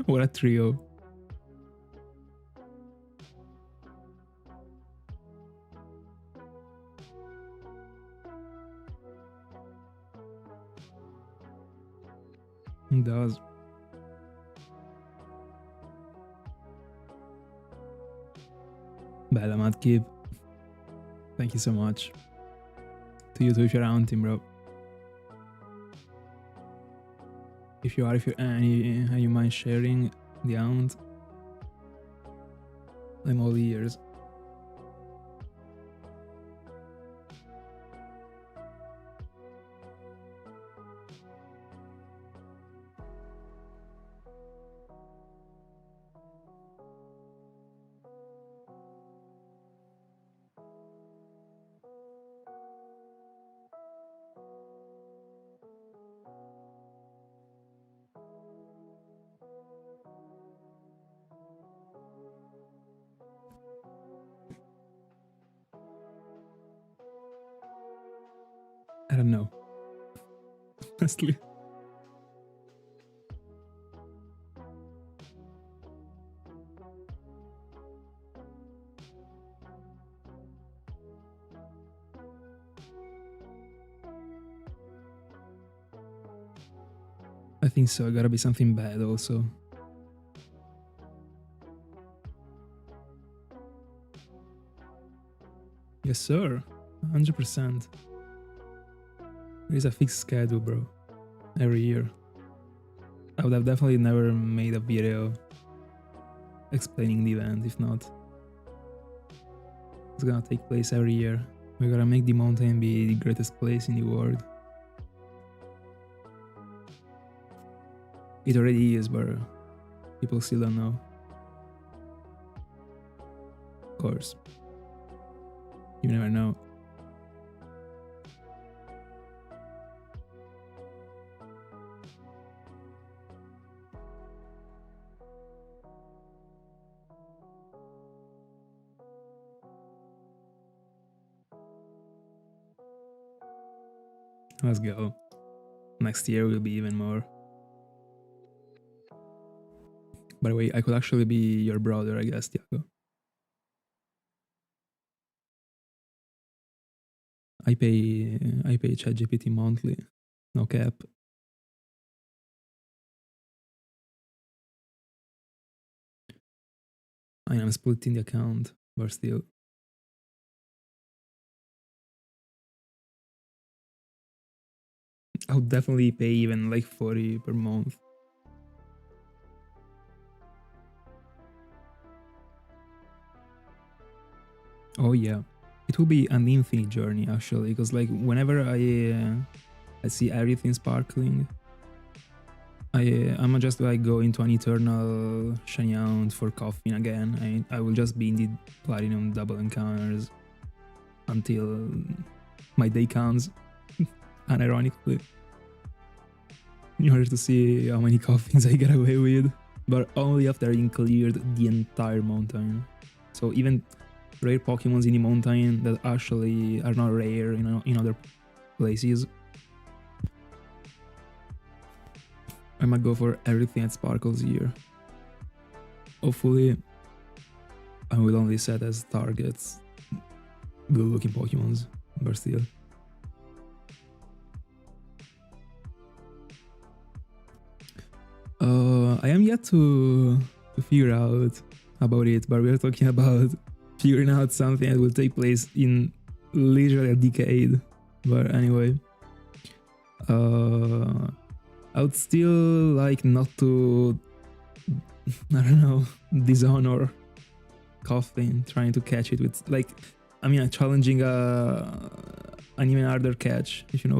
What a trio. It does. Bella Madkib. Thank you so much. To you too if you're hunting, bro. If you're and you mind sharing the hunt, I'm all ears. I don't know. Honestly. I think so, gotta be something bad also. Yes sir, 100%. There is a fixed schedule, bro. Every year. I would have definitely never made a video explaining the event if not. It's gonna take place every year. We gotta make the mountain be the greatest place in the world. It already is, but people still don't know. Of course. You never know. Let's go. Next year will be even more. By the way, I could actually be your brother, I guess, Tiago. I pay ChatGPT monthly. No cap. I am splitting the account, but still. I would definitely pay even like 40 per month. Oh yeah, it will be an infinite journey actually, because like whenever I see everything sparkling, I'm just like go into an eternal shiny for Koffing again. I will just be in the platinum double encounters until my day comes, unironically, in order to see how many Koffings I get away with, but only after having cleared the entire mountain. So even rare Pokemons in the mountain that actually are not rare in other places, I might go for everything that sparkles here. Hopefully, I will only set as targets good looking Pokemons, but still. I am yet to figure out about it, but we are talking about figuring out something that will take place in literally a decade. But anyway, I would still like not to, I don't know, dishonor Koffing, trying to catch it with like, I mean, challenging an even harder catch, if you know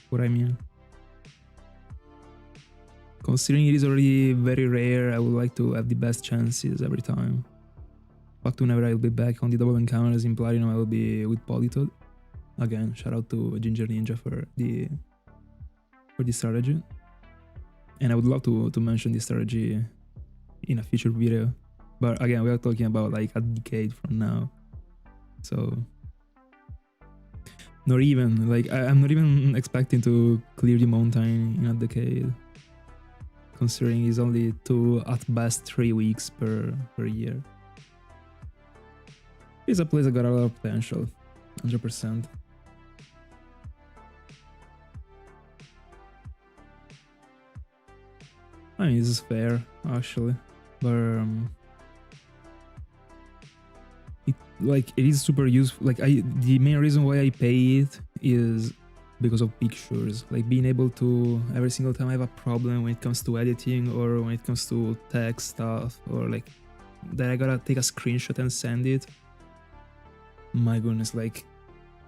what I mean. Considering it is already very rare, I would like to have the best chances every time. But whenever I'll be back on the double encounters in Platinum, I will be with Politoed. Again, shout out to Ginger Ninja for the strategy. And I would love to mention this strategy in a future video. But again, we are talking about like a decade from now. So not even, like I'm not even expecting to clear the mountain in a decade, considering it's only 2 at best 3 weeks per year. It's a place that got a lot of potential, 100%. I mean, this is fair actually, but it is super useful. Like the main reason why I pay it is because of pictures, like being able to, every single time I have a problem when it comes to editing or when it comes to text stuff, or like that I gotta take a screenshot and send it. My goodness, like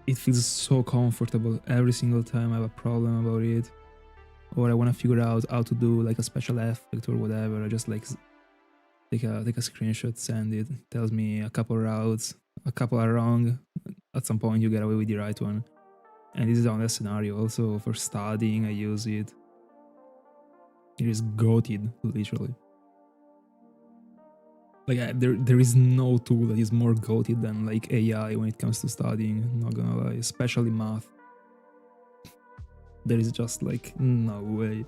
it feels so comfortable every single time I have a problem about it, or I want to figure out how to do like a special effect or whatever. I just like take a screenshot, send it. It tells me a couple routes, a couple are wrong. At some point you get away with the right one. And this is on that scenario. Also for studying, I use it. It is goated, literally. Like there is no tool that is more goated than like AI when it comes to studying. Not gonna lie, especially math. There is just like no way.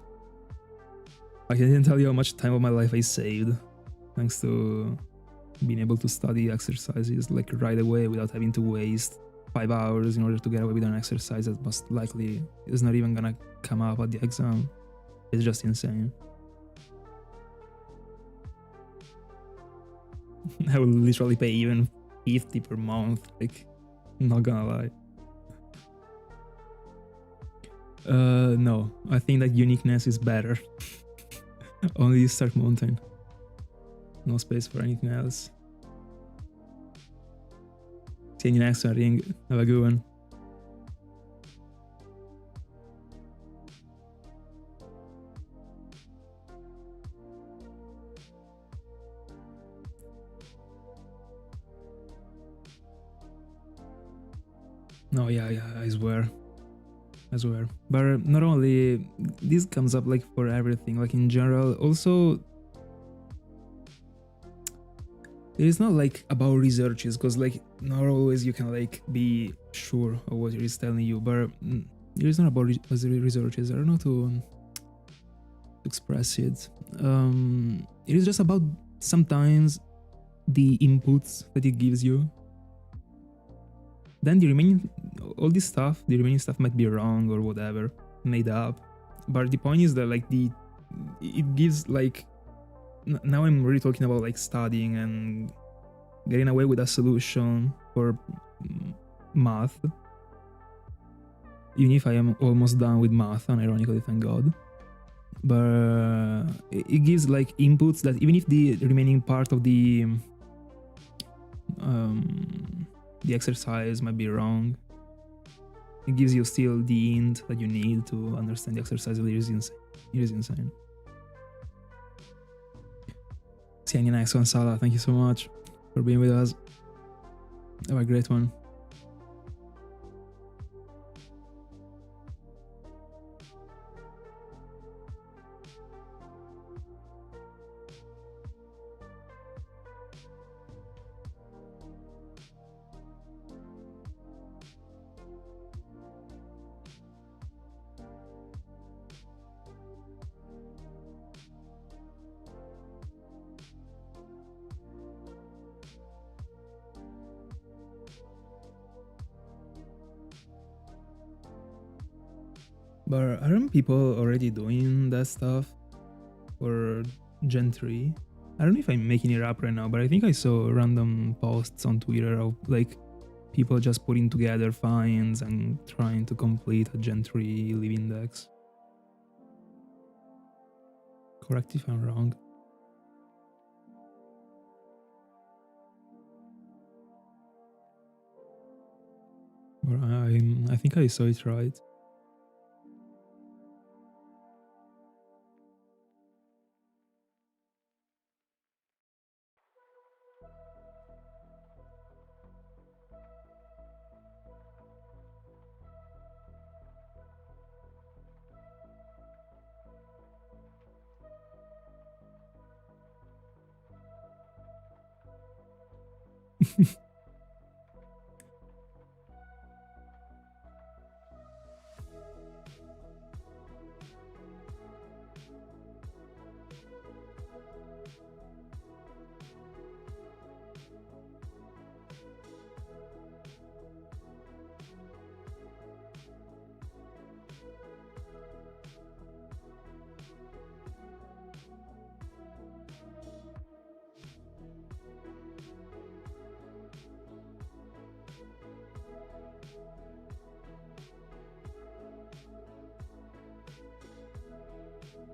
I can't tell you how much time of my life I saved thanks to being able to study exercises like right away without having to waste 5 hours in order to get away with an exercise that most likely is not even gonna come up at the exam. It's just insane. I will literally pay even 50 per month, like, not gonna lie. No, I think that uniqueness is better. Only Stark Mountain. No space for anything else. See you next one, Ring. Have a good one. No, yeah, I swear. But not only this comes up like for everything, like in general. Also, it is not like about researches, because like not always you can like be sure of what it is telling you. But it is not about researches. I don't know to express it. It is just about sometimes the inputs that it gives you. Then the remaining stuff might be wrong or whatever, made up. But the point is that like it gives like, now I'm really talking about like studying and getting away with a solution for math. Even if I am almost done with math, unironically, thank God. But it gives like inputs that even if the remaining part of the exercise might be wrong, it gives you still the hint that you need to understand the exercise. It is insane. See you in the next one, Salah. Thank you so much for being with us. Have a great one. But aren't people already doing that stuff for Gen 3? I don't know if I'm making it up right now, but I think I saw random posts on Twitter of like people just putting together finds and trying to complete a Gen 3 live index. Correct if I'm wrong. But I think I saw it right.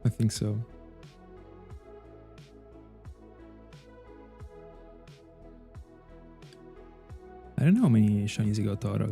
I think so. I don't know how many shinies he got total.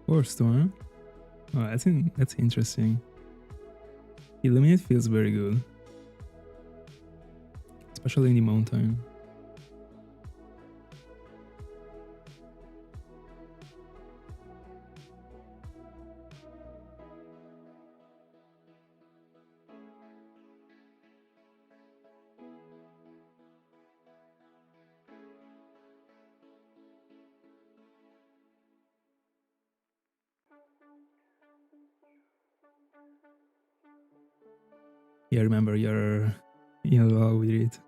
Forced one. Oh, that's interesting. Illuminate feels very good, especially in the mountain. Yeah, remember you're in love with it.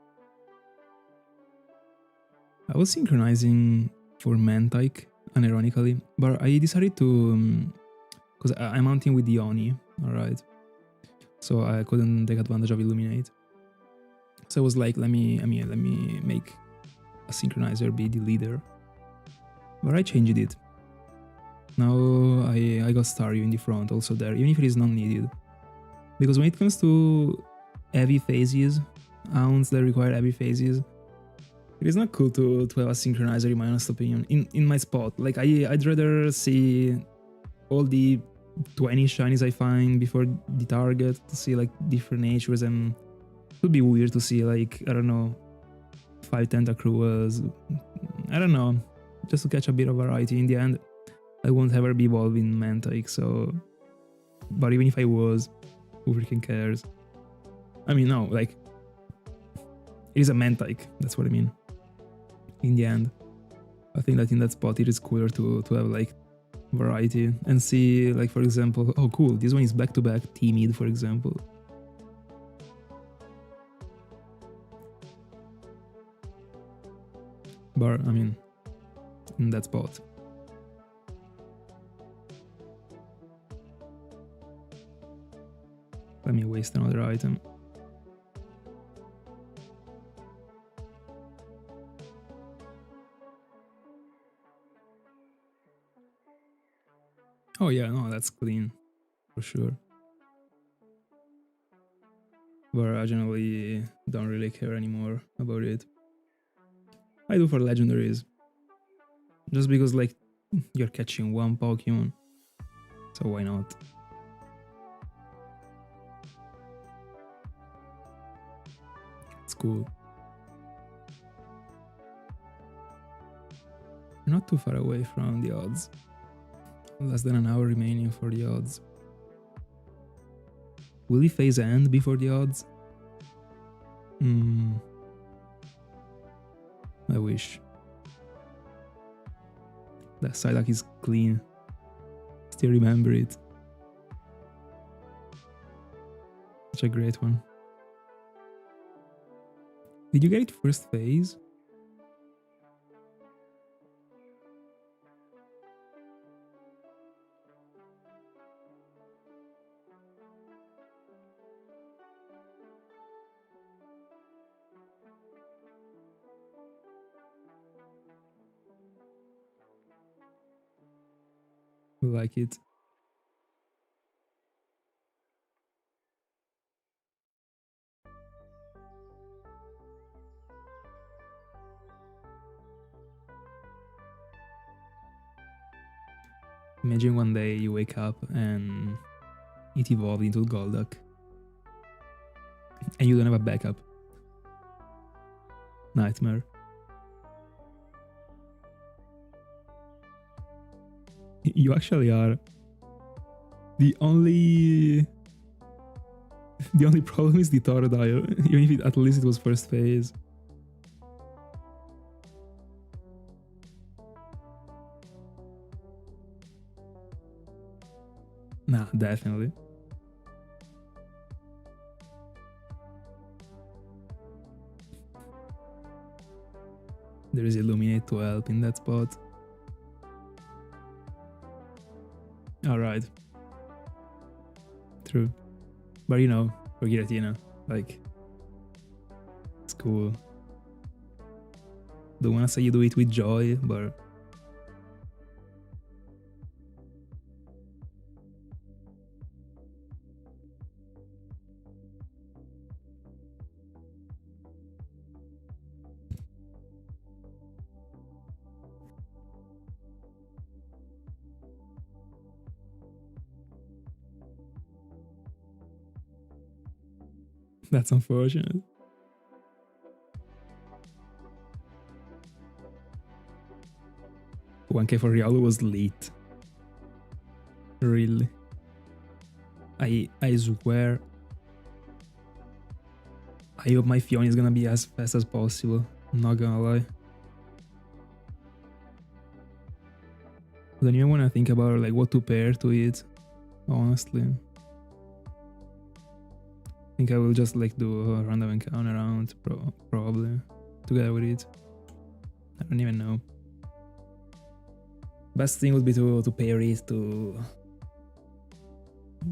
I was synchronizing for Mantike, unironically, but I decided to, because I'm mounting with the Oni, alright, so I couldn't take advantage of Illuminate. So I was like, let me make a synchronizer be the leader. But I changed it. Now I got Staryu in the front also there, even if it is not needed. Because when it comes to heavy phases, hounds that require heavy phases, it is not cool to have a synchronizer, in my honest opinion, in my spot. Like, I'd rather see all the 20 shinies I find before the target to see like different natures, and it would be weird to see like, I don't know, 5 Tentacruels, I don't know, just to catch a bit of variety. In the end, I won't ever be evolving Mantike, so... But even if I was, who freaking cares? I mean, no, like, it is a Mantike, that's what I mean. In the end, I think that in that spot it is cooler to have like variety and see, like, for example, oh cool, this one is back-to-back T-mid, for example. But, I mean, in that spot. Let me waste another item. Oh yeah, no, that's clean, for sure. But I generally don't really care anymore about it. I do for legendaries. Just because, like, you're catching one Pokemon, so why not? It's cool. You're not too far away from the odds. Less than an hour remaining for the odds. Will the phase end before the odds? I wish. That Psyduck is clean. Still remember it. Such a great one. Did you get it first phase? We like it. Imagine one day you wake up and it evolved into Golduck. And you don't have a backup. Nightmare. You actually are. The only problem is the Totodile, even if at least it was first phase. Nah, definitely. There is Illuminate to help in that spot. Alright. True. But you know, forget it, you know. Like, it's cool. Don't wanna say you do it with joy, but... That's unfortunate. $1K for Riolu was late. Really. I swear. I hope my Fiona is gonna be as fast as possible. I'm not gonna lie. I don't even wanna think about like what to pair to it. Honestly. I think I will just like do a random encounter round probably together with it. I don't even know. Best thing would be to pair it to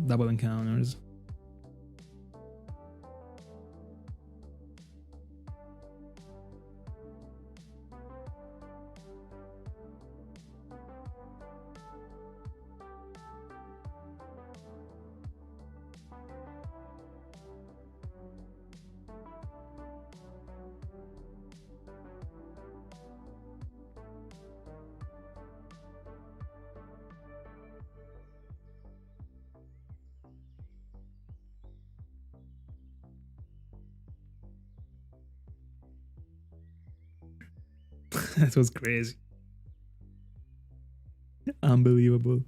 double encounters. That was crazy. Unbelievable.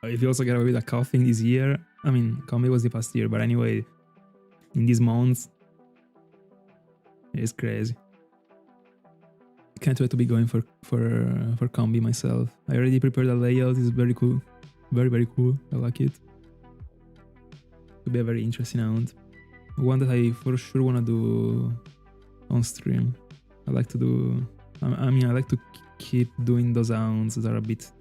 If you also get away with a Koffing this year, I mean, Combi was the past year, but anyway, in these months, it's crazy. Can't wait to be going for Combi myself. I already prepared a layout. It's very cool, very cool. I like it. It'll be a very interesting round. One that I for sure wanna do on stream. I like to do. I mean, I like to keep doing those rounds that are a bit,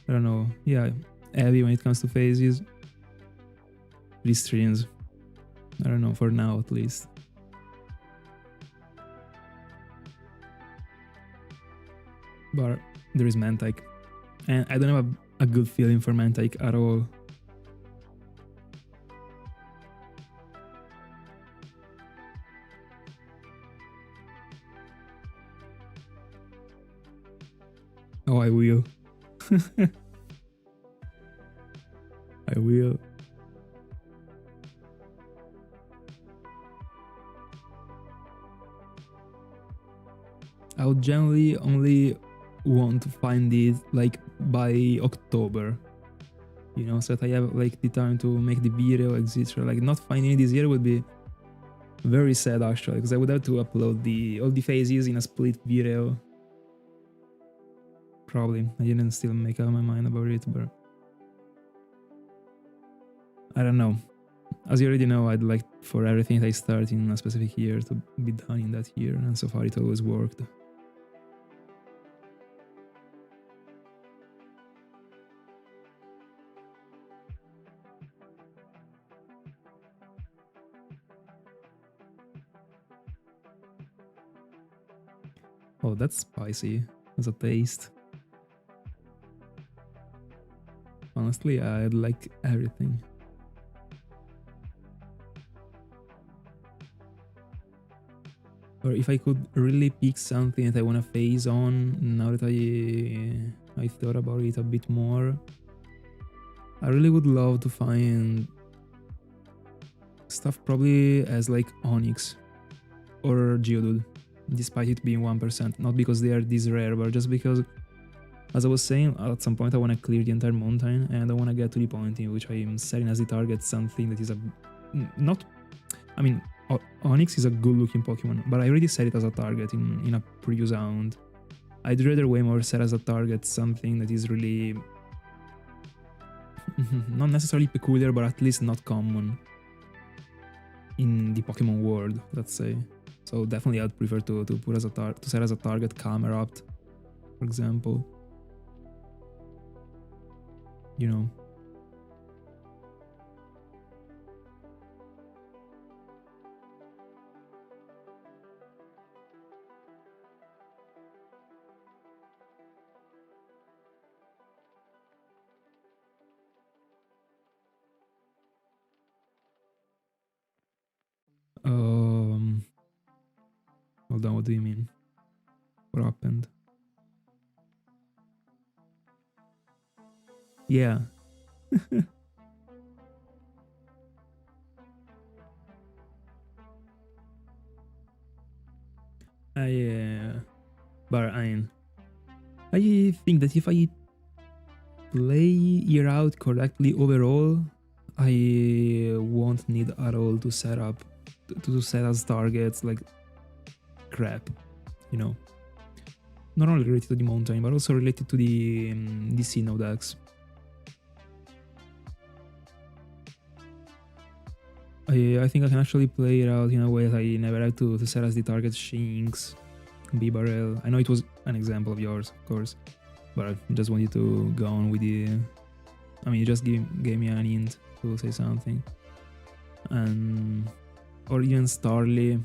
I don't know, yeah, heavy when it comes to phases. These streams, I don't know, for now at least. But there is Mantike, and I don't have a good feeling for Mantike at all. Oh, I will. I will. I would generally only want to find it like by October, you know, so that I have like the time to make the video, etc. Like not finding it this year would be very sad actually, because I would have to upload all the phases in a split video. Probably. I didn't still make up my mind about it, but I don't know. As you already know, I'd like for everything that I start in a specific year to be done in that year, and so far it always worked. Oh, that's spicy as a taste. Honestly, I'd like everything. Or if I could really pick something that I want to phase on, now that I thought about it a bit more, I really would love to find stuff probably as like Onyx or Geodude, despite it being 1%. Not because they are this rare, but just because, as I was saying, at some point I want to clear the entire mountain, and I want to get to the point in which I am setting as the target something that is not... I mean, Onyx is a good looking Pokemon, but I already set it as a target in a previous round. I'd rather way more set as a target something that is really not necessarily peculiar, but at least not common in the Pokemon world, let's say. So definitely I'd prefer to put as to set as a target Camerupt, for example. You know. Hold on, what do you mean? What happened? Yeah. But I think that if I play Year Out correctly overall, I won't need at all to set up to set as targets like crap, you know. Not only related to the mountain, but also related to the DC node decks. I think I can actually play it out in a way that I never had to set as the target Shinx, B-Barrel. I know it was an example of yours, of course, but I just wanted to go on with the... I mean, you just gave me an hint to say something. And... or even Starly.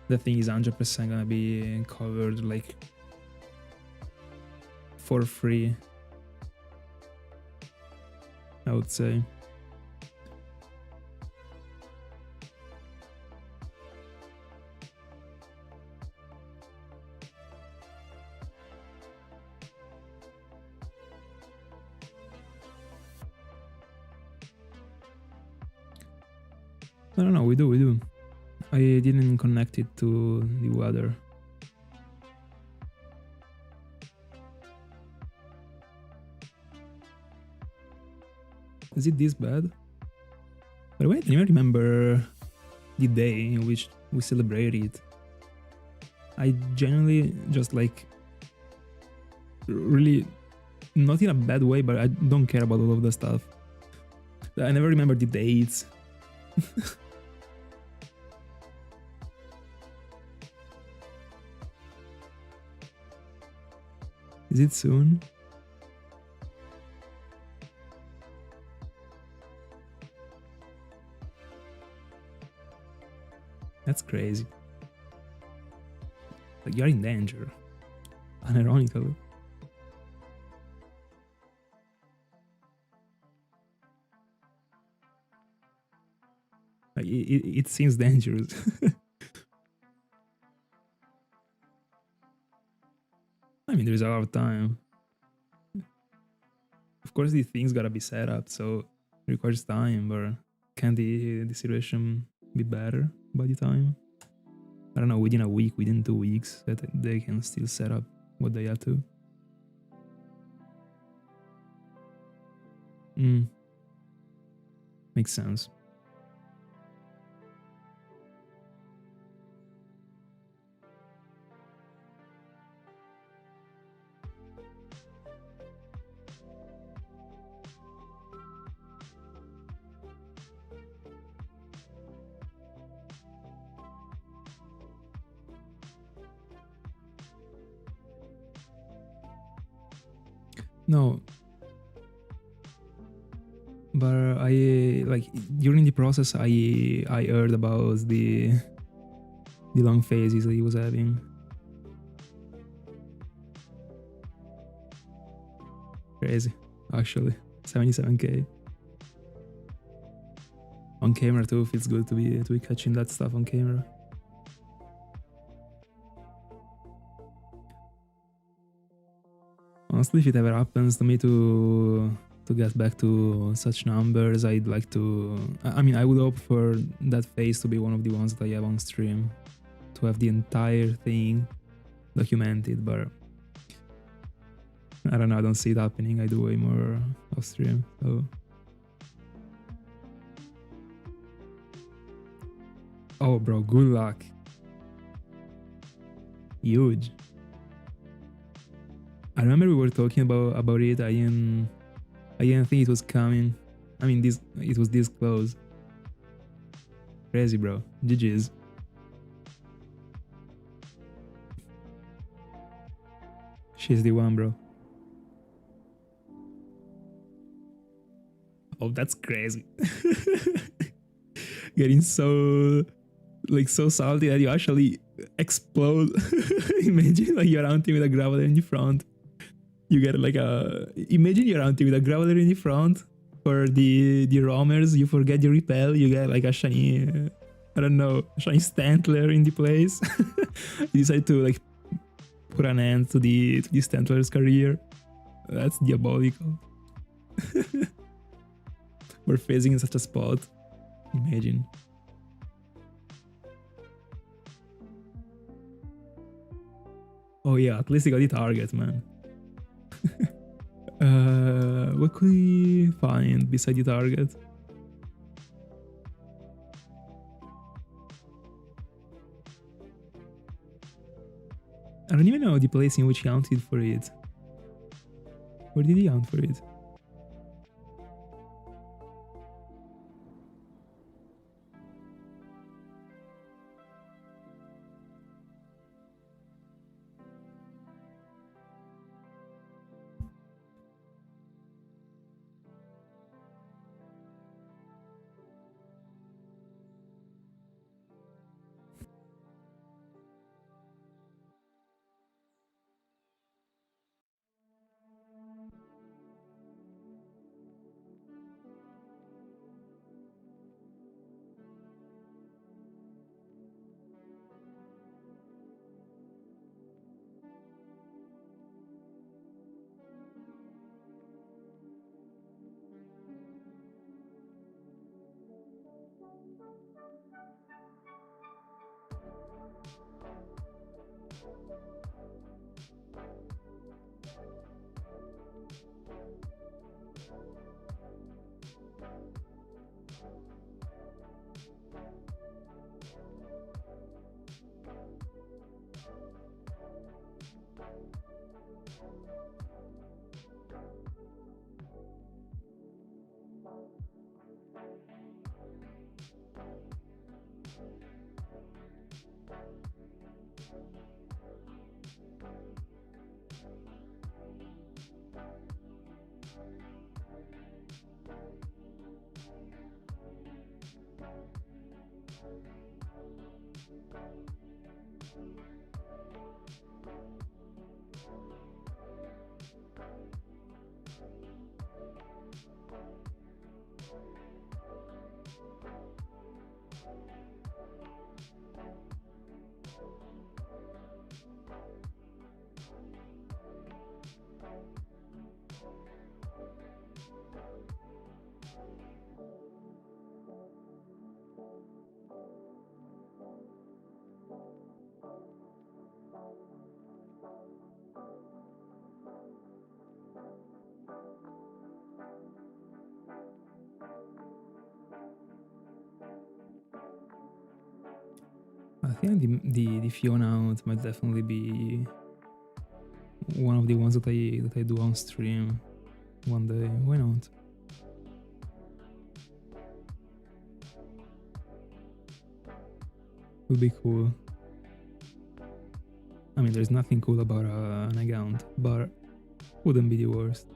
The thing is 100% gonna be covered, like, for free, I would say. I don't know, we do. I didn't connect it to the weather. Is it this bad? By the way, I don't even remember the day in which we celebrated it. I genuinely just like... really... not in a bad way, but I don't care about all of the stuff. I never remember the dates. Is it soon? That's crazy. Like, you're in danger. Unironically. Like, it seems dangerous. I mean, there's a lot of time. Of course, these things gotta be set up, so it requires time, but can the situation be better by the time? I don't know, within a week, within 2 weeks, that they can still set up what they have to. Makes sense. No, but I like during the process I heard about the long phases that he was having. Crazy, actually. 77k on camera too. Feels good to be catching that stuff on camera. Honestly, if it ever happens to me to get back to such numbers, I'd like to... I mean, I would hope for that phase to be one of the ones that I have on stream, to have the entire thing documented, but I don't know, I don't see it happening. I do way more off stream, so... Oh, bro, good luck. Huge. I remember we were talking about it. I didn't think it was coming. I mean, it was this close. Crazy, bro. GG's. She's the one, bro. Oh, that's crazy. Getting so salty that you actually explode. Imagine like you're hunting with a Graveler in the front. You get like imagine you're hunting with a Graveler in the front for the roamers. You forget your repel. You get like a shiny I don't know, shiny Stantler in the place. He decided to like put an end to the Stantler's career. That's diabolical. We're facing in such a spot. Imagine. Oh yeah, at least he got the target, man. What could we find beside the target? I don't even know the place in which he hunted for it. Where did he hunt for it? I think the Fiona out might definitely be one of the ones that I do on stream one day. Why not? Would be cool. I mean, there's nothing cool about an account, but wouldn't be the worst.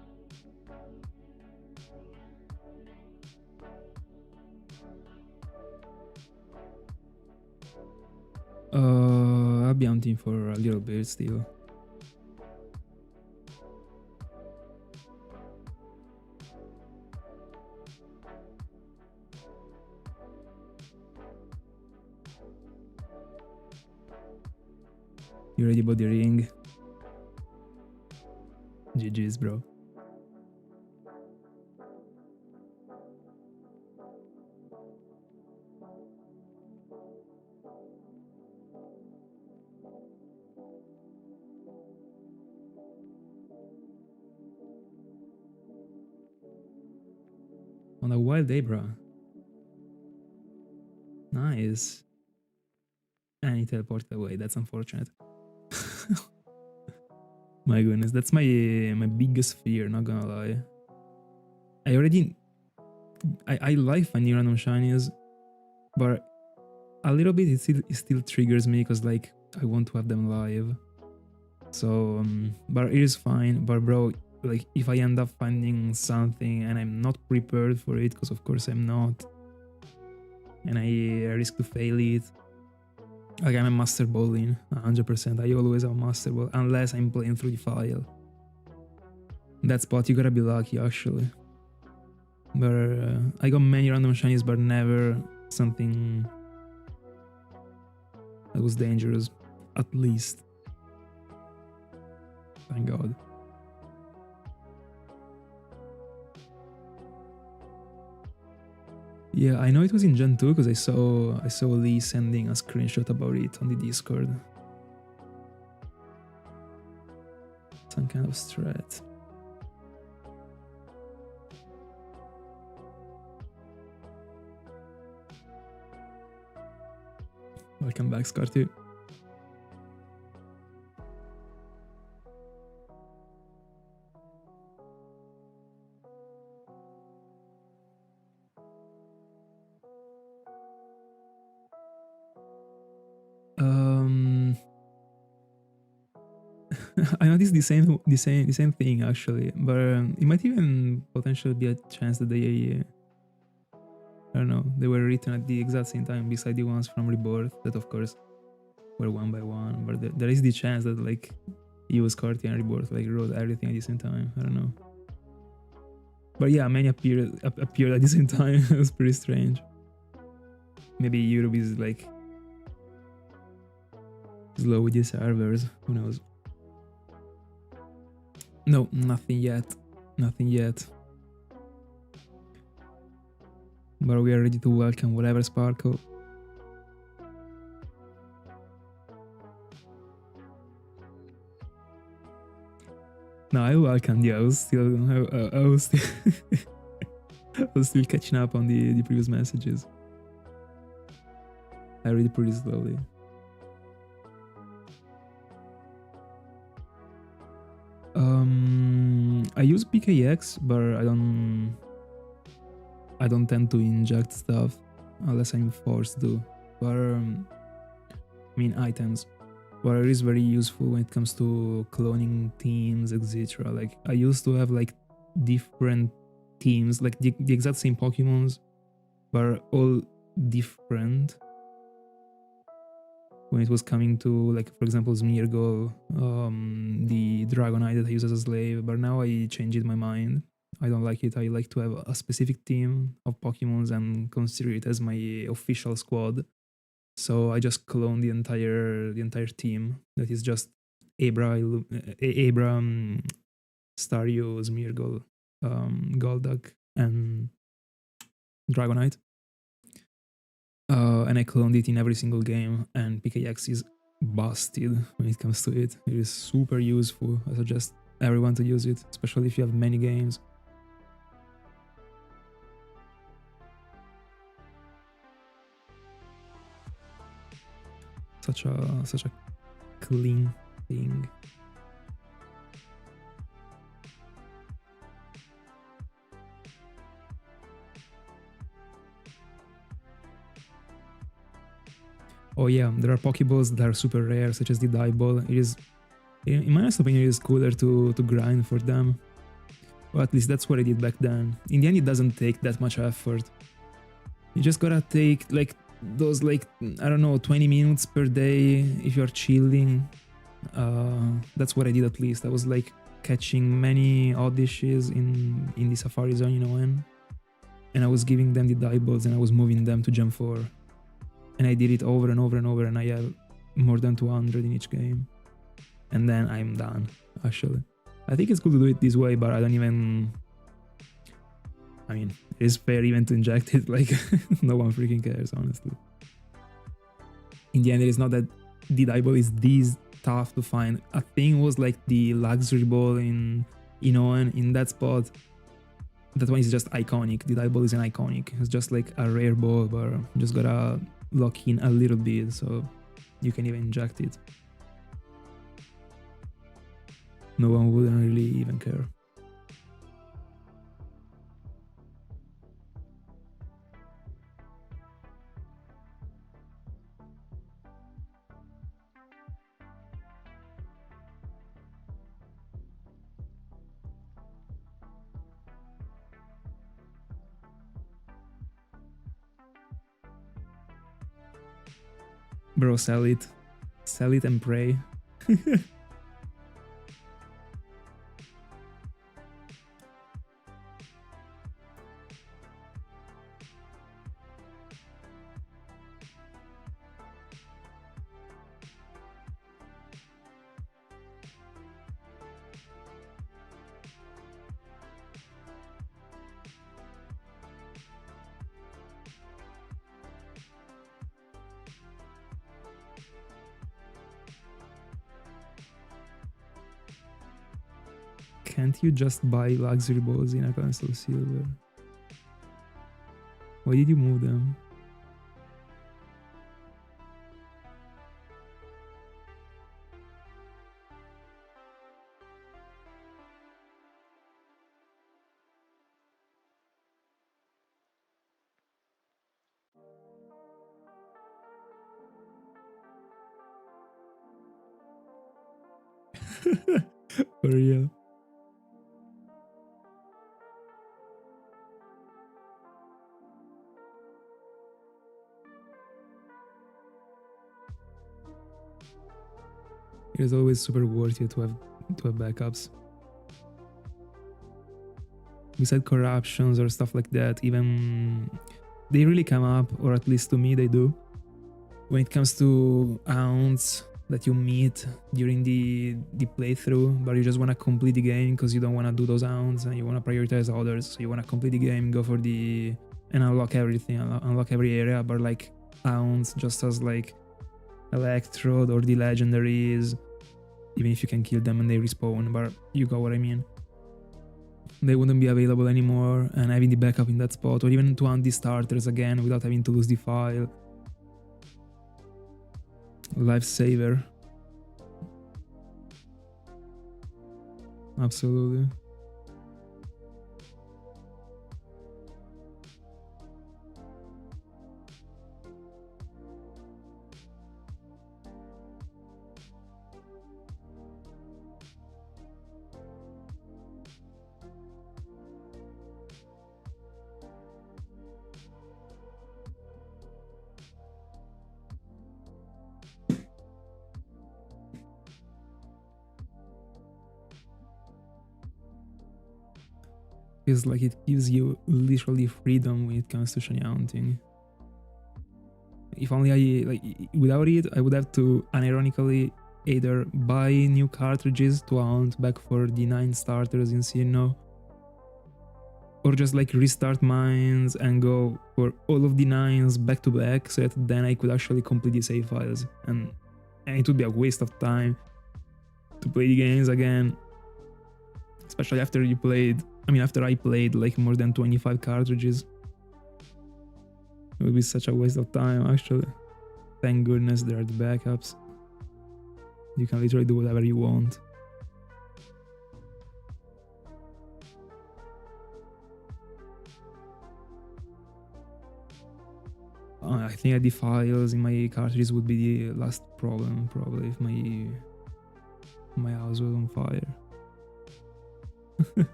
I'll be hunting for a little bit still. You ready about the ring? GG's, bro. On a wild day, bro. Nice. And he teleported away. That's unfortunate. My goodness, that's my biggest fear, not gonna lie. I like finding random shinies, but a little bit it still triggers me because like I want to have them live. So but it is fine. But bro, like if I end up finding something and I'm not prepared for it, because of course I'm not, and I risk to fail it, like I'm a master balling 100%. I always have a master ball unless I'm playing through the file. That spot you gotta be lucky actually. But I got many random shinies, but never something That was dangerous. At least. Thank God. Yeah, I know it was in Gen 2 because I saw Lee sending a screenshot about it on the Discord. Some kind of strat. Welcome back, Scarty. I noticed the same thing actually, but it might even potentially be a chance that they, I don't know, they were written at the exact same time beside the ones from Rebirth that of course were one by one, but there is the chance that like you, Scarty, and Rebirth like wrote everything at the same time. I don't know. But yeah, many appeared at the same time. It was pretty strange. Maybe Europe is like slow with the servers. Who knows? No, nothing yet. Nothing yet. But we are ready to welcome whatever sparkle. No, I welcomed you. I was still catching up on the previous messages. I read it pretty slowly. I use PKX, but I don't tend to inject stuff unless I'm forced to. But I mean items. But it is very useful when it comes to cloning teams, etc. Like I used to have like different teams, like the exact same Pokemons, but all different. When it was coming to, like, for example, Smeargle, the Dragonite that I use as a slave, but now I changed my mind. I don't like it. I like to have a specific team of Pokemons and consider it as my official squad. So I just clone the entire team. That is just Abra, Stario, Smeargle, Golduck, and Dragonite. And I cloned it in every single game, and PKX is busted when it comes to it. It is super useful. I suggest everyone to use it, especially if you have many games. Such a clean thing. Oh yeah, there are Pokeballs that are super rare, such as the Dye Ball. It is, in my honest opinion, it is cooler to grind for them. Or at least that's what I did back then. In the end, it doesn't take that much effort. You just gotta take like those, like, I don't know, 20 minutes per day if you're chilling. That's what I did at least. I was like catching many Oddishes in the Safari Zone, you know when? And I was giving them the Dye Balls and I was moving them to Gen 4. And I did it over and over and over, and I have more than 200 in each game. And then I'm done, actually. I think it's cool to do it this way, but I don't even... I mean, it is fair even to inject it, like, no one freaking cares, honestly. In the end, it is not that the Dye Ball is this tough to find. A thing was like the Luxury Ball in Inoan, in that spot. That one is just iconic. The Dye Ball is an iconic. It's just like a rare ball, but you just gotta lock in a little bit so you can even inject it. No one wouldn't really even care. Bro, sell it. Sell it and pray. Can't you just buy luxury balls in Arkansas Silver? Why did you move them? For real. It is always super worth it to have backups. Besides corruptions or stuff like that, even they really come up, or at least to me they do, when it comes to hounds that you meet during the playthrough, but you just want to complete the game because you don't want to do those hounds and you want to prioritize others. So you want to complete the game, go for and unlock everything, unlock every area, but like hounds just as like Electrode or the legendaries, even if you can kill them and they respawn, but you got what I mean. They wouldn't be available anymore, and having the backup in that spot, or even to hunt the starters again without having to lose the file. Lifesaver. Absolutely. Feels like it gives you literally freedom when it comes to shiny hunting. If only without it, I would have to unironically either buy new cartridges to hunt back for the 9 starters in Sinnoh, or just like restart mines and go for all of the 9s back to back, so that then I could actually complete the save files. And it would be a waste of time to play the games again, especially after after I played like more than 25 cartridges. It would be such a waste of time, actually. Thank goodness there are the backups. You can literally do whatever you want. I think the files in my cartridges would be the last problem, probably, if my house was on fire.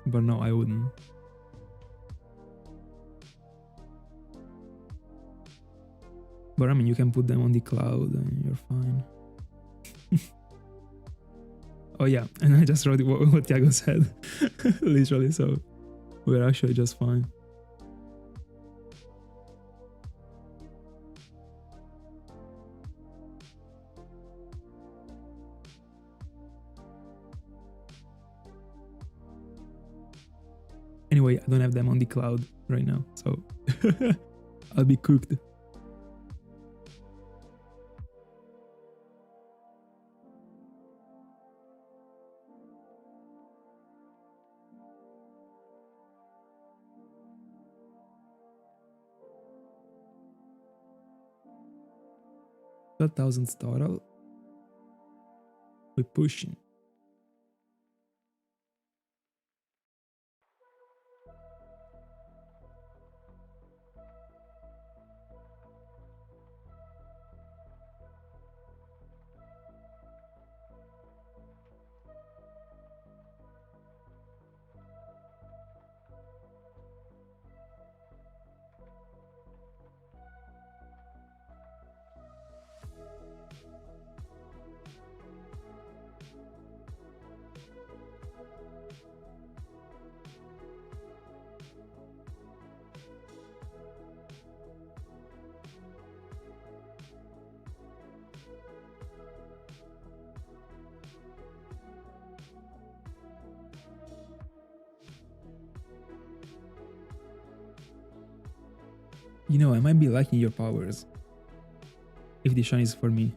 But no, I wouldn't. But I mean, you can put them on the cloud and you're fine. Oh yeah, and I just wrote what Thiago said. Literally, so we're actually just fine. Anyway, I don't have them on the cloud right now, so I'll be cooked. $12,000 total. We're pushing. You know, I might be liking your powers. If the shine is for me.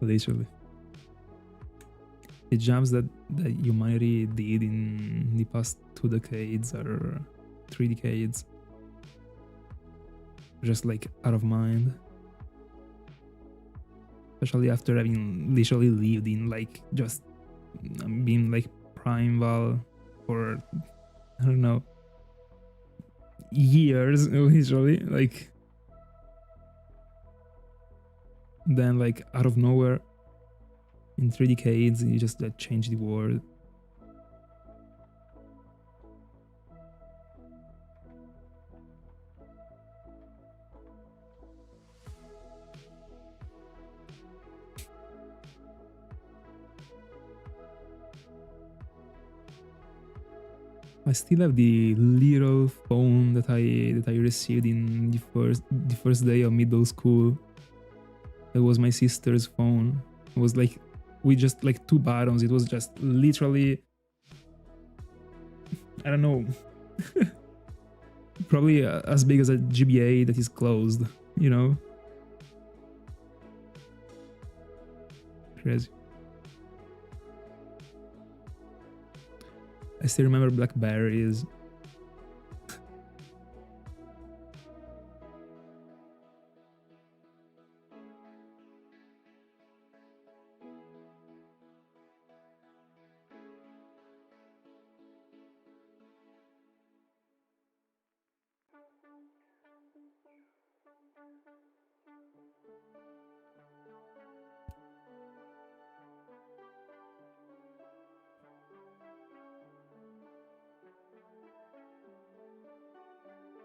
Literally. The jumps that humanity did in the past 2 decades or 3 decades, just like out of mind. Especially after having literally lived in like just being like primeval for, I don't know, years, literally, like, then like out of nowhere in 3 decades you just changed the world. I still have the little phone that I received in the first day of middle school. It was my sister's phone. It was like with just like 2 buttons. It was just literally, I don't know, probably as big as a GBA that is closed, you know? Crazy. I still remember Blackberries.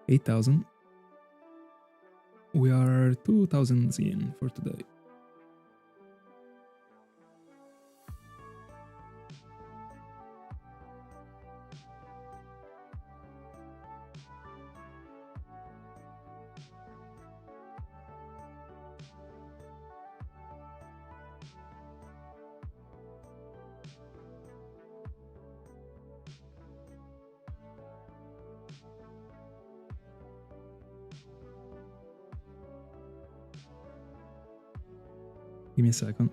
$8,000. We are 2,000 in for today. Give me a second.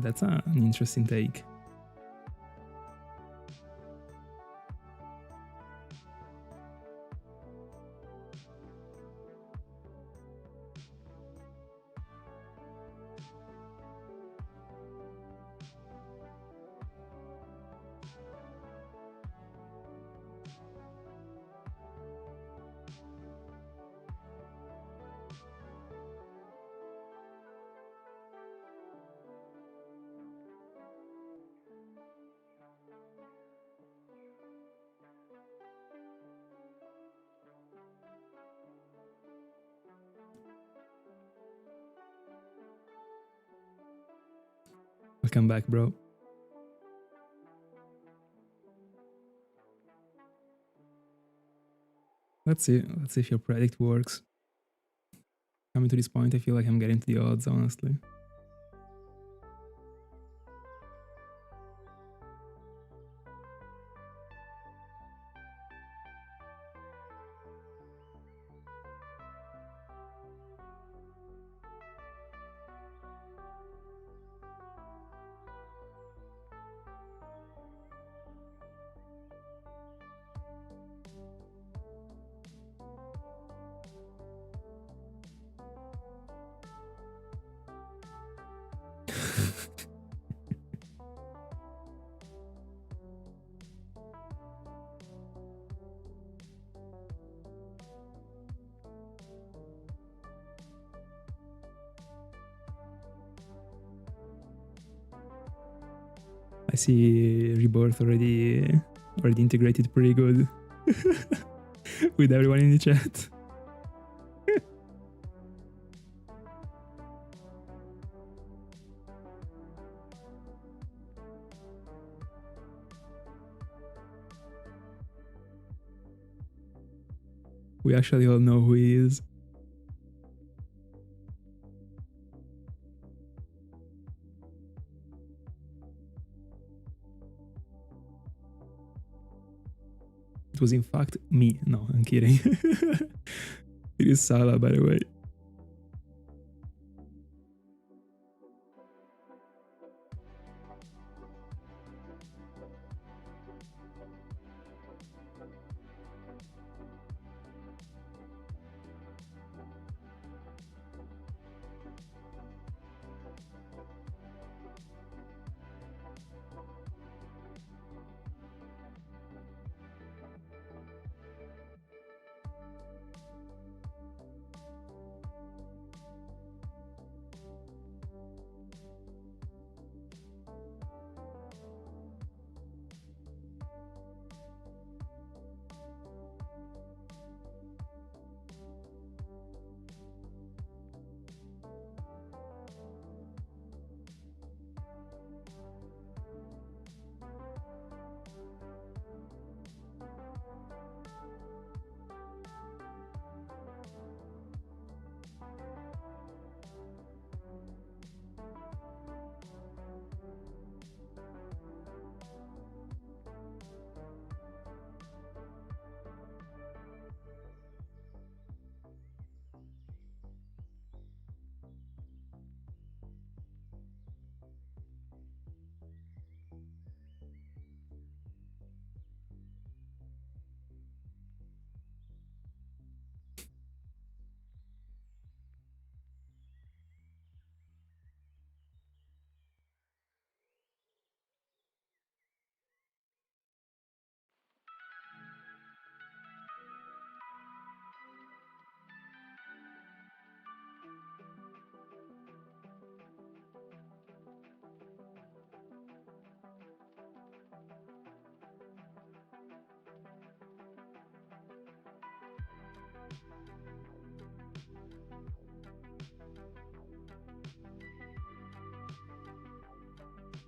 That's an interesting take. Welcome back, bro. Let's see if your predict works. Coming to this point, I feel like I'm getting to the odds, honestly. I see Rebirth already integrated pretty good with everyone in the chat. We actually all know who he is. It was in fact me. No, I'm kidding. It is Sala, by the way.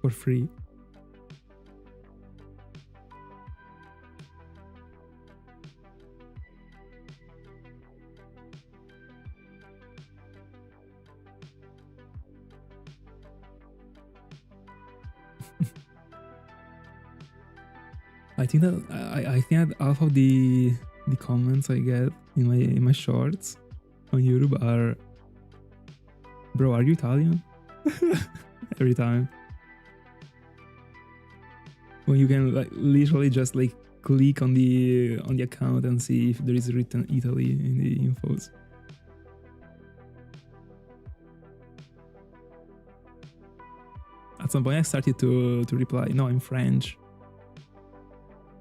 For free. I think that I think that half of the comments I get in my shorts on YouTube are, bro, are you Italian? Every time. When you can like literally just like click on the account and see if there is written Italy in the infos. At some point I started to reply, no, I'm French.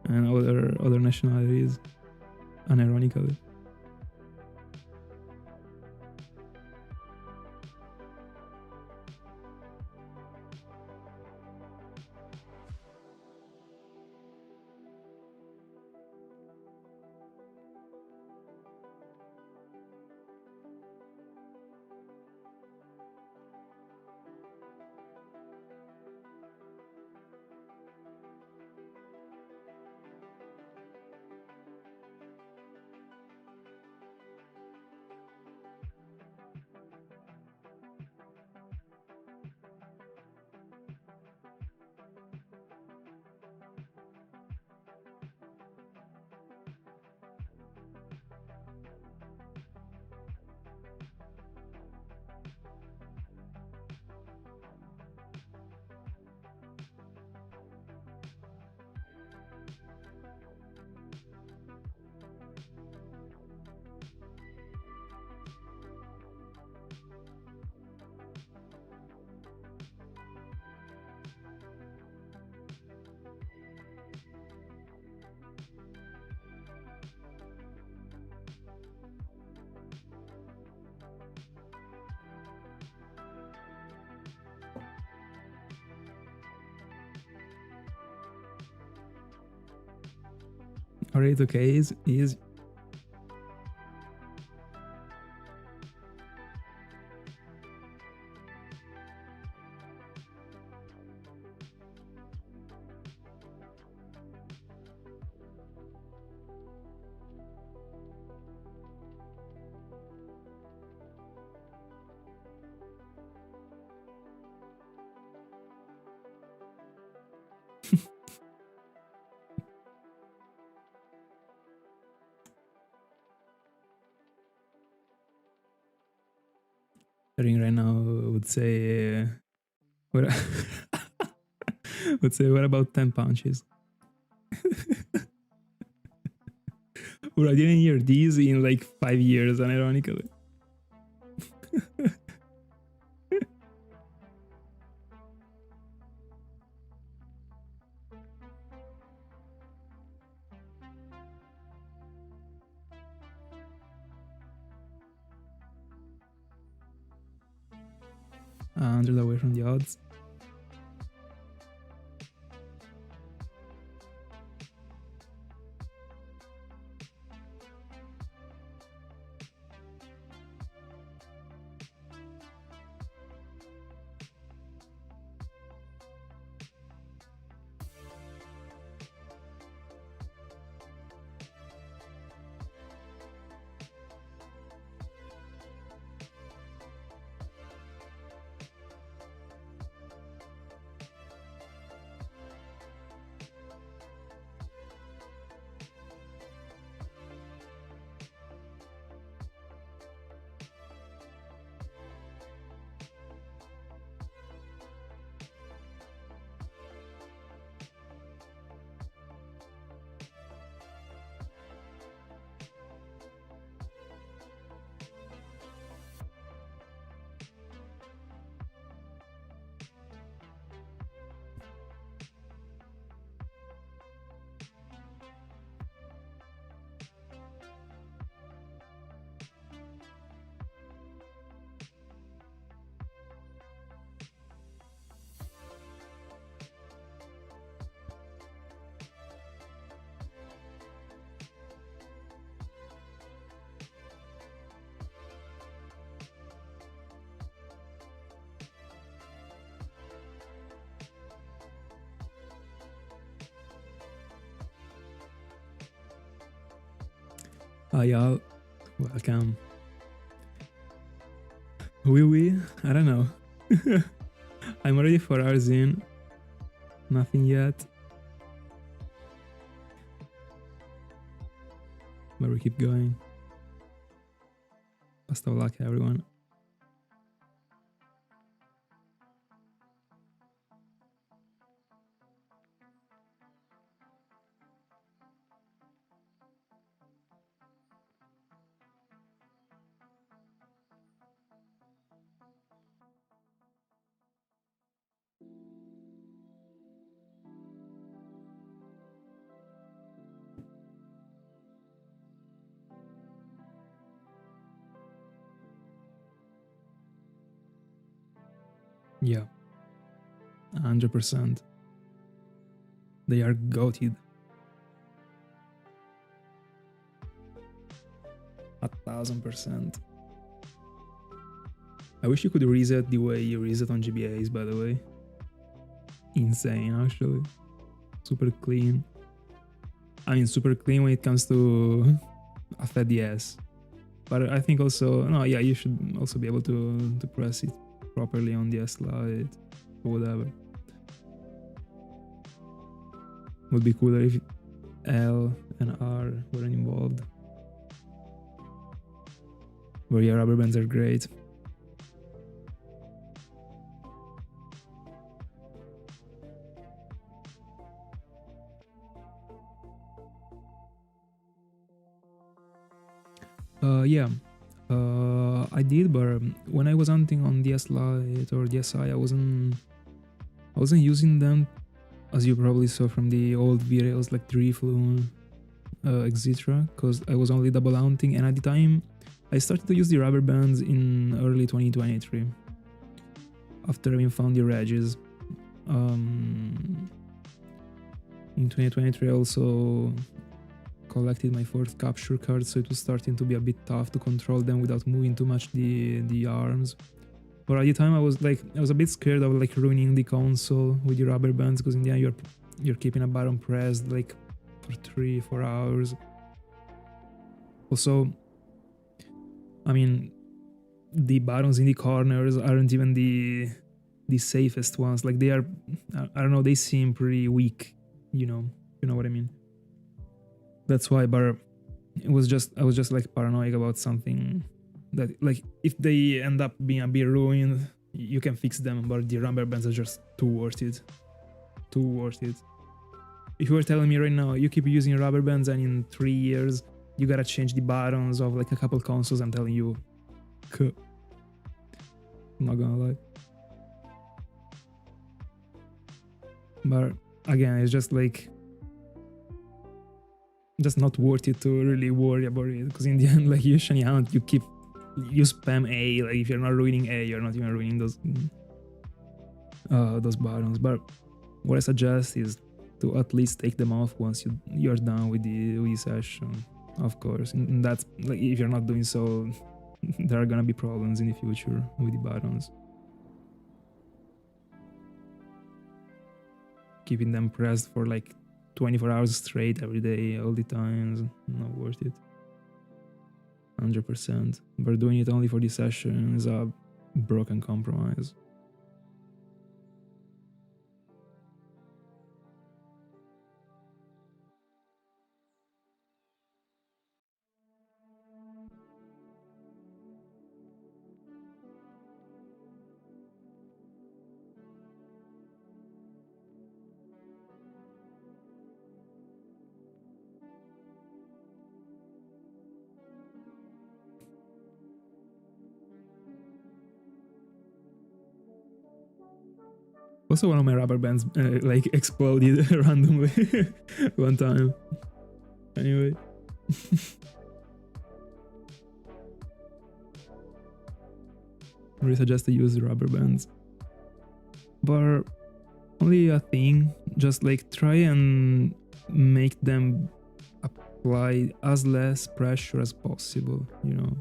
And other nationalities, unironically. Alright, okay, is Ring right now would say what would say what about 10 punches? Bro, I didn't hear these in like 5 years, unironically. Under away from the odds. Hi y'all, welcome. We? I don't know. I'm already 4 hours in. Nothing yet. But we keep going. Best of luck, everyone. Yeah, 100%. They are goated. 1000%. I wish you could reset the way you reset on GBAs, by the way. Insane, actually. Super clean. I mean, super clean when it comes to a fat DS. But I think also, no, yeah, you should also be able to press it properly on the slide or whatever. Would be cooler if L and R weren't involved. Where your rubber bands are great. Yeah, I did, but when I was hunting on DS Lite or DSi, I wasn't using them, as you probably saw from the old videos like Drifloon, etc. Because I was only double hunting, and at the time, I started to use the rubber bands in early 2023. After having found the Regis, in 2023 I also collected my fourth capture card, so it was starting to be a bit tough to control them without moving too much the arms. But at the time I was a bit scared of like ruining the console with the rubber bands, because in the end you're keeping a button pressed like for 3-4 hours. Also, I mean, the buttons in the corners aren't even the safest ones. Like they are, I don't know, they seem pretty weak, you know what I mean. That's why, but I was just like paranoid about something that, like, if they end up being a bit ruined, you can fix them, but the rubber bands are just too worth it. If you were telling me right now you keep using rubber bands and in 3 years you gotta change the buttons of like a couple consoles, I'm telling you, I'm not gonna lie. But again, it's just like just not worth it to really worry about it, because in the end, like, you Hunt, you spam A. Like if you're not ruining A, you're not even ruining those buttons. But what I suggest is to at least take them off once you're done with the session, of course. And that's like, if you're not doing so, there are gonna be problems in the future with the buttons. Keeping them pressed for like 24 hours straight every day, all the time, not worth it. 100%. But doing it only for the session is a broken compromise. Also, one of my rubber bands like exploded randomly one time. Anyway. I really suggest to use rubber bands. But only a thing, just like try and make them apply as less pressure as possible, you know.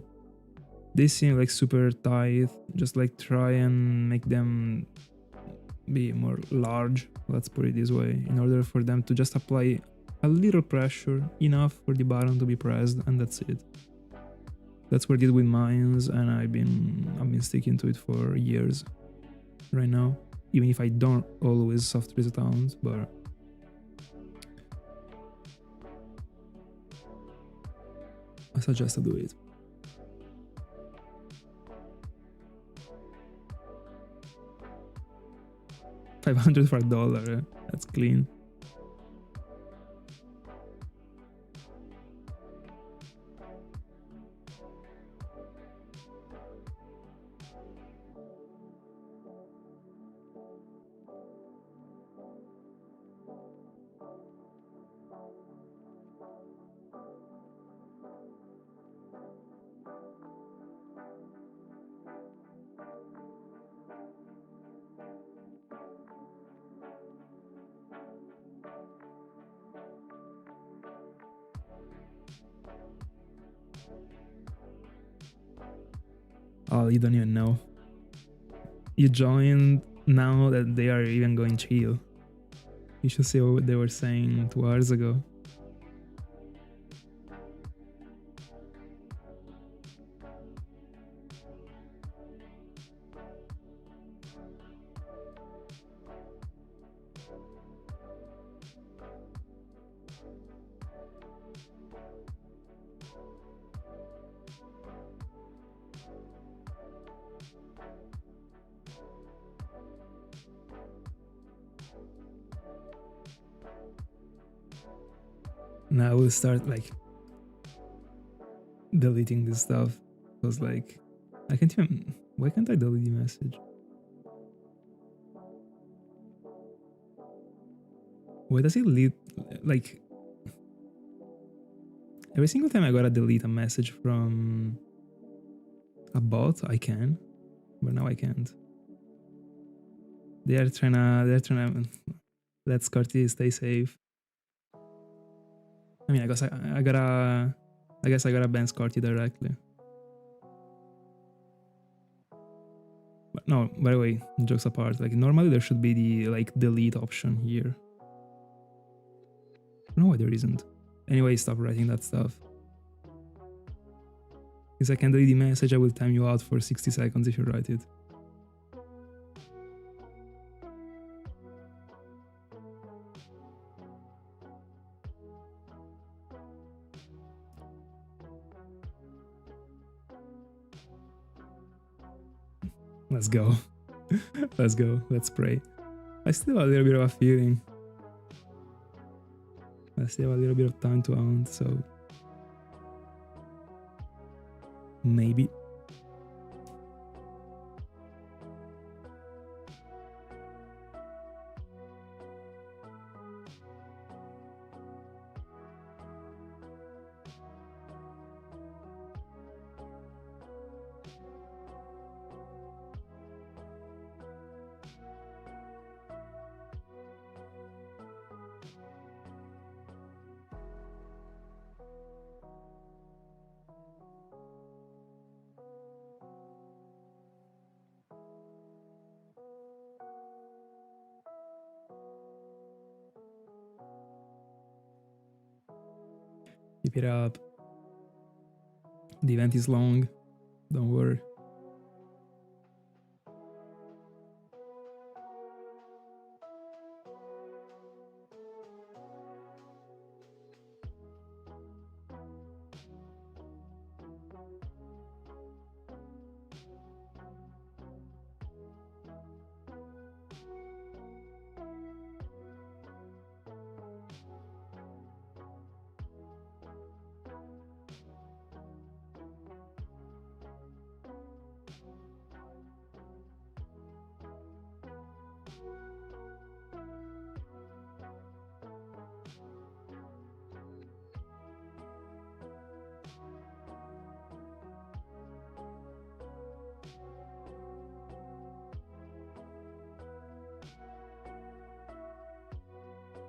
They seem like super tight, just like try and make them be more large, let's put it this way, in order for them to just apply a little pressure, enough for the button to be pressed, and that's it. That's what I did with mines, and I've been sticking to it for years right now, even if I don't always soft reset sounds, but I suggest to do it. $500 for $1, that's clean. Oh, you don't even know. You joined now that they are even going chill. You should see what they were saying 2 hours ago. Now I will start like deleting this stuff. I was like, I can't even. Why can't I delete the message? Why does it lead like every single time I gotta delete a message from a bot? I can, but now I can't. They're trying to let Scotty stay safe. I mean, I guess I gotta bench cart you directly. But no, by the way, jokes apart, like normally there should be the like delete option here. I don't know why there isn't. Anyway, stop writing that stuff. Since I can delete the message, I will time you out for 60 seconds if you write it. Let's go. Let's go. Let's pray. I still have a little bit of a feeling. I still have a little bit of time to haunt, so maybe. Keep it up. The event is long. Don't worry.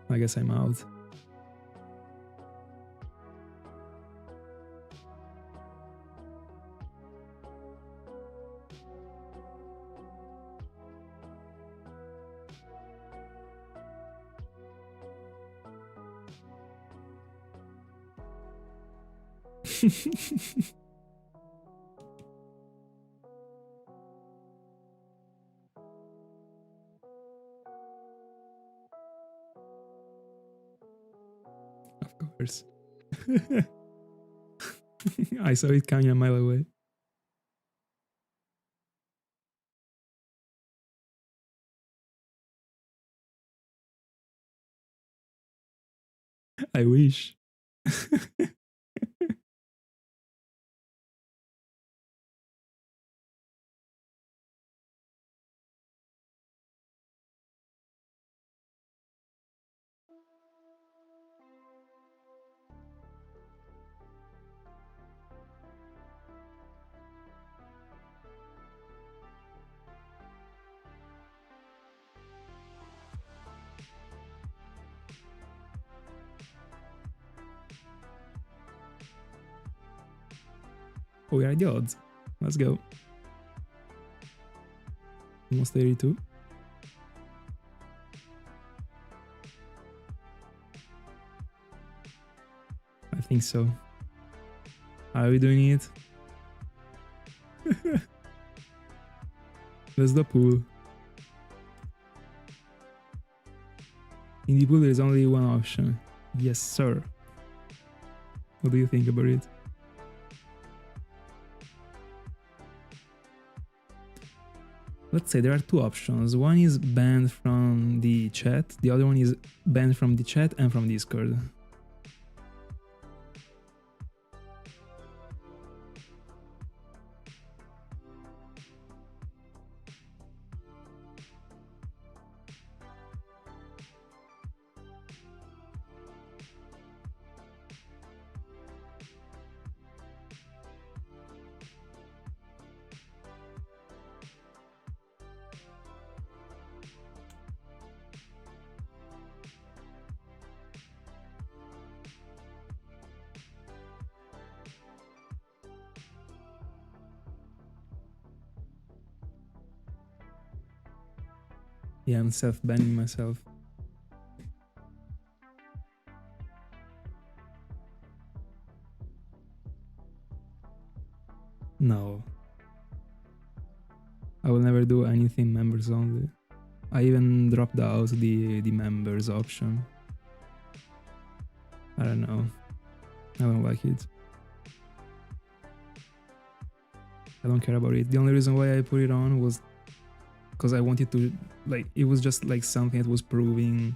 I guess I'm out. Of course. I saw it coming a mile away. I wish. Oh, we are at the odds. Let's go. Almost 82. I think so. Are we doing it? That's the pool. In the pool there is only one option. Yes, sir. What do you think about it? Let's say there are two options. One is banned from the chat. The other one is banned from the chat and from Discord. Yeah, I'm self-banning myself. No. I will never do anything members only. I even dropped out the members option. I don't know. I don't like it. I don't care about it. The only reason why I put it on was because I wanted to, like, it was just like something that was proving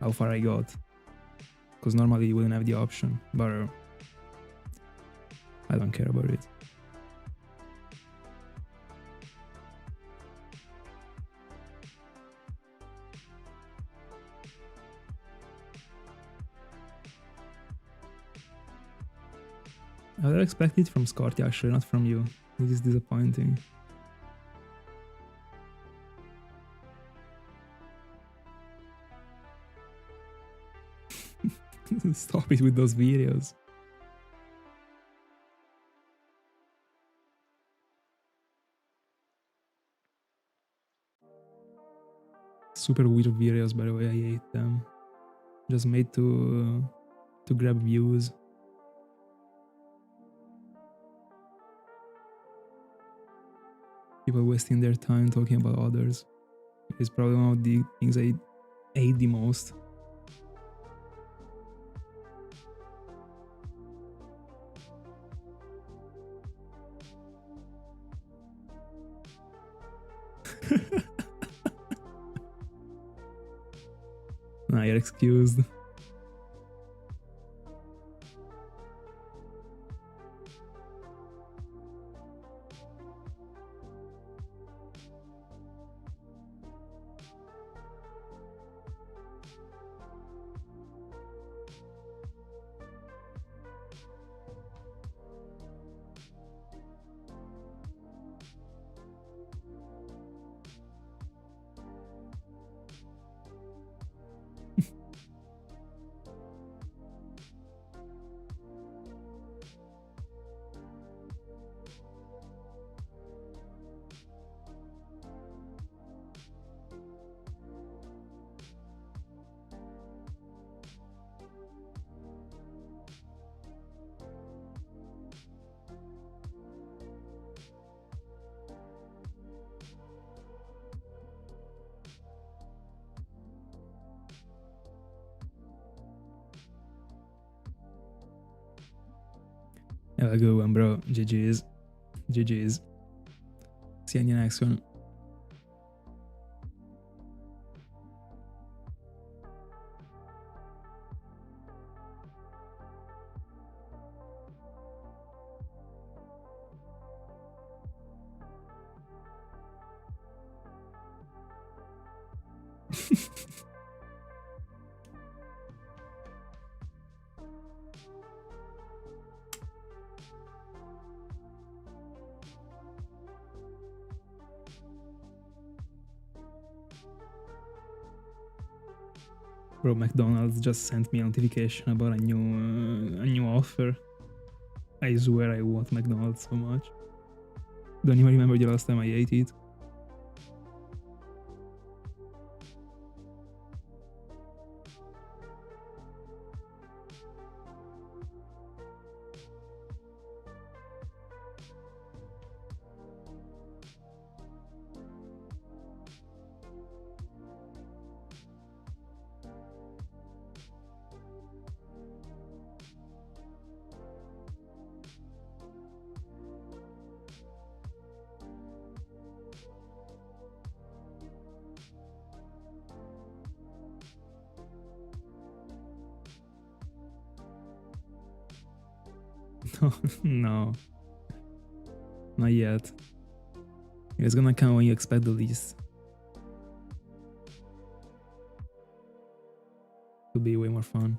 how far I got. Because normally you wouldn't have the option, but I don't care about it. I would expect it from Scotty actually, not from you. This is disappointing. Stop it with those videos. Super weird videos, by the way. I hate them. Just made to grab views. People wasting their time talking about others. It's probably one of the things I hate the most. Nah, you're excused. Have a good one, bro. GG's. GG's. See you in the next one. Bro, McDonald's just sent me a notification about a new offer. I swear I want McDonald's so much. Don't even remember the last time I ate it. No. Not yet. It's gonna come when you expect the least. It'll be way more fun.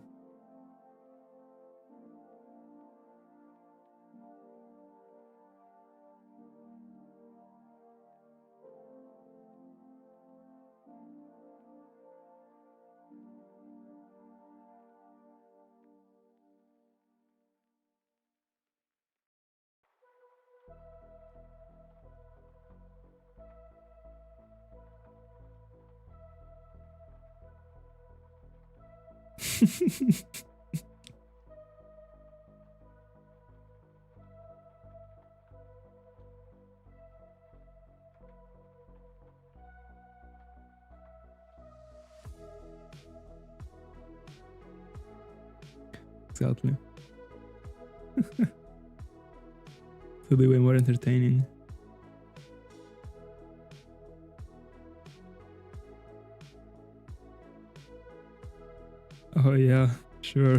Exactly. It'll be way more entertaining. Oh yeah, sure.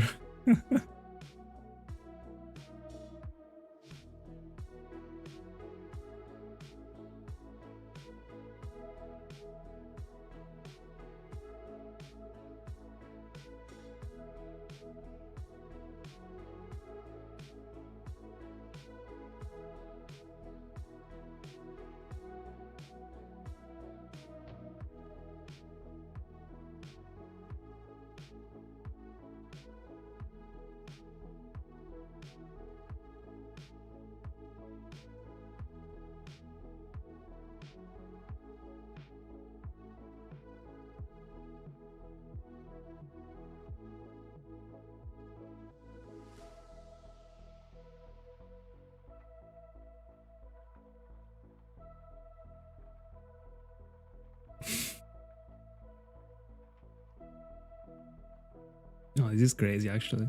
Oh, this is crazy actually.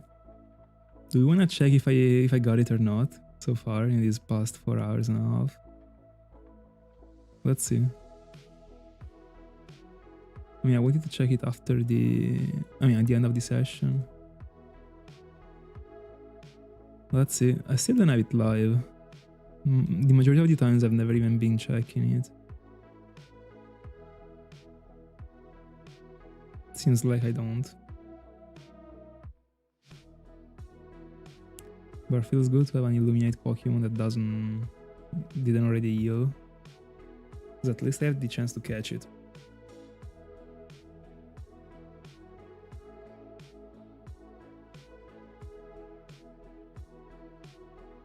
Do you wanna check if I got it or not so far in these past 4 hours and a half? Let's see. I mean, I wanted to check it after at the end of the session. Let's see. I still don't have it live. The majority of the times I've never even been checking it. Seems like I don't. But it feels good to have an illuminate Pokemon that didn't already heal. Because at least I have the chance to catch it.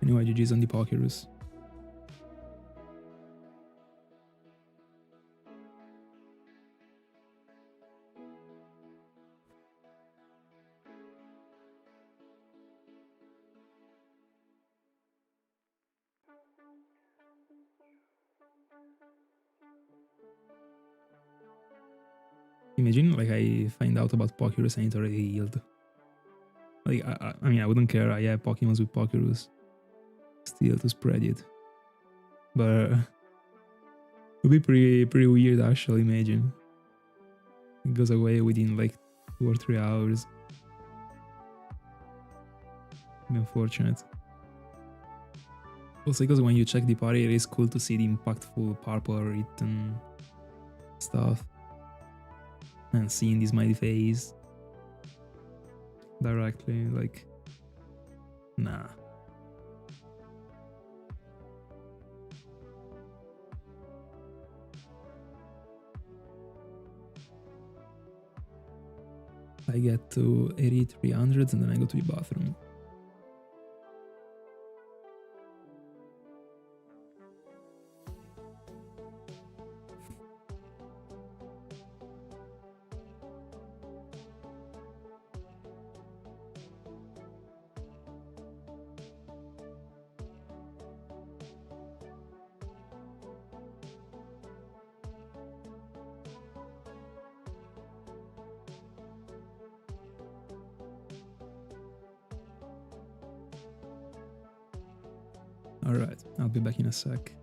Anyway, GG's on the Pokerus. Imagine like I find out about Pokerus and it already healed. Like I mean I wouldn't care. I have Pokemons with Pokerus still to spread it, but it would be pretty weird actually. Imagine it goes away within like 2 or 3 hours. Be unfortunate. Also because when you check the party, it is cool to see the impactful purple written stuff and seeing the smiley face directly, like, nah. I get to 8300 and then I go to the bathroom. Alright, I'll be back in a sec.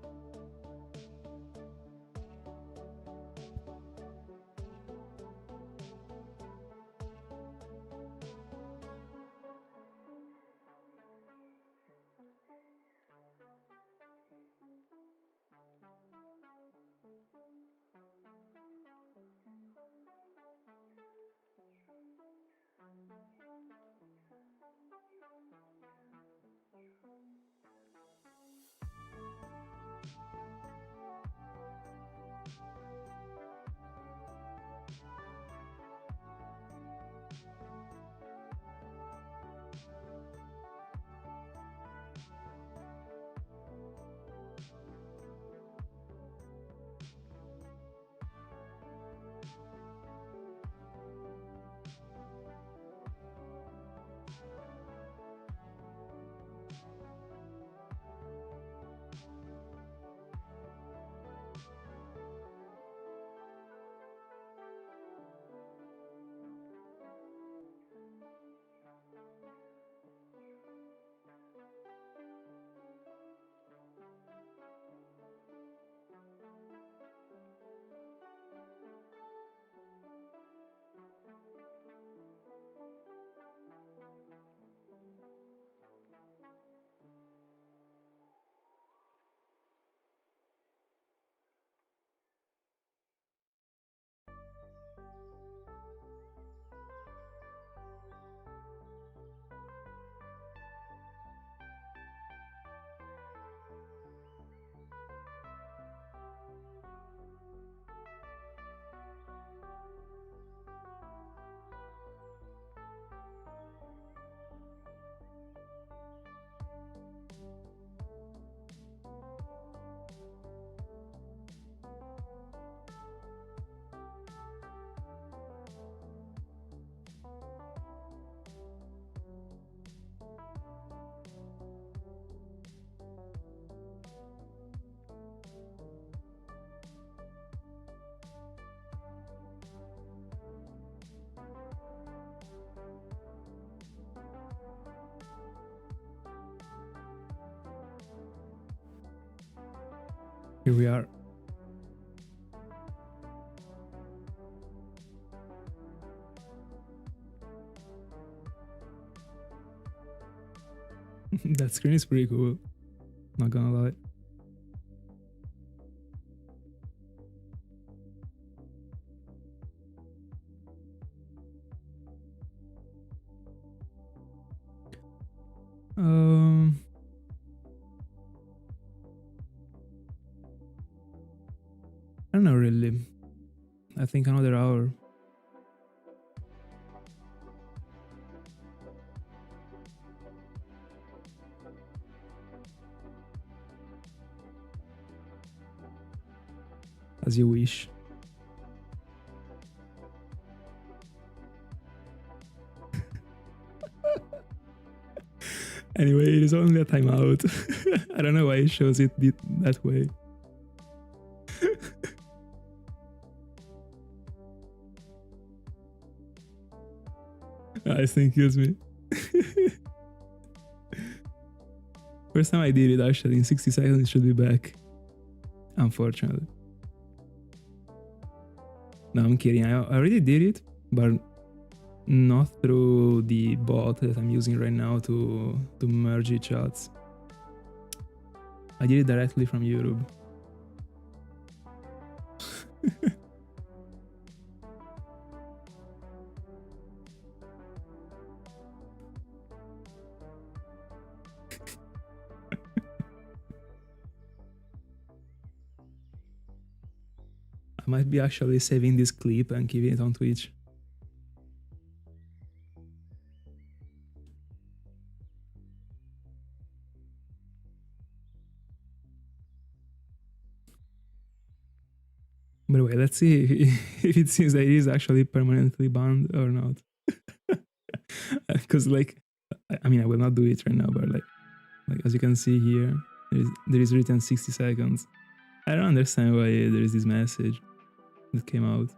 Here we are. That screen is pretty cool, not gonna lie. I don't know really. I think another hour. As you wish. Anyway, it is only a timeout. I don't know why it shows it that way. This thing kills me. First time I did it, actually, in 60 seconds it should be back. Unfortunately. No, I'm kidding. I already did it, but not through the bot that I'm using right now to merge each chats. I did it directly from YouTube. I might be actually saving this clip and keeping it on Twitch. By the way, let's see if it seems that it is actually permanently banned or not. Because like, I mean, I will not do it right now, but like as you can see here, there is written 60 seconds. I don't understand why there is this message that came out.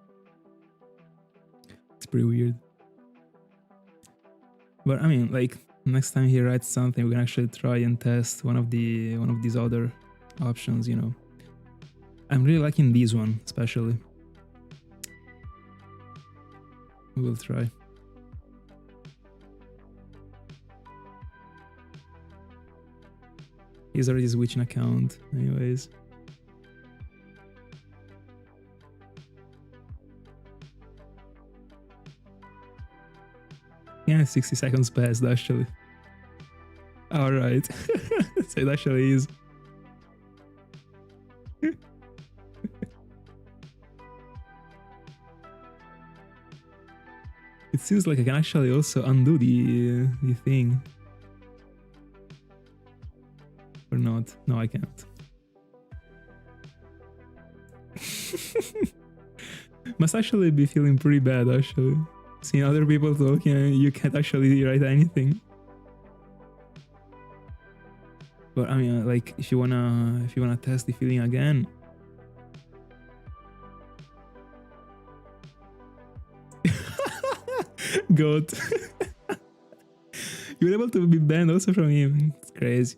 It's pretty weird. But I mean, like, next time he writes something, we can actually try and test one of these other options, you know. I'm really liking this one, especially. We'll try. He's already switching account, anyways. Yeah, 60 seconds passed, actually. Alright. So it actually is. It seems like I can actually also undo the thing. Or not. No, I can't. Must actually be feeling pretty bad, actually. Seeing other people talking and you can't actually write anything. But I mean, like, if you wanna test the feeling again. God. You were able to be banned also from him. It's crazy.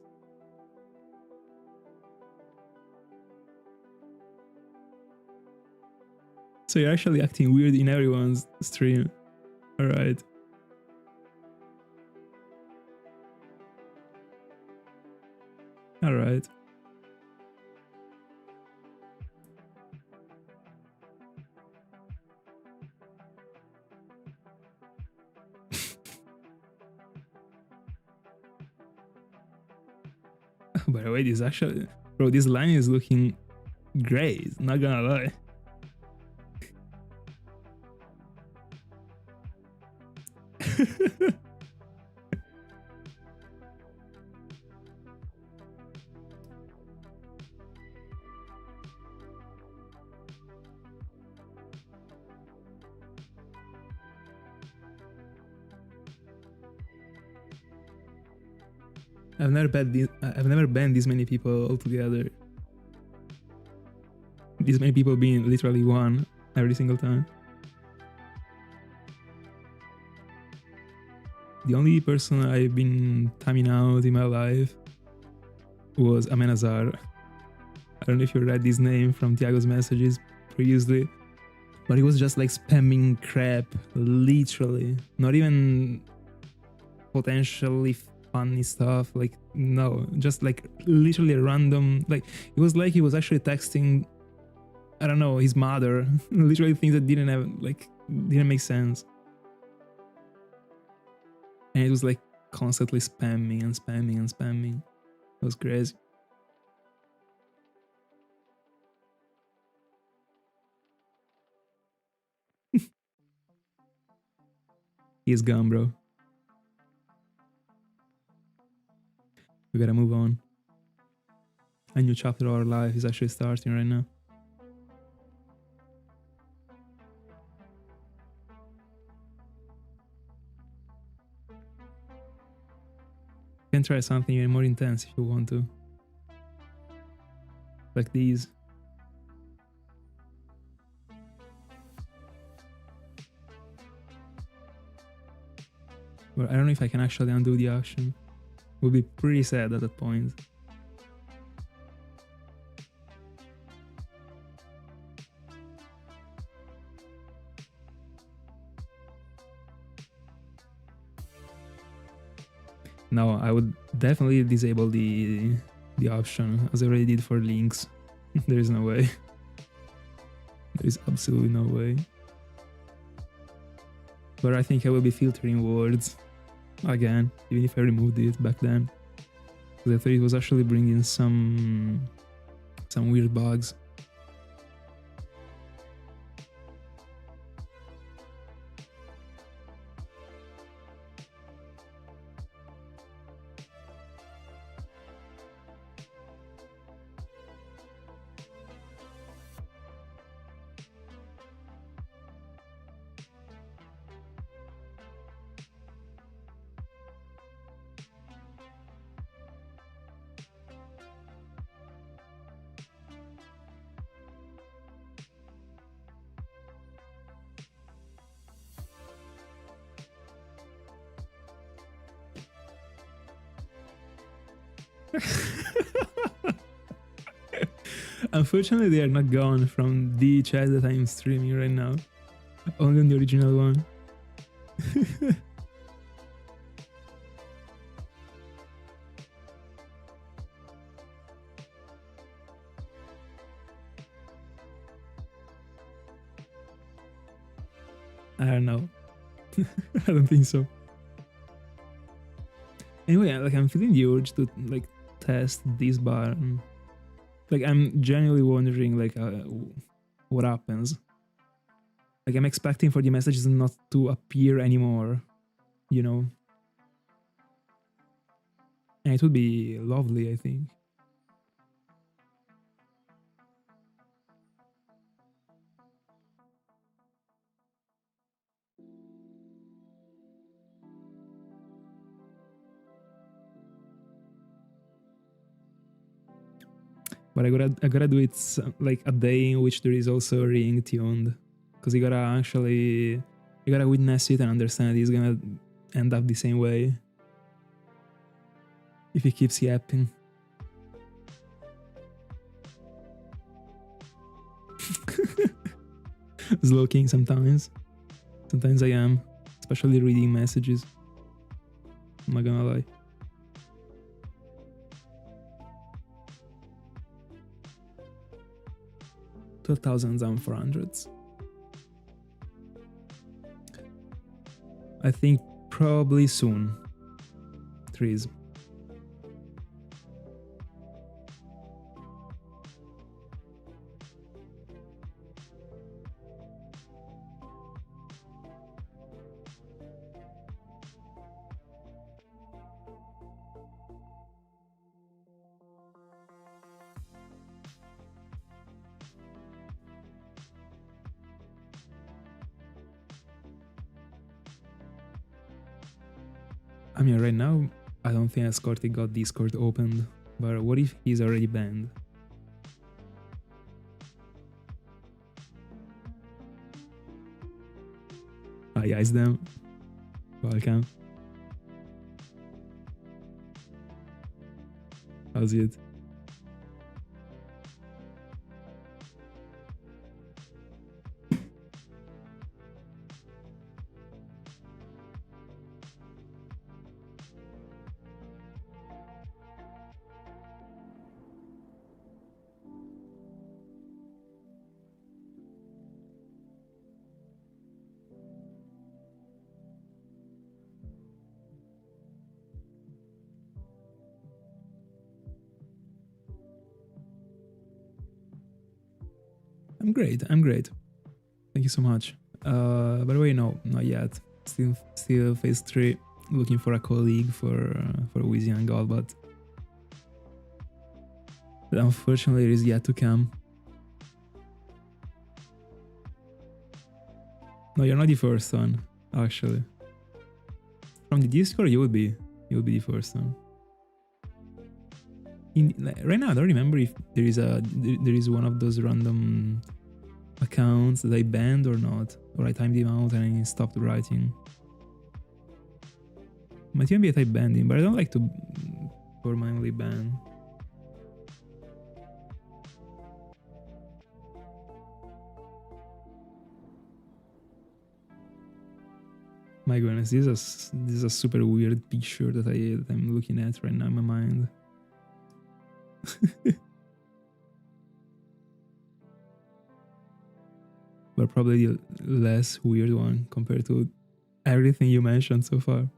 So you're actually acting weird in everyone's stream. Alright. Alright. By the way, this actually... Bro, this line is looking great, not gonna lie. I've never banned this many people all together. This many people being literally one every single time. The only person I've been timing out in my life was Amenazar. I don't know if you read his name from Tiago's messages previously, but he was just like spamming crap, literally. Not even potentially funny stuff, like no, just like literally random. Like it was like he was actually texting, I don't know, his mother. Literally things that didn't make sense. And it was like constantly spamming and spamming and spamming. It was crazy. He's gone, bro. We gotta move on. A new chapter of our life is actually starting right now. You can try something even more intense if you want to. Like these. But I don't know if I can actually undo the action. Would be pretty sad at that point. No, I would definitely disable the option, as I already did for links. There is no way. There is absolutely no way. But I think I will be filtering words again, even if I removed it back then. Because I thought it was actually bringing some weird bugs. Unfortunately, they are not gone from the chat that I'm streaming right now. Only on the original one. I don't know. I don't think so. Anyway, like I'm feeling the urge to like test this button. Like I'm genuinely wondering like what happens. Like I'm expecting for the messages not to appear anymore, you know. And it would be lovely, I think. But I gotta do it like a day in which there is also a ring tuned, because you gotta witness it and understand it's gonna end up the same way if it keeps yapping. Slow king sometimes. Sometimes I am, especially reading messages. I'm not gonna lie. 12,400. I think probably soon. Trees. I mean, right now, I don't think Escorty got Discord opened, but what if he's already banned? Hi guys, them. Welcome. How's it? I'm great. I'm great. Thank you so much. By the way, no, not yet. Still phase 3. Looking for a colleague for Wheezy and God, but unfortunately it is yet to come. No, you're not the first one, actually. From the Discord, you would be the first one. Right now, I don't remember if there is one of those random accounts that I banned or not, or I timed him out and I stopped writing. Might even be that I banned him, but I don't like to permanently ban. My goodness, this is a super weird picture that I'm looking at right now in my mind. But probably a less weird one compared to everything you mentioned so far.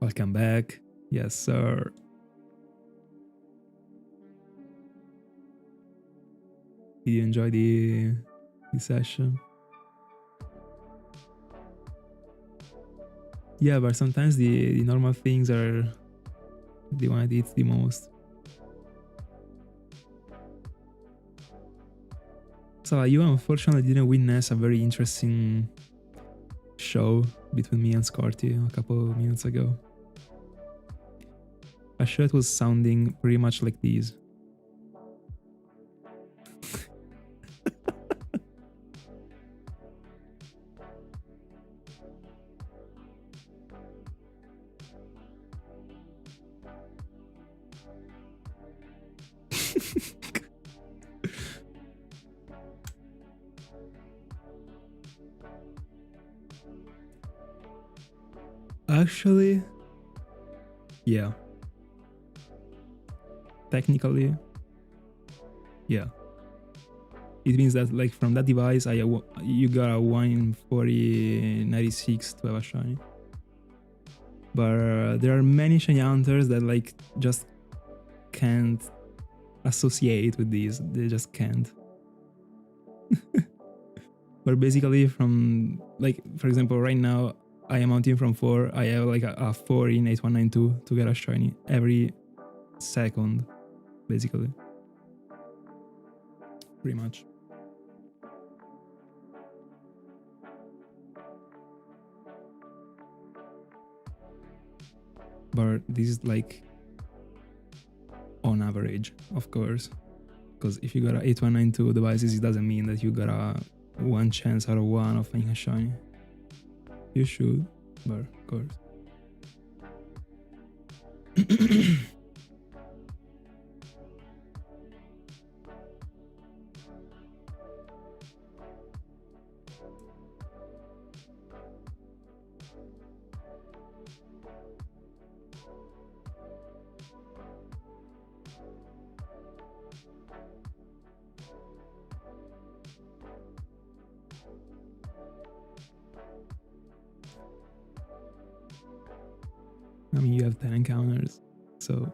Welcome back. Yes, sir. Did you enjoy the session? Yeah, but sometimes the normal things are the one that eats the most. So you unfortunately didn't witness a very interesting show between me and Scarty a couple of minutes ago. A show that was sounding pretty much like these. Actually, yeah. Technically, yeah. It means that like from that device, you got a 1 in 4096 to have a shiny. But there are many shiny hunters that like just can't associate with these. They just can't. But basically from like, for example, right now I am mounting from 4. I have like a 4 in 8192 to get a shiny every second, basically. Pretty much. But this is like on average, of course. Because if you got a 8192 devices, it doesn't mean that you got a 1 chance out of 1 of finding a shiny. You should, but of course. I mean, you have 10 encounters, so...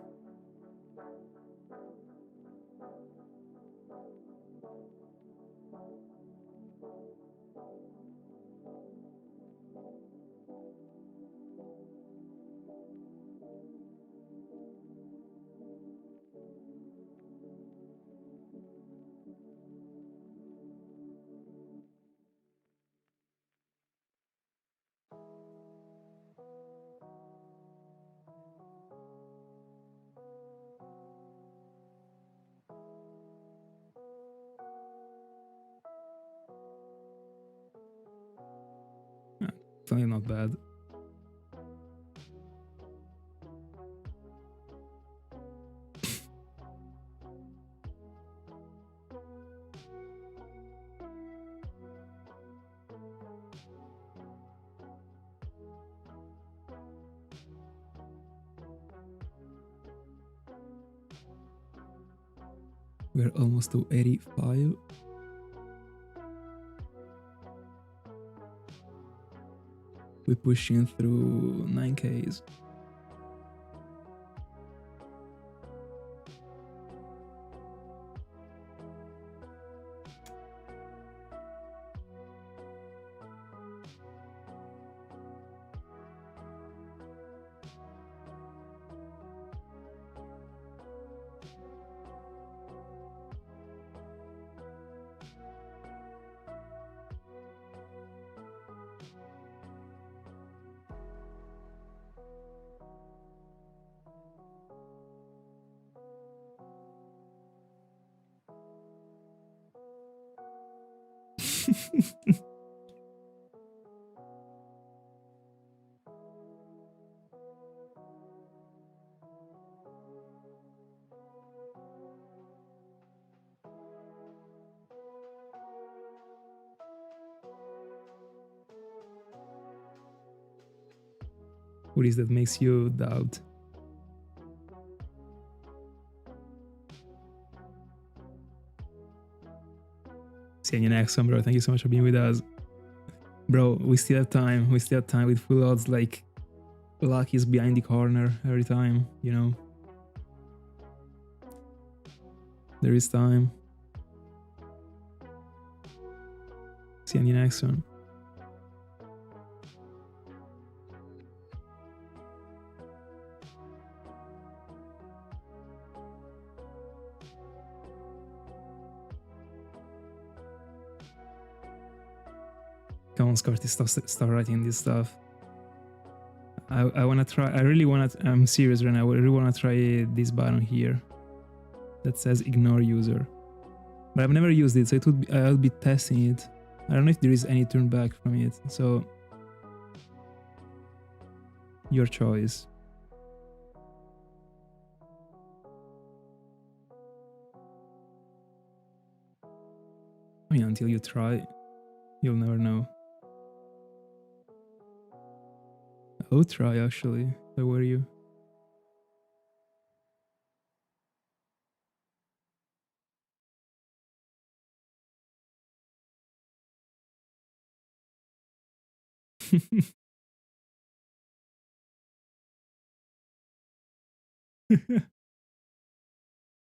Definitely not bad. We're almost to 85. We're pushing through 9Ks. What is that makes you doubt? See you next one, bro. Thank you so much for being with us. Bro, we still have time. We still have time with full odds. Like, luck is behind the corner every time, you know? There is time. See you in the next one. Come on, Scotty, start writing this stuff. I wanna try. I really wanna. I'm serious right now. I really wanna try this button here that says ignore user, but I've never used it, so it would be, I'll be testing it. I don't know if there is any turn back from it. So your choice. I mean, until you try, you'll never know. I'll try actually, if I were you.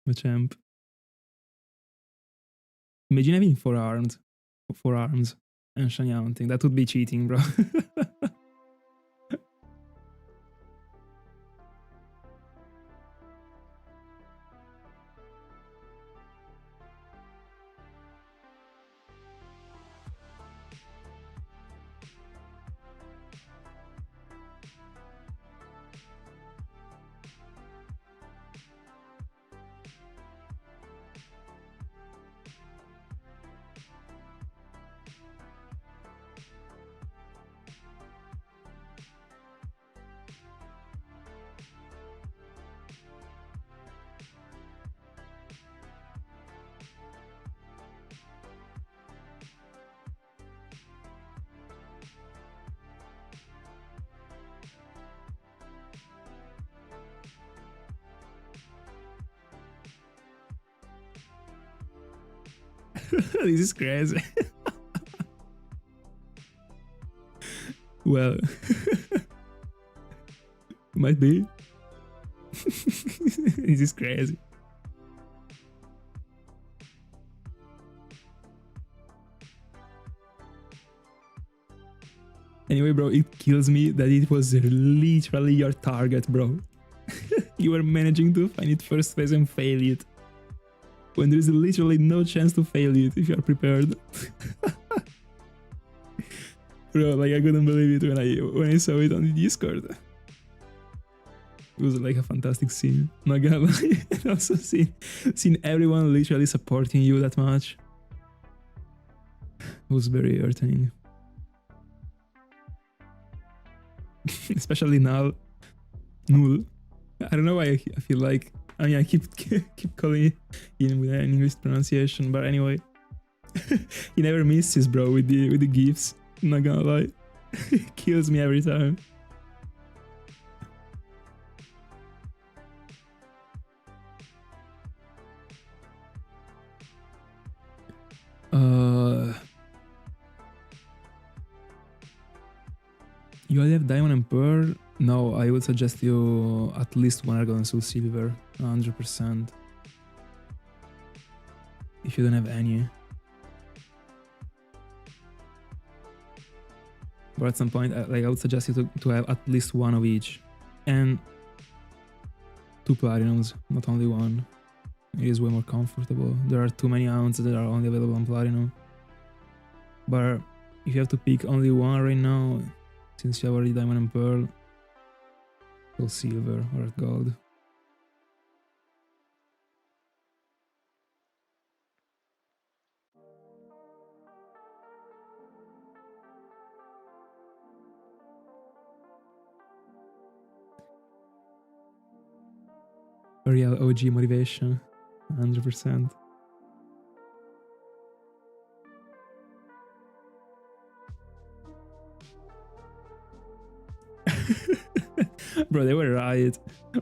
Machamp. Imagine having four arms and shiny hunting. That would be cheating, bro. This is crazy. Well, might be. This is crazy. Anyway, bro, it kills me that it was literally your target, bro. You were managing to find it first phase and fail it, when there is literally no chance to fail it if you are prepared. Bro, like, I couldn't believe it when I saw it on the Discord. It was like a fantastic scene, not gonna lie. And also seeing everyone literally supporting you that much. It was very entertaining. Especially now, Null. I don't know why I feel like, I mean, I keep calling it in with an English pronunciation, but anyway, he never misses, bro, with the gifs. I'm not gonna lie, it kills me every time. You already have Diamond and Pearl? No, I would suggest you at least one Argon and Soul Silver, 100%. If you don't have any. But at some point, like I would suggest you to have at least one of each. And 2 Platinums, not only one. It is way more comfortable. There are too many ounces that are only available on Platinum. But if you have to pick only one right now, since you have already Diamond and Pearl, go Silver or Gold. Real OG motivation, 100%. Bro, they were right.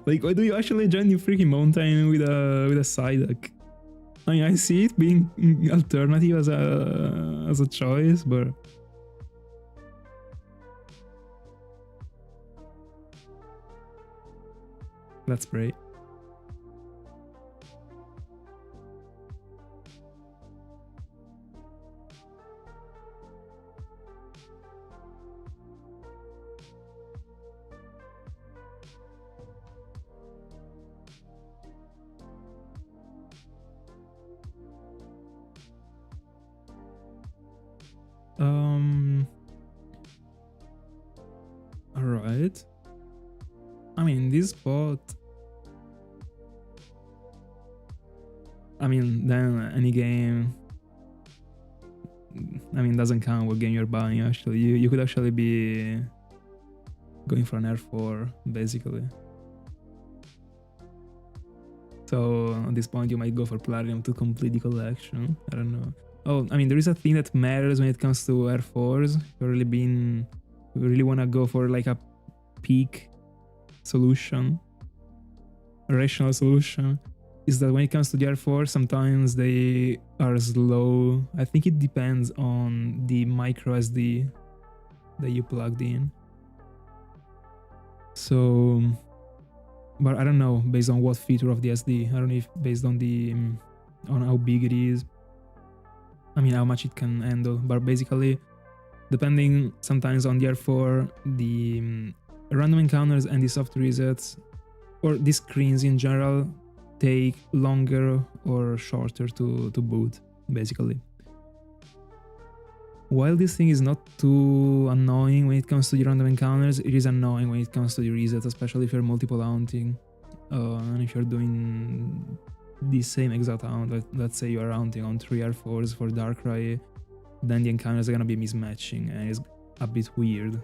Like, why do you actually join the freaking mountain with a Psyduck? I mean, I see it being alternative as a choice, but let's pray. Alright. I mean, this spot. I mean, then any game. I mean, doesn't count what game you're buying. Actually, you could actually be going for an R4, basically. So at this point, you might go for Platinum to complete the collection. I don't know. Oh, I mean, there is a thing that matters when it comes to R4s. You really want to go for like a peak solution, a rational solution. Is that when it comes to the R4, sometimes they are slow. I think it depends on the micro SD that you plugged in. So, but I don't know based on what feature of the SD. I don't know if based on on how big it is. I mean, how much it can handle. But basically, depending sometimes on the R4, the random encounters and the soft resets, or the screens in general, take longer or shorter to boot, basically. While this thing is not too annoying when it comes to the random encounters, it is annoying when it comes to the resets, especially if you're multiple haunting. And if you're doing the same exact haunt, let's say you're haunting on 3 R4s for Darkrai, then the encounters are gonna be mismatching and it's a bit weird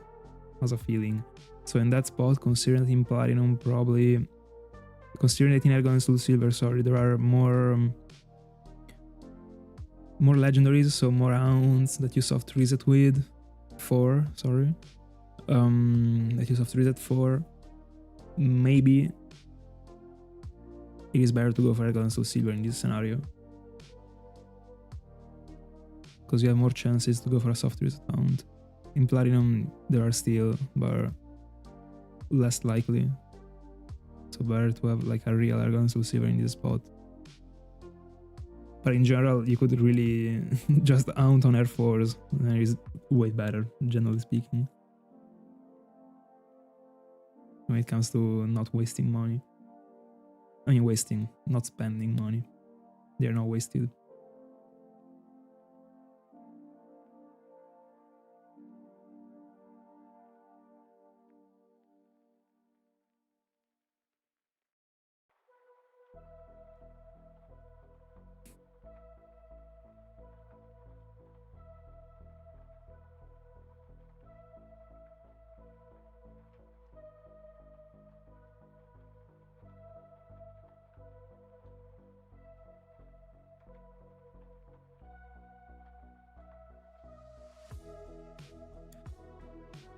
as a feeling. So in that spot, considering that in Platinum, probably considering that in Argon and Soul Silver, sorry, there are more legendaries, so more haunts that you soft reset with. 4, sorry. That you soft reset for. Maybe it is better to go for Argon and Soul Silver in this scenario, because you have more chances to go for a soft reset haunt. In Platinum, there are still, but less likely. So better to have like a real Argon and Soul Silver in this spot. But in general, you could really just haunt on R4s, and it is way better, generally speaking, when it comes to not wasting money. I mean, wasting, not spending money. They are not wasted.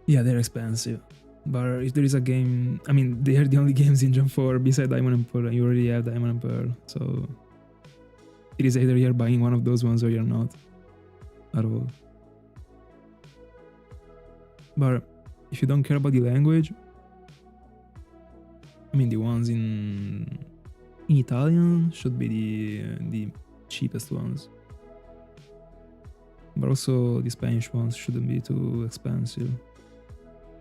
Yeah, they're expensive. But if there is a game, I mean, they are the only games in Gen 4 beside Diamond and Pearl, and you already have Diamond and Pearl, so it is either you're buying one of those ones or you're not. at all. But if you don't care about the language, I mean, the ones in Italian should be the cheapest ones. But also the Spanish ones shouldn't be too expensive.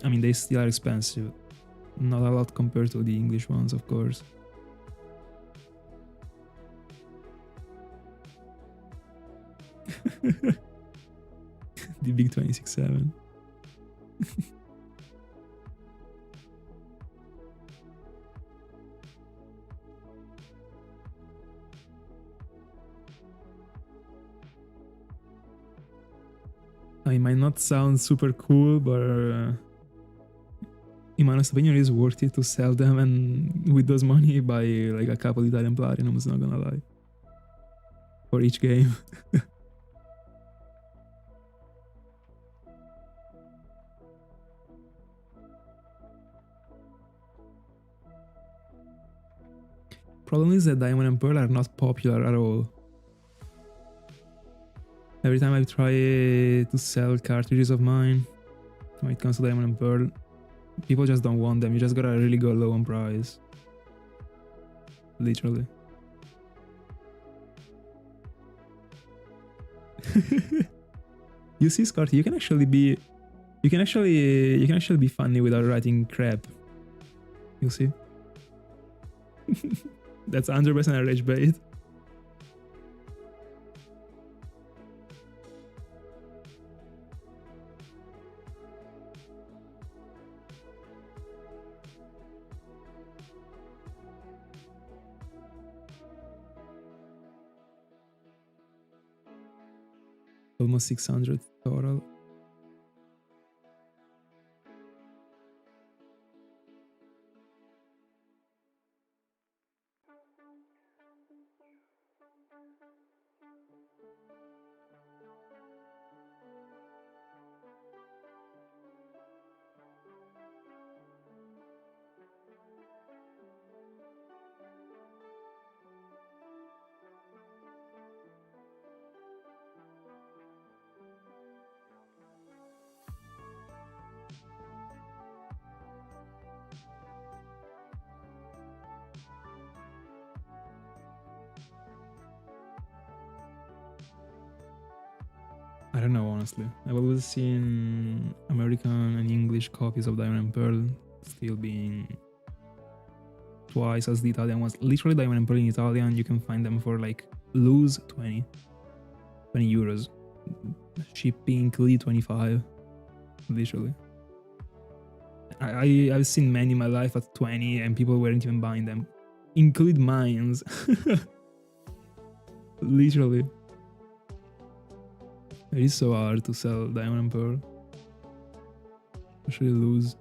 I mean, they still are expensive. Not a lot compared to the English ones, of course. The big 26.7. It might not sound super cool, but in my honest opinion, it is worth it to sell them, and with those money buy like a couple Italian Platinums, not gonna lie. For each game. Problem is that Diamond and Pearl are not popular at all. Every time I try to sell cartridges of mine, when it comes to Diamond and Pearl, people just don't want them. You just gotta really go low on price. Literally. You see, Scotty, you can actually be funny without writing crap. You see? That's 100% a rage bait. Almost 600 total. I don't know, honestly. I've always seen American and English copies of Diamond and Pearl still being twice as the Italian ones. Literally, Diamond and Pearl in Italian, you can find them for like loose 20 euros. Shipping included 25. Literally. I've seen many in my life at 20 and people weren't even buying them. Include mines. Literally. It is so hard to sell Diamond and Pearl. Especially loose.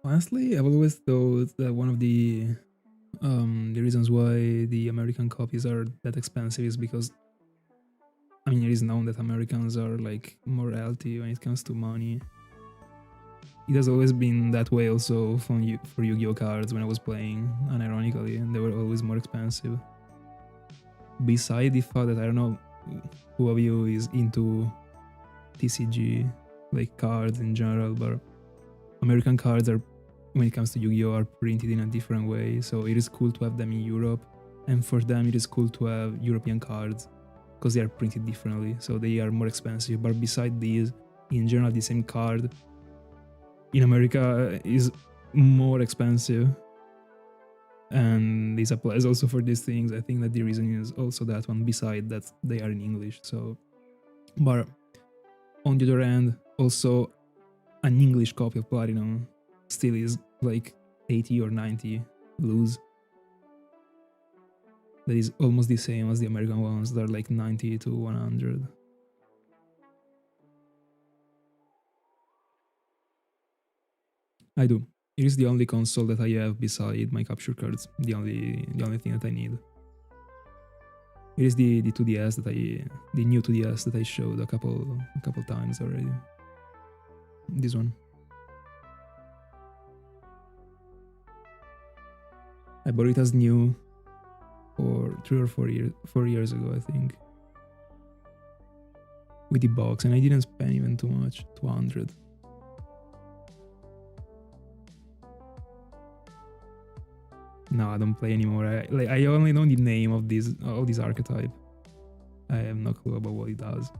Honestly, I've always thought that one of the reasons why the American copies are that expensive is because, I mean, it is known that Americans are like more healthy when it comes to money. It has always been that way also for Yu-Gi-Oh cards when I was playing, unironically, and they were always more expensive. Beside the fact that I don't know who of you is into TCG, like cards in general, but American cards are, when it comes to Yu-Gi-Oh, are printed in a different way, so it is cool to have them in Europe, and for them it is cool to have European cards because they are printed differently, so they are more expensive. But beside these, in general, the same card in America is more expensive, and this applies also for these things. I think that the reason is also that one, beside that they are in English. So, but on the other hand, also an English copy of Platinum still is like 80 or 90 loose. that is almost the same as the American ones. They're like 90 to 100. I do. It is the only console that I have beside my capture cards. The only thing that I need. It is the 2DS the new 2DS that I showed a couple times already. This one. I bought it as new for 3 or 4 years ago, I think. With the box, and I didn't spend even too much, 200. No, I don't play anymore. I only know the name of this archetype. I have no clue about what it does.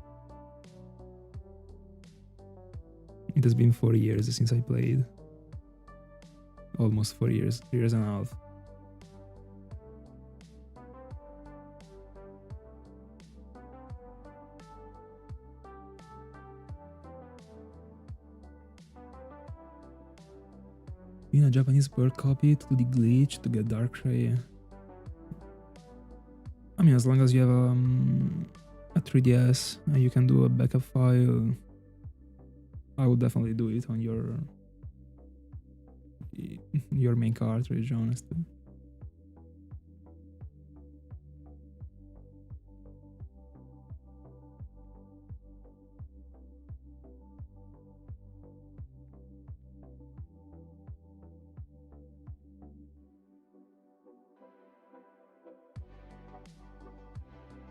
It has been 4 years since I played. Almost 4 years, 3 years and a half. In a Japanese bird copy to do the glitch to get Darkrai. I mean, as long as you have a 3DS and you can do a backup file, I would definitely do it on your main cartridge, honestly.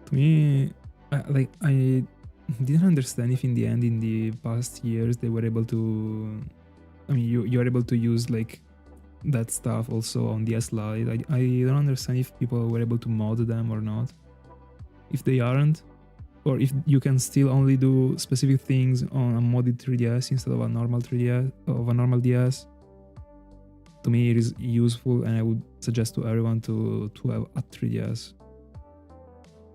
To me, I didn't understand if in the end, in the past years, they were able to. I mean, you're able to use like that stuff also on the S Lite. I don't understand if people were able to mod them or not. If they aren't, or if you can still only do specific things on a modded 3DS instead of a normal 3DS of a normal DS. To me, it is useful, and I would suggest to everyone to have a 3DS.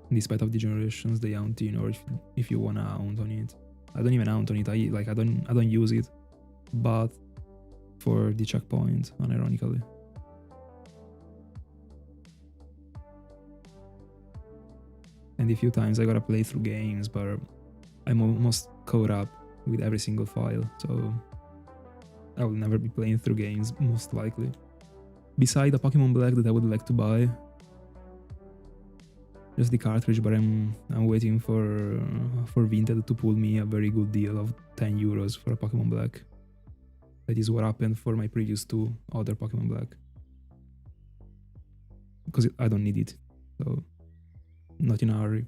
Despite of the generations they aunt in, or if you wanna aunt on it. I don't even aunt on it. I don't use it, but for the checkpoint, unironically. And a few times I gotta play through games, but I'm almost caught up with every single file, so I will never be playing through games, most likely. Beside the Pokemon Black that I would like to buy, just the cartridge, but I'm waiting for Vinted to pull me a very good deal of 10 euros for a Pokemon Black. That is what happened for my previous 2 other Pokemon Black. Because I don't need it, so not in a hurry.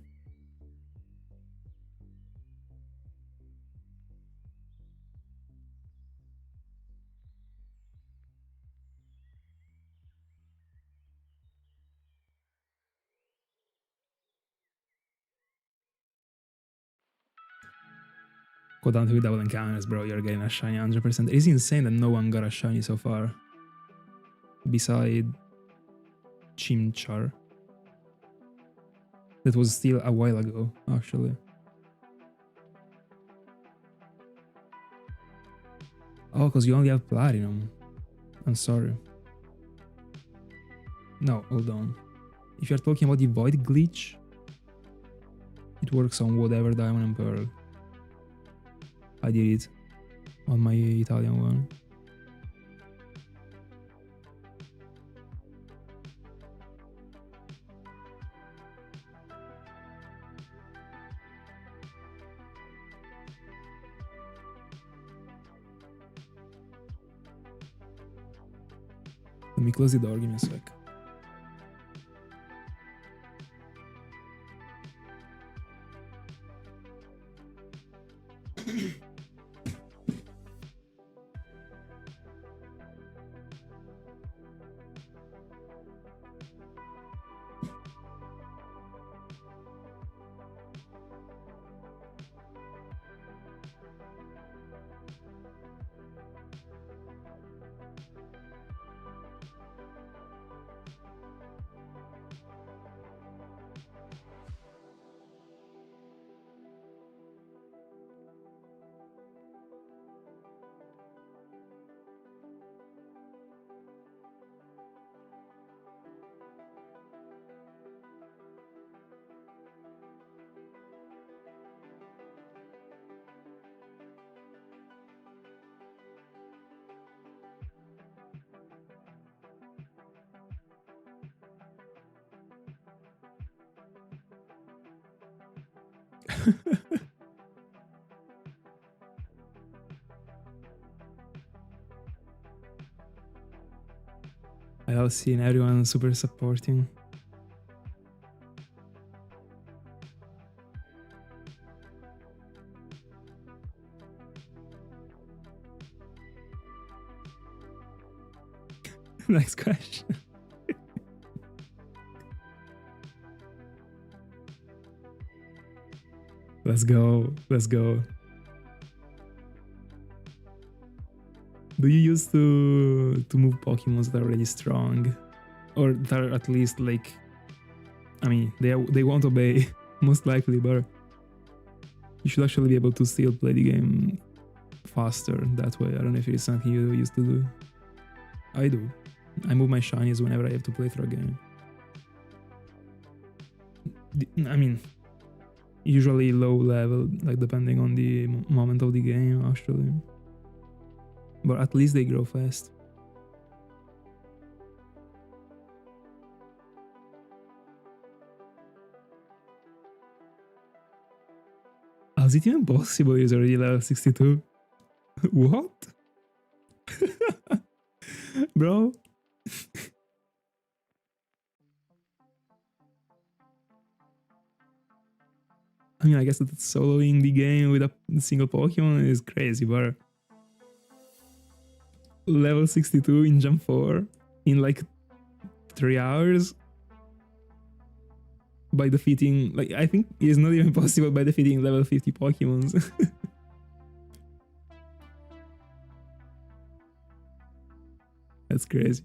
Go down to the double encounters, bro. You're getting a shiny 100%. It is insane that no one got a shiny so far. Beside Chimchar. That was still a while ago, actually. Oh, because you only have Platinum. I'm sorry. No, hold on. If you're talking about the Void glitch, it works on whatever Diamond and Pearl. I did it on my Italian one. Let me close the door, give me a sec. I love seeing everyone super supporting. Next question. Let's go. Let's go. Do you used to move Pokemon that are really strong? Or that are at least like... I mean, they won't obey, most likely, but you should actually be able to still play the game faster that way. I don't know if it is something you used to do. I do. I move my shinies whenever I have to play through a game. I mean, usually low level, like depending on the moment of the game, actually. But at least they grow fast. How's it even possible? He's already level 62. What? Bro? I mean, I guess that soloing the game with a single Pokemon is crazy, but level 62 in Jump 4 in like 3 hours by defeating, like, I think it's not even possible by defeating level 50 Pokemons. That's crazy.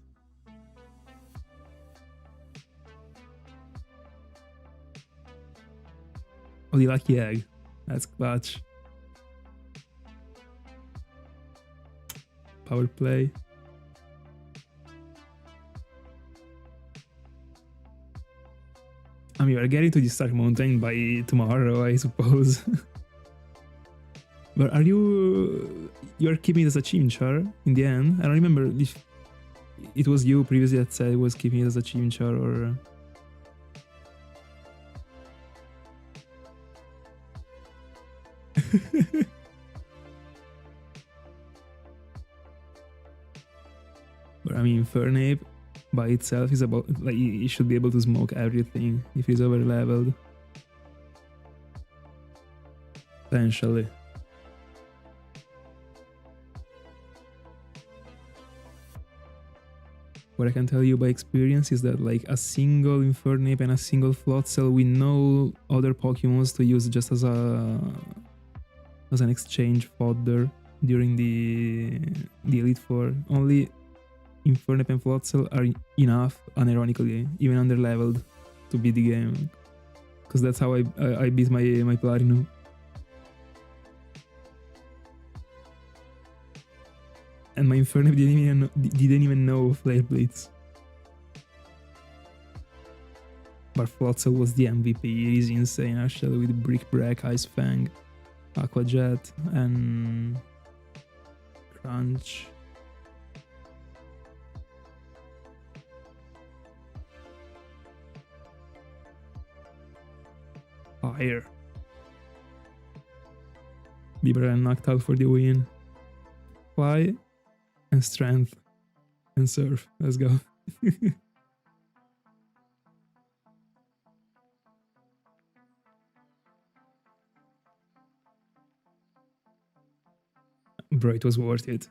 Oh, the lucky egg. That's clutch. Power play. I mean, we're getting to the Stark Mountain by tomorrow, I suppose. But are you're keeping it as a Chimchar in the end? I don't remember if it was you previously that said it was keeping it as a Chimchar or... But I mean, Fernape by itself is about, like, it should be able to smoke everything if it's over leveled. Potentially. What I can tell you by experience is that, like, a single Infernape and a single Floatzel with no other Pokemons to use just as an exchange fodder during the Elite Four. Only Infernape and Floatzel are enough, unironically, even under-leveled, to beat the game. Because that's how I beat my Platinum. And my Infernape didn't even know Flare Blitz. But Floatzel was the MVP. It is insane, actually, with Brick Break, Ice Fang, Aqua Jet, and Crunch. Fire. Bieber and Noctowl for the win. Fly and Strength and Surf. Let's go. Bro, it was worth it.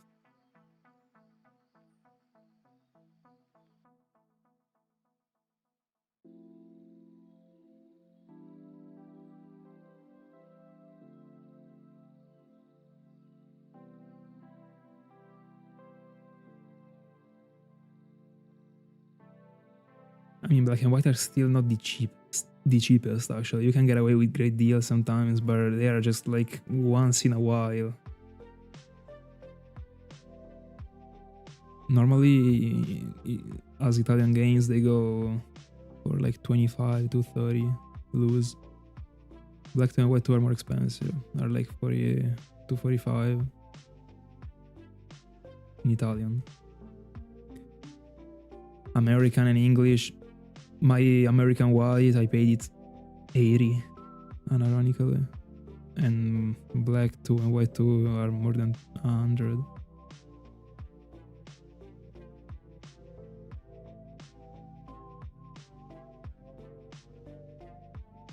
I mean, Black and White are still not the cheapest actually. You can get away with great deals sometimes, but they are just like once in a while. Normally, as Italian games, they go for like 25 to 30 loose. Black and White 2 are more expensive, are like 40 to 45 in Italian. American and English. My American White, I paid it 80 unironically. And black 2 and white 2 are more than 100.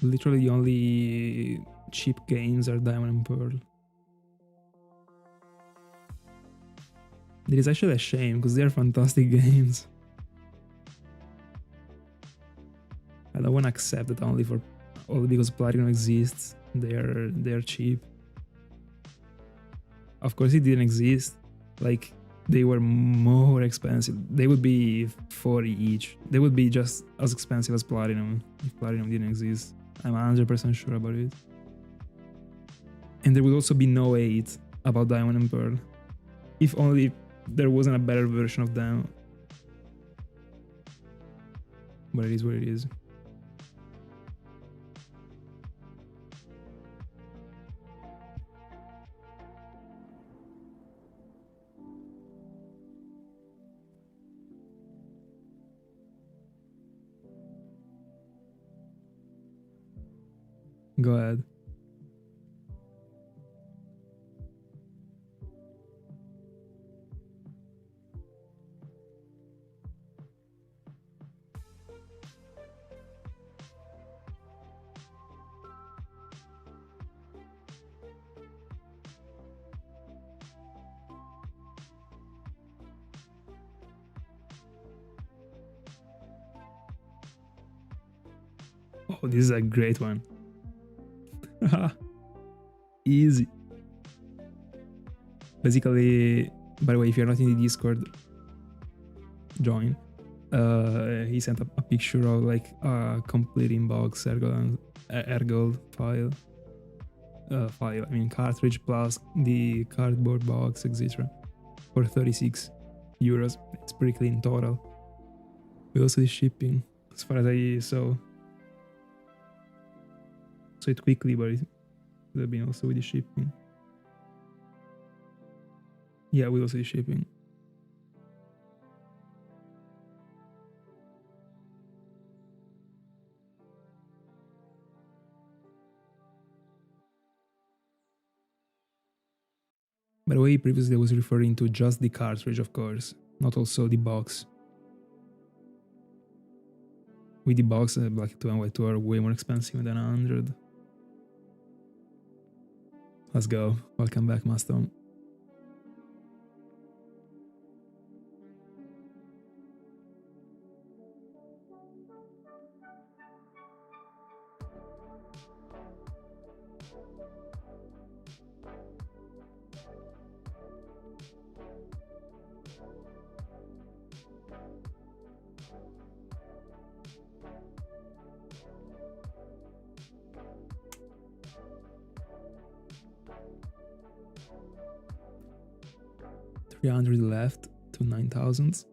Literally the only cheap games are Diamond and Pearl. It is actually a shame because they're fantastic games. I don't want to accept that only because Platinum exists, they're cheap. Of course it didn't exist. Like, they were more expensive. They would be 40 each. They would be just as expensive as Platinum if Platinum didn't exist. I'm 100% sure about it. And there would also be no 8 about Diamond and Pearl. If only there wasn't a better version of them. But it is what it is. Go ahead. Oh, this is a great one. Easy. Basically, by the way, if you're not in the Discord, join. He sent a picture of like a complete inbox Ergol file. I mean cartridge plus the cardboard box, etc. for 36 euros. It's pretty clean total. We also did shipping, as far as I saw. So it quickly, but it could have been also with the shipping. Yeah, we also did shipping. By the way, previously I was referring to just the cartridge, of course, not also the box. With the box, Black 2 and White 2 are way more expensive than 100. Let's go. Welcome back, Master. $300 left to 9,000.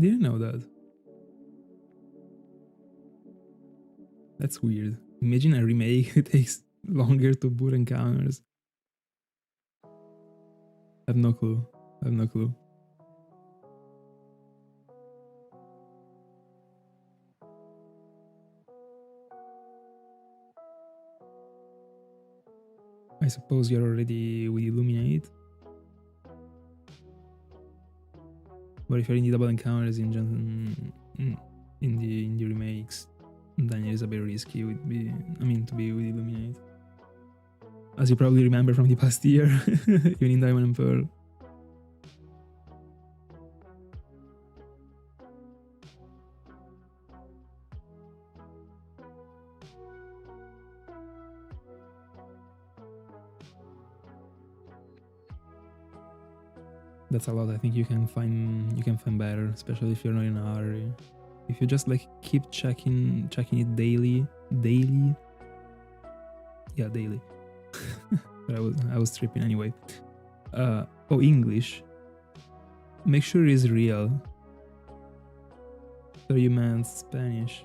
Didn't know that. That's weird. Imagine a remake that takes longer to boot encounters. I have no clue. I have no clue. I suppose you're already with Illuminate. But if you're in the double encounters in the remakes, then it is a bit risky to be with Illuminate. As you probably remember from the past year, even in Diamond and Pearl. That's a lot. I think you can find better, especially if you're not in a hurry. If you just like keep checking it daily. Yeah, daily. But I was tripping anyway. English. Make sure it's real. So you meant Spanish.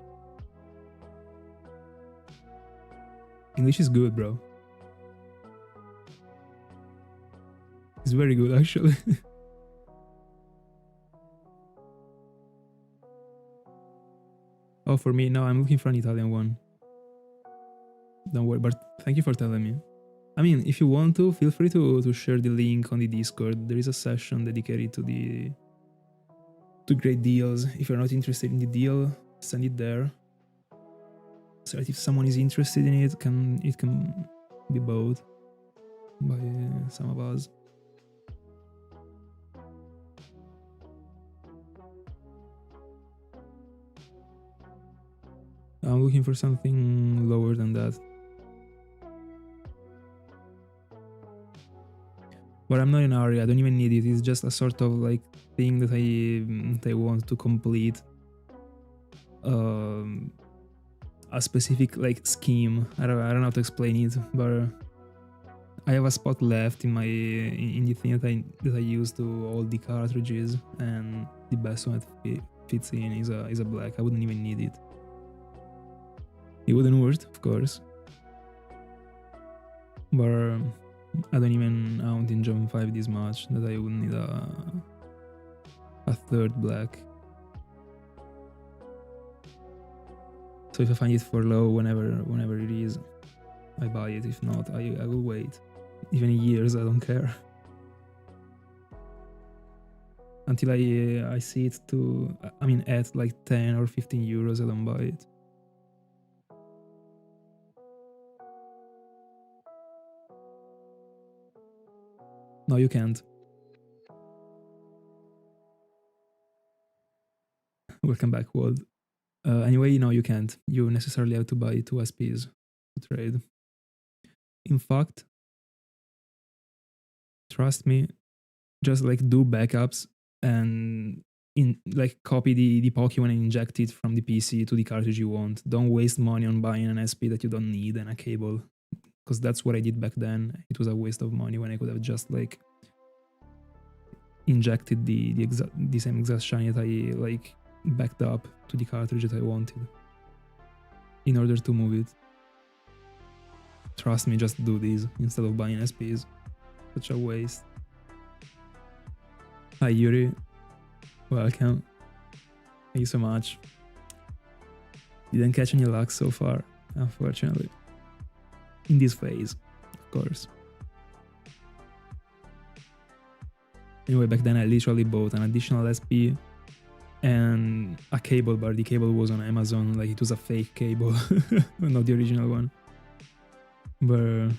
English is good, bro. It's very good, actually. Oh, for me, no, I'm looking for an Italian one. Don't worry, but thank you for telling me. I mean, if you want to, feel free to share the link on the Discord. There is a session dedicated to great deals. If you're not interested in the deal, send it there. So that if someone is interested in it can be bought by some of us. I'm looking for something lower than that. But I'm not in a hurry, I don't even need it. It's just a sort of like thing that I want to complete. A specific like scheme. I don't know how to explain it, but I have a spot left in the thing that I use to hold the cartridges, and the best one that fits in is a black. I wouldn't even need it. It wouldn't work, of course, but I don't even count in Jump 5 this much that I would need a third black. So if I find it for low, whenever it is, I buy it. If not, I will wait. Even in years, I don't care. Until I see it at like 10 or 15 euros, I don't buy it. No, you can't. Welcome back, world. Anyway, no, you can't. You necessarily have to buy 2 SPs to trade. In fact, trust me, just like do backups and copy the Pokemon and inject it from the PC to the cartridge you want. Don't waste money on buying an SP that you don't need and a cable. Because that's what I did back then. It was a waste of money when I could have just like injected the same exact shiny that I like backed up to the cartridge that I wanted in order to move it. Trust me, just do this instead of buying SPs. Such a waste. Hi Yuri, welcome. Thank you so much. Didn't catch any luck so far, unfortunately. In this phase, of course. Anyway, back then I literally bought an additional SP and a cable bar. The cable was on Amazon, like it was a fake cable, not the original one. But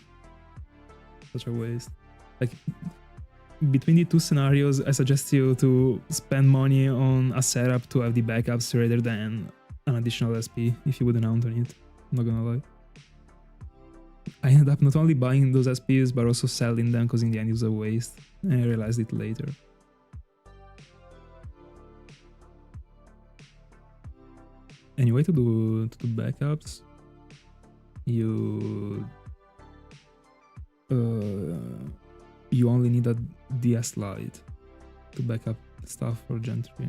such a waste. Like between the two scenarios, I suggest you to spend money on a setup to have the backups rather than an additional SP if you wouldn't count on it, I'm not gonna lie. I ended up not only buying those SPs but also selling them because in the end it was a waste, and I realized it later. Anyway, to do backups, you only need a DS Lite to back up stuff for Gen 3.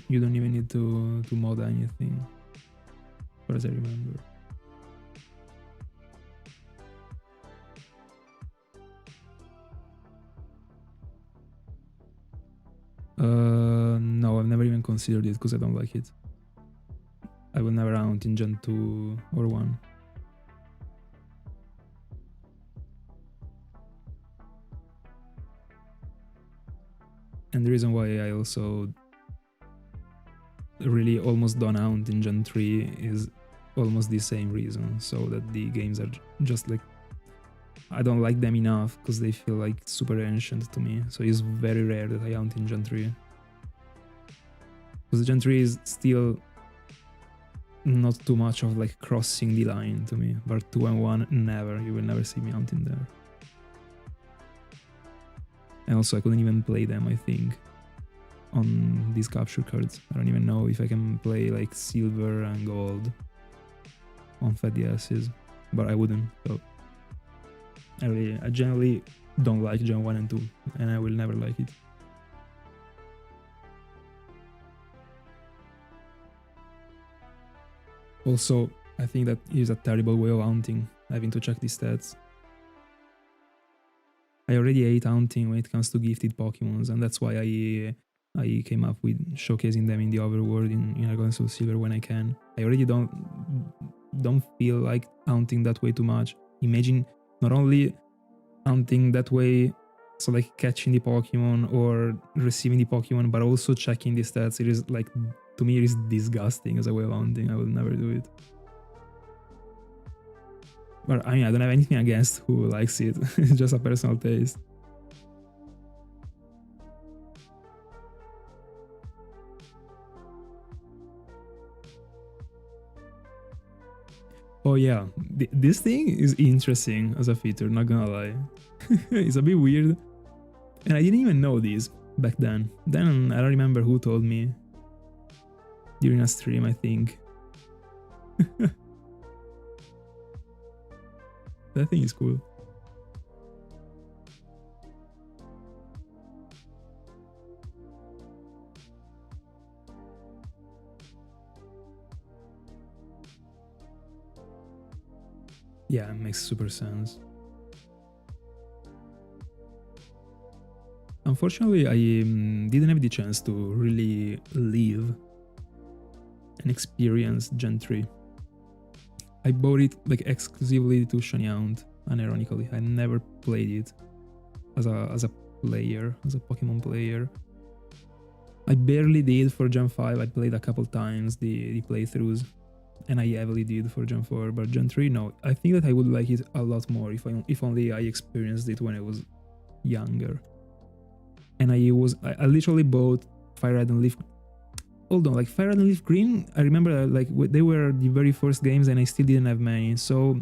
You don't even need to mod anything, as far as I remember. No, I've never even considered it because I don't like it. I will never count in Gen 2 or 1. And the reason why I also really almost don't count in Gen 3 is almost the same reason, so that the games are just like, I don't like them enough because they feel like super ancient to me, so it's very rare that I count in Gen 3. Because Gen 3 is still not too much of like crossing the line to me, but 2 and 1, never, you will never see me counting there. And also I couldn't even play them, I think, on these capture cards. I don't even know if I can play like silver and gold on fat DS's, but I wouldn't, so I generally don't like Gen 1 and 2, and I will never like it. Also, I think that is a terrible way of counting, having to check the stats. I already hate counting when it comes to gifted Pokemons, and that's why I came up with showcasing them in the overworld in Argon Soul Silver when I can. I already don't feel like counting that way too much. Imagine not only counting that way, so like catching the Pokemon or receiving the Pokemon, but also checking the stats. It is like, to me, it is disgusting as a way of counting. I will never do it. But I mean, I don't have anything against who likes it. It's just a personal taste. Oh yeah, this thing is interesting as a feature, not gonna lie. It's a bit weird. And I didn't even know this back then. Then I don't remember who told me. During a stream, I think. That thing is cool. Yeah, it makes super sense. Unfortunately, I didn't have the chance to really live and experience Gen 3. I bought it like exclusively to Helynt, unironically. I never played it as a player, as a Pokemon player. I barely did for Gen 5. I played a couple times the playthroughs, and I heavily did for Gen 4, but Gen 3, no. I think that I would like it a lot more if only I experienced it when I was younger. And I literally bought Fire Red and Leaf. Hold on, like Fire Red and Leaf Green, I remember like they were the very first games and I still didn't have many, so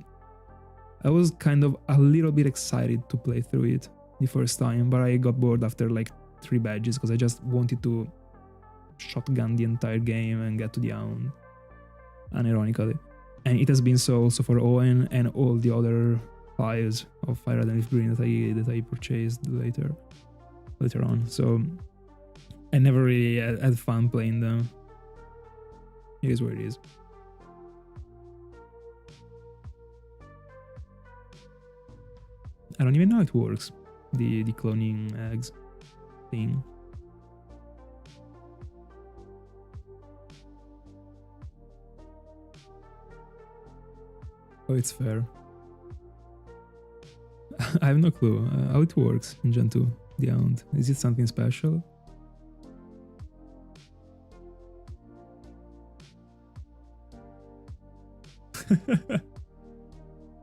I was kind of a little bit excited to play through it the first time, but I got bored after like 3 badges because I just wanted to shotgun the entire game and get to the Hound, unironically. And it has been so also for Owen and all the other files of Fire Red and Leaf Green that I purchased later on, so I never really had fun playing them. It is what it is. I don't even know how it works, the cloning eggs thing. Oh, it's fair. I have no clue how it works in Gen 2, the Hound. Is it something special?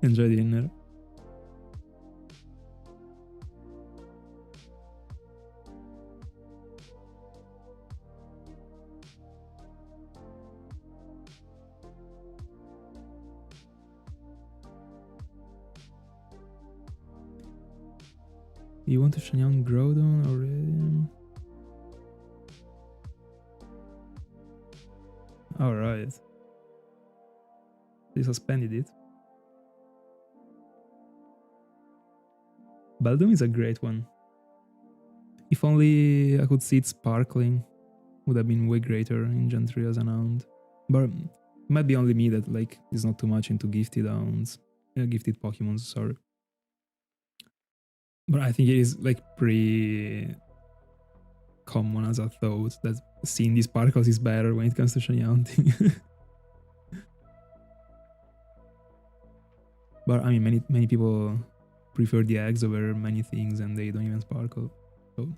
Enjoy dinner. You want to Shanyan Groudon already? Alright. They suspended it. Beldum is a great one. If only I could see it sparkling, would have been way greater in Gen 3 as an hound. But it might be only me that like is not too much into gifted hounds. Gifted Pokemon, sorry. But I think it is like pretty common as a thought that seeing these sparkles is better when it comes to shiny hunting. But I mean, many people prefer the eggs over many things and they don't even sparkle. So.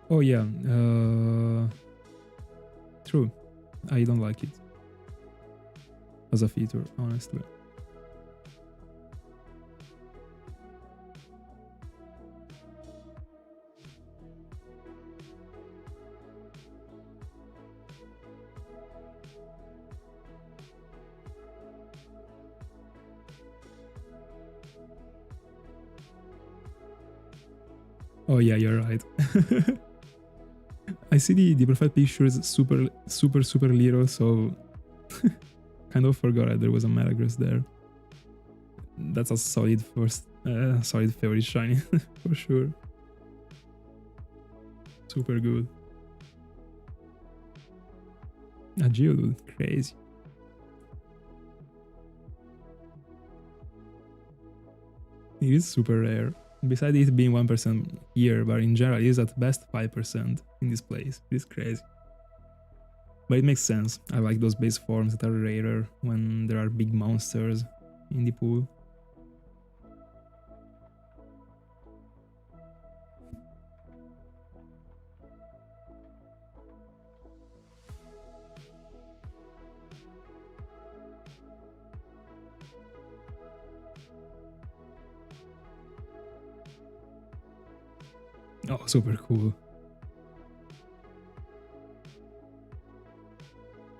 Oh yeah, true. I don't like it as a feature, honestly. Oh yeah, you're right. I see the profile picture is super little, so kind of forgot that there was a Metagross there. That's a solid solid favorite shiny for sure. Super good. A Geodude, crazy. It is super rare. Besides it being 1% here, but in general it is at best 5% in this place. It is crazy. But it makes sense. I like those base forms that are rarer when there are big monsters in the pool. Oh, super cool.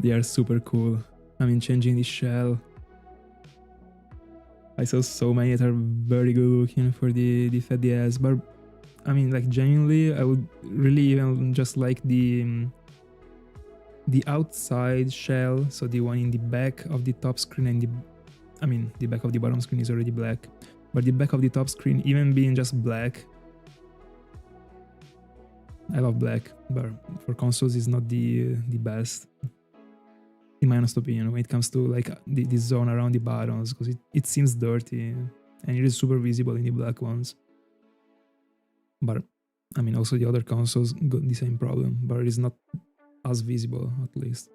They are super cool. I mean, changing the shell. I saw so many that are very good looking for the fatty ass, but I mean, like genuinely, I would really even just like the outside shell, so the one in the back of the top screen and the back of the bottom screen is already black, but the back of the top screen even being just black. I love black, but for consoles it's not the best, in my honest opinion, when it comes to like the zone around the buttons, because it seems dirty and it is super visible in the black ones. But I mean, also the other consoles got the same problem, but it is not as visible at least.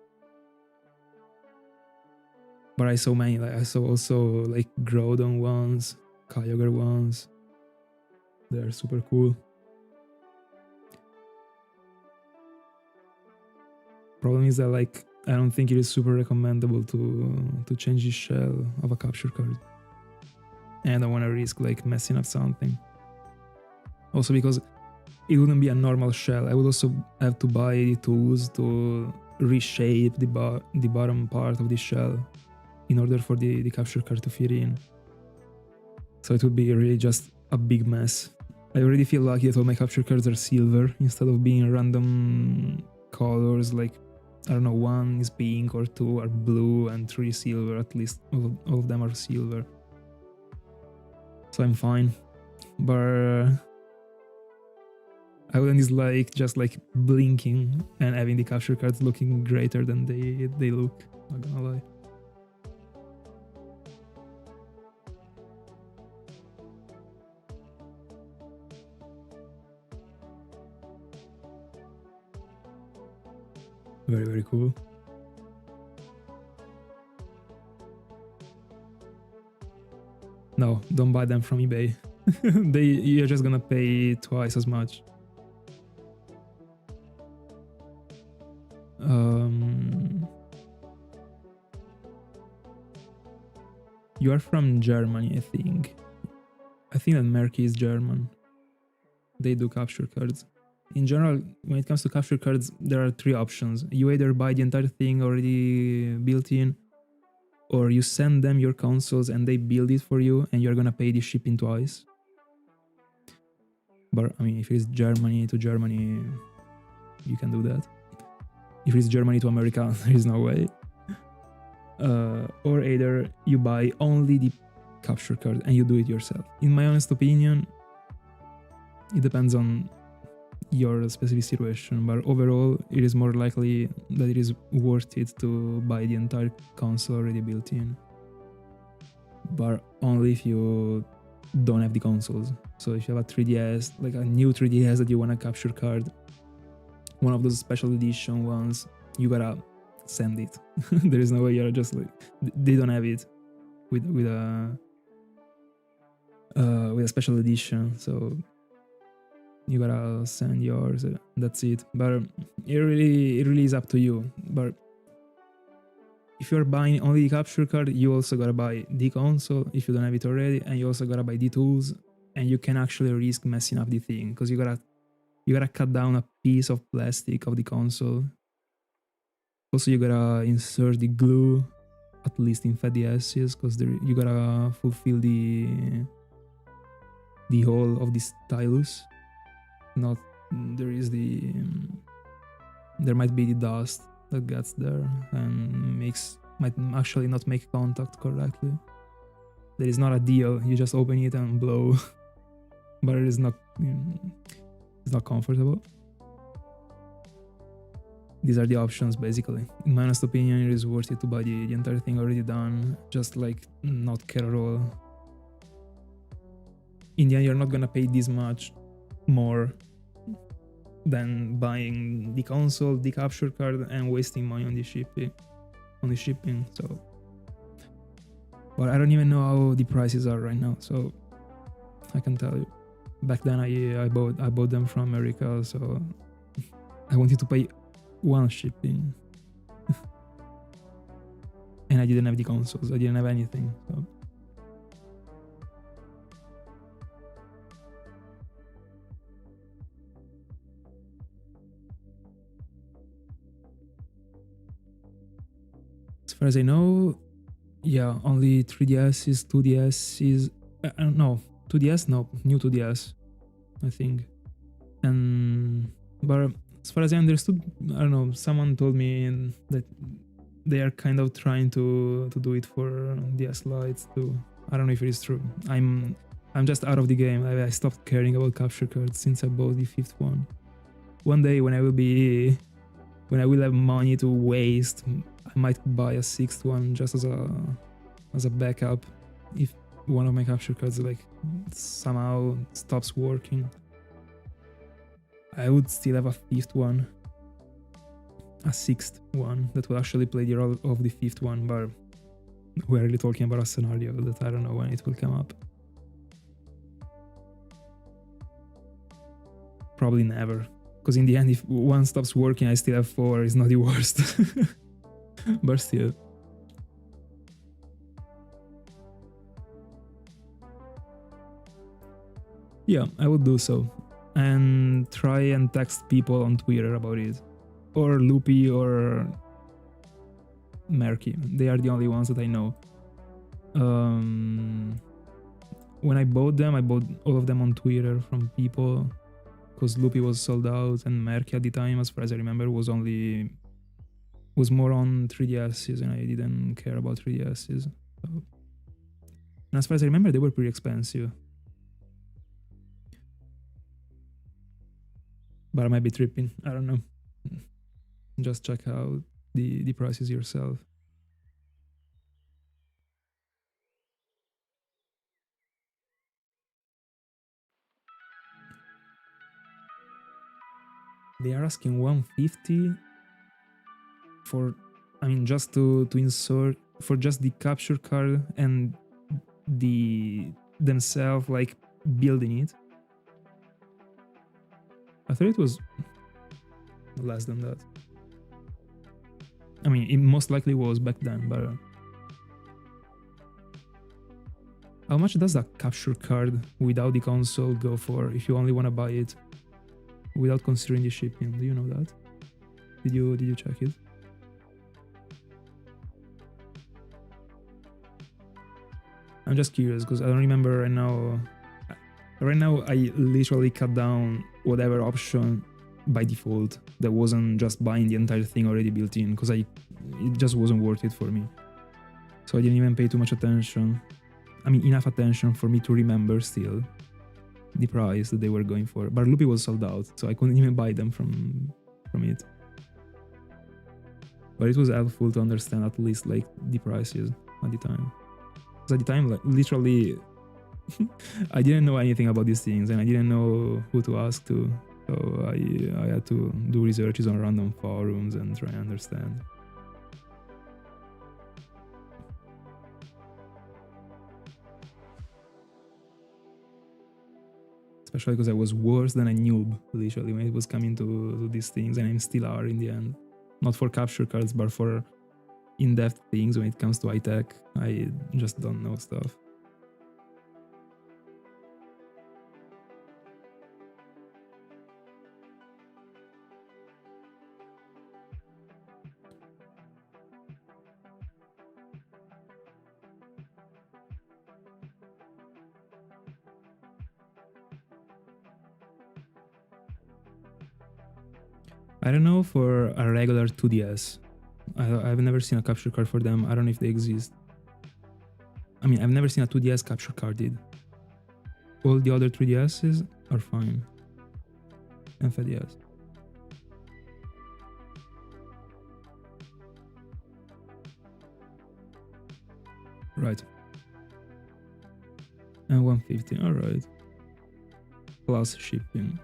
But I saw many, like I saw also like Groudon ones, Kyogre ones. They're super cool. Problem is that like I don't think it is super recommendable to change the shell of a capture card. And I don't want to risk like messing up something. Also because it wouldn't be a normal shell. I would also have to buy the tools to reshape the bottom part of the shell in order for the capture card to fit in. So it would be really just a big mess. I already feel lucky that all my capture cards are silver instead of being random colors, like I don't know, 1 is pink or 2 are blue and 3 silver. At least all of them are silver. So I'm fine. But I wouldn't dislike just like blinking and having the capture cards looking greater than they look, not gonna lie. Very, very cool. No, don't buy them from eBay. You're just gonna pay twice as much. You are from Germany, I think. I think that Merky is German. They do capture cards. in general, when it comes to capture cards, there are three options. You either buy the entire thing already built in, or you send them your consoles and they build it for you and you're gonna pay the shipping twice. But I mean, if it's Germany to Germany, you can do that. If it's Germany to America, there is no way. Or either you buy only the capture card and you do it yourself. In my honest opinion, it depends on your specific situation, but overall it is more likely that it is worth it to buy the entire console already built in, but only if you don't have the consoles. So if you have a 3DS, like a new 3DS that you want a capture card, one of those special edition ones, you gotta send it. There is no way you're just like, they don't have it with a special edition, so you gotta send yours. That's it. But it really is up to you. But if you're buying only the capture card, you also gotta buy the console if you don't have it already, and you also gotta buy the tools, and you can actually risk messing up the thing because you gotta cut down a piece of plastic of the console. Also, you gotta insert the glue, at least in the edges, because you gotta fulfill the hole of the stylus. Not there might be the dust that gets there and might actually not make contact correctly. That is not ideal. You just open it and blow, but it is not. It's not comfortable. These are the options basically. In my honest opinion, it is worth it to buy the entire thing already done. Just like not care at all. In the end, you're not gonna pay this much more than buying the console, the capture card, and wasting money on the shipping. So, but I don't even know how the prices are right now, so I can tell you. Back then, I bought them from America, so I wanted to pay one shipping, and I didn't have the consoles. I didn't have anything. So. As far as I know, yeah, only 3DSs, 2DSs, I don't know, 2DS, no, new 2DS, I think. But as far as I understood, I don't know, someone told me that they are kind of trying to do it for DS Lites too. I don't know if it is true. I'm just out of the game. I stopped caring about capture cards since I bought the 5th one. One day when I will have money to waste, I might buy a 6th one just as a backup if one of my capture cards like somehow stops working. I would still have a 5th one, a 6th one that will actually play the role of the 5th one, but we're really talking about a scenario that I don't know when it will come up. Probably never, because in the end, if one stops working, I still have 4. It's not the worst. But still. Yeah, I would do so. And try and text people on Twitter about it. Or Loopy or Merky. They are the only ones that I know. When I bought them, I bought all of them on Twitter from people. Because Loopy was sold out and Merky at the time, as far as I remember, was more on 3DSs, and I didn't care about 3DSs. So. And as far as I remember, they were pretty expensive. But I might be tripping. I don't know. Just check out the prices yourself. They are asking 150 for, I mean, just to insert for just the capture card and themselves like building it. I thought it was less than that. I mean, it most likely was back then, but how much does a capture card without the console go for if you only want to buy it? without considering the shipping. Do you know that? Did you check it? I'm just curious because I don't remember right now. Right now, I literally cut down whatever option by default that wasn't just buying the entire thing already built in, because it just wasn't worth it for me. So I didn't even pay too much attention. I mean, enough attention for me to remember still the price that they were going for. But Loopy was sold out, so I couldn't even buy them from it. But it was helpful to understand at least like the prices at the time. Because at the time, like literally, I didn't know anything about these things and I didn't know who to ask to. So I had to do researches on random forums and try and understand. Especially because I was worse than a noob, literally, when it was coming to these things, and I still are in the end. Not for capture cards, but for in-depth things when it comes to high-tech. I just don't know stuff. I don't know for a regular 2DS. I've never seen a capture card for them. I don't know if they exist. I mean, I've never seen a 2DS capture carded. All the other 3DSs are fine. And 5DS. Right. And 150, alright. Plus shipping.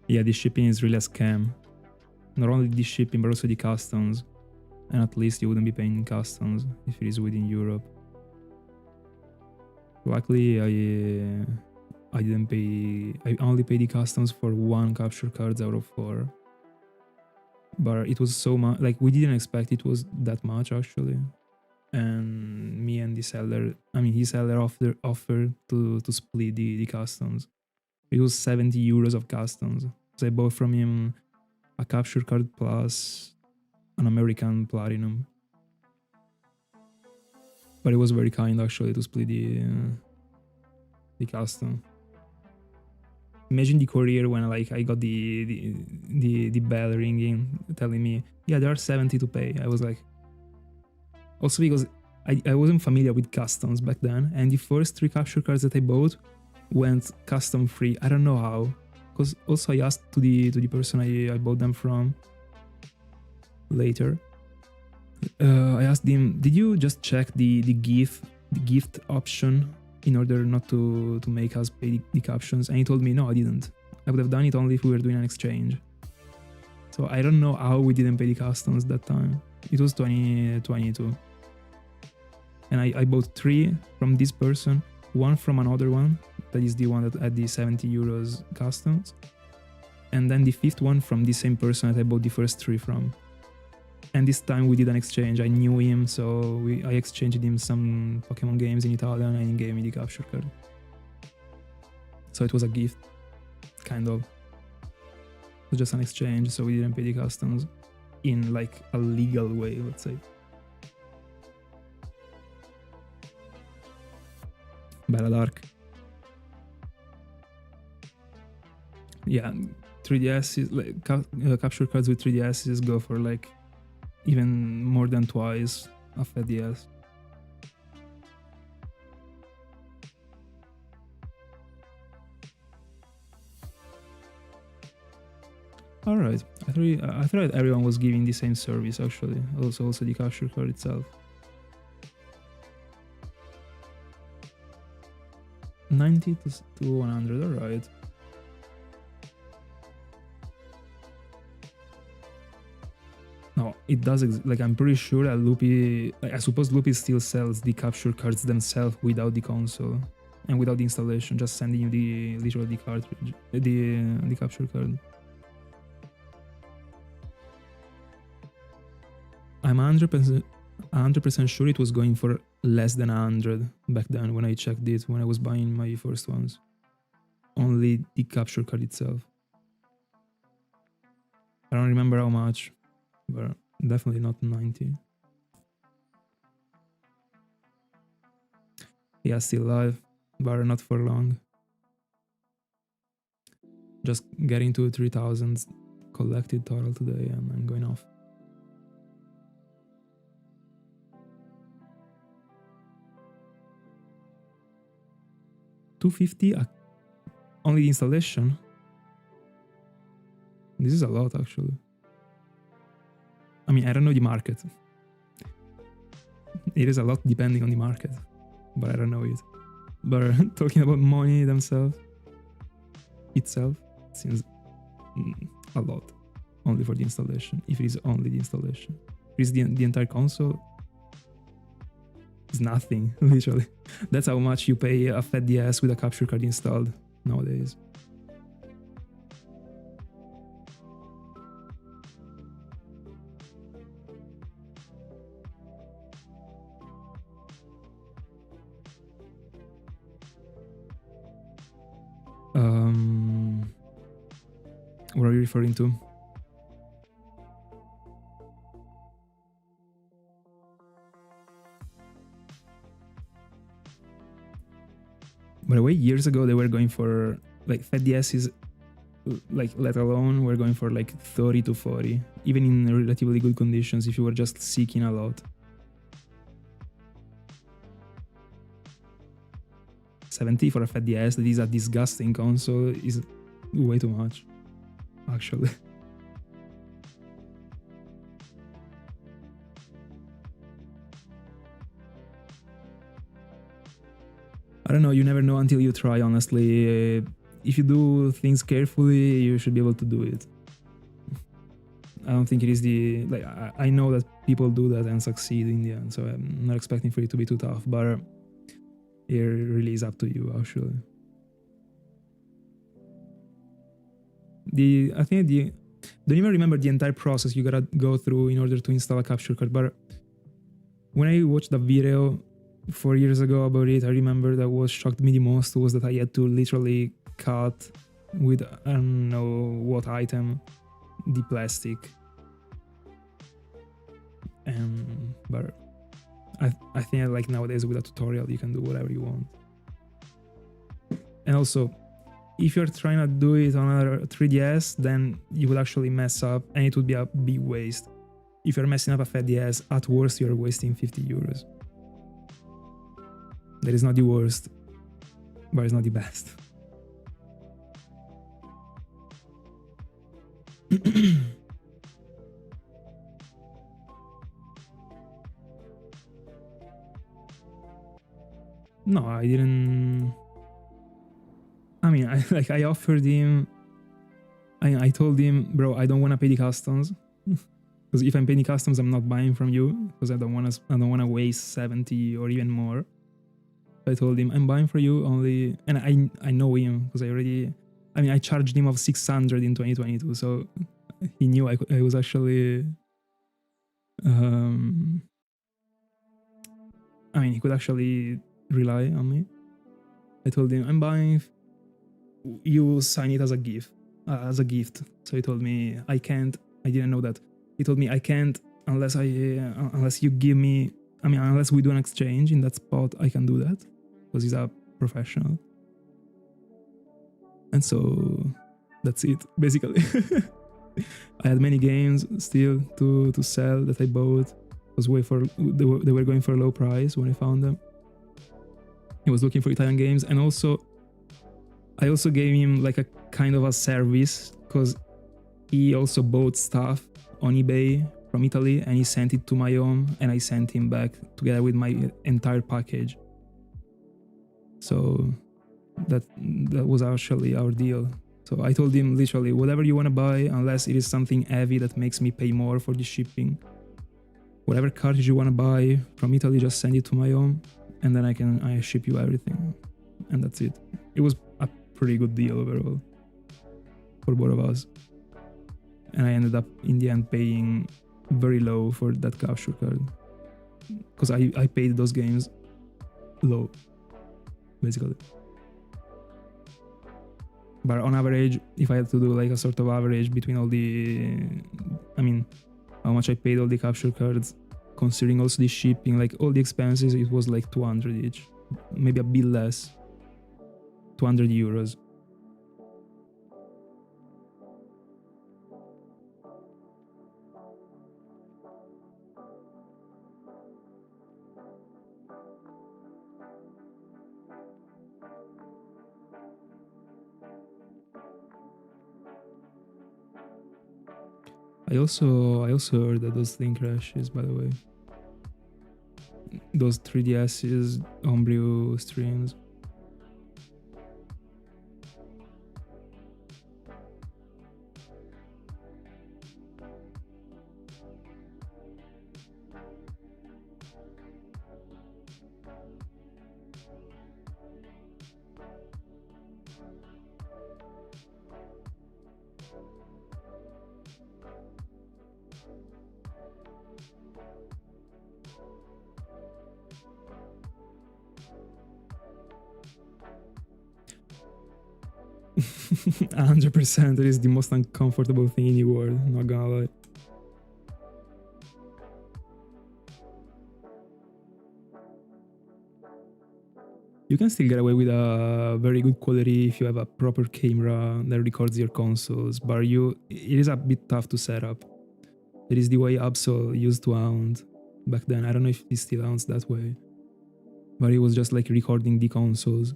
Yeah, the shipping is really a scam. Not only the shipping, but also the customs. And at least you wouldn't be paying customs if it is within Europe. Luckily, I didn't pay. I only paid the customs for 1 capture cards out of 4. But it was so much. Like, we didn't expect it was that much actually. And me and the seller, his seller offered to split the customs. It was 70 euros of customs. So I bought from him a capture card plus an American Platinum. But it was very kind actually to split the custom. Imagine the courier when I got the bell ringing telling me, yeah, there are 70 to pay. I was like, also because I wasn't familiar with customs back then, and the first 3 capture cards that I bought went custom free. I don't know how, because also I asked to the person I bought them from later. I asked him, did you just check the gift option in order not to make us pay the captions? And he told me, no, I didn't. I would have done it only if we were doing an exchange. So I don't know how we didn't pay the customs that time. It was 2022. And I bought 3 from this person, 1 from another one, that is the one that had the 70 euros customs, and then the 5th one from the same person that I bought the first 3 from. And this time we did an exchange. I knew him, so I exchanged him some Pokemon games in Italian, and he gave me the capture card. So it was a gift, kind of. It was just an exchange, so we didn't pay the customs in like a legal way, let's say. Bella Dark. Yeah, 3DSs, like capture cards with 3DSs go for like even more than twice of a DS. Alright, I thought everyone was giving the same service actually, also the capture card itself. 90 to 100, alright. No, it does, like I'm pretty sure that Loopy, like, I suppose Loopy still sells the capture cards themselves without the console and without the installation, just sending you literally the cartridge, the capture card. I'm 100% sure it was going for less than 100 back then when I checked it, when I was buying my first ones. Only the capture card itself. I don't remember how much, but definitely not 90. Yeah, still alive, but not for long. Just getting to 3,000 collected total today and I'm going off. $250 only the installation. This is a lot, actually. I mean, I don't know the market. It is a lot depending on the market, but I don't know it. But talking about money itself seems a lot only for the installation. If it is only the installation, if it is the entire console, it's nothing, literally. That's how much you pay a fat DS with a capture card installed nowadays. What are you referring to? By the way, years ago they were going for like fat DS's, like let alone we're going for like 30 to 40, even in relatively good conditions if you were just seeking a lot. 70 for a fat DS that is a disgusting console is way too much, actually. I don't know, you never know until you try, honestly. If you do things carefully, you should be able to do it. I don't think it is the... like, I know that people do that and succeed in the end, so I'm not expecting for it to be too tough, but it really is up to you, actually. I think don't even remember the entire process you gotta go through in order to install a capture card, but when I watched the video 4 years ago about it, I remember that what shocked me the most was that I had to literally cut with I don't know what item the plastic, but I think like nowadays with a tutorial you can do whatever you want. And also, if you're trying to do it on a 3DS, then you would actually mess up and it would be a big waste. If you're messing up a fat DS, at worst you're wasting €50. That is not the worst, but it's not the best. No, I didn't. I mean, I offered him. I told him, bro, I don't want to pay the customs, because if I'm paying the customs, I'm not buying from you, because I don't want to waste 70 or even more. I told him I'm buying for you only, and I know him because I charged him of 600 in 2022, so he knew I was actually, he could actually rely on me. I told him I'm buying, you sign it as a gift, So he told me I can't. I didn't know that. He told me I can't unless you give me. Unless we do an exchange in that spot, I can do that. Because he's a professional. And so that's it, basically. I had many games still to sell that I bought. They were going for a low price when I found them. He was looking for Italian games, and I also gave him like a kind of a service, because he also bought stuff on eBay from Italy and he sent it to my home and I sent him back together with my entire package. So that was actually our deal. So I told him literally, whatever you want to buy, unless it is something heavy that makes me pay more for the shipping, whatever cartridge you want to buy from Italy, just send it to my home, and then I ship you everything, and that's it. It was a pretty good deal overall for both of us, and I ended up in the end paying very low for that capture card, because I paid those games low, basically. But on average, if I had to do like a sort of average between all the, I mean, how much I paid all the capture cards, considering also the shipping, like all the expenses, it was like 200 each, maybe a bit less, 200 euros. I also heard that those thing crashes, by the way. Those 3DS's homebrew streams. A 100%, it is the most uncomfortable thing in the world, not gonna lie. You can still get away with a very good quality if you have a proper camera that records your consoles, but it is a bit tough to set up. It is the way Absol used to hound back then. I don't know if he still hounds that way, but it was just like recording the consoles.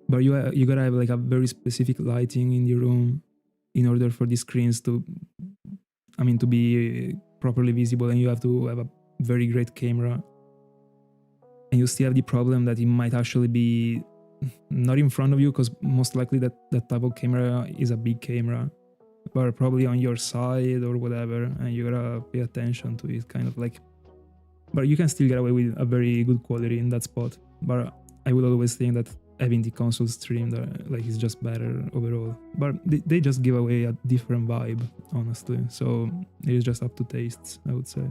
But you gotta have like a very specific lighting in the room in order for the screens to be properly visible, and you have to have a very great camera. And you still have the problem that it might actually be not in front of you, because most likely that type of camera is a big camera, but probably on your side or whatever, and you gotta pay attention to it, kind of like. But you can still get away with a very good quality in that spot. But I would always think that having the console streamed like is just better overall. But they just give away a different vibe, honestly. So it is just up to tastes, I would say.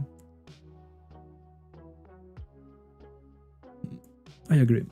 I agree.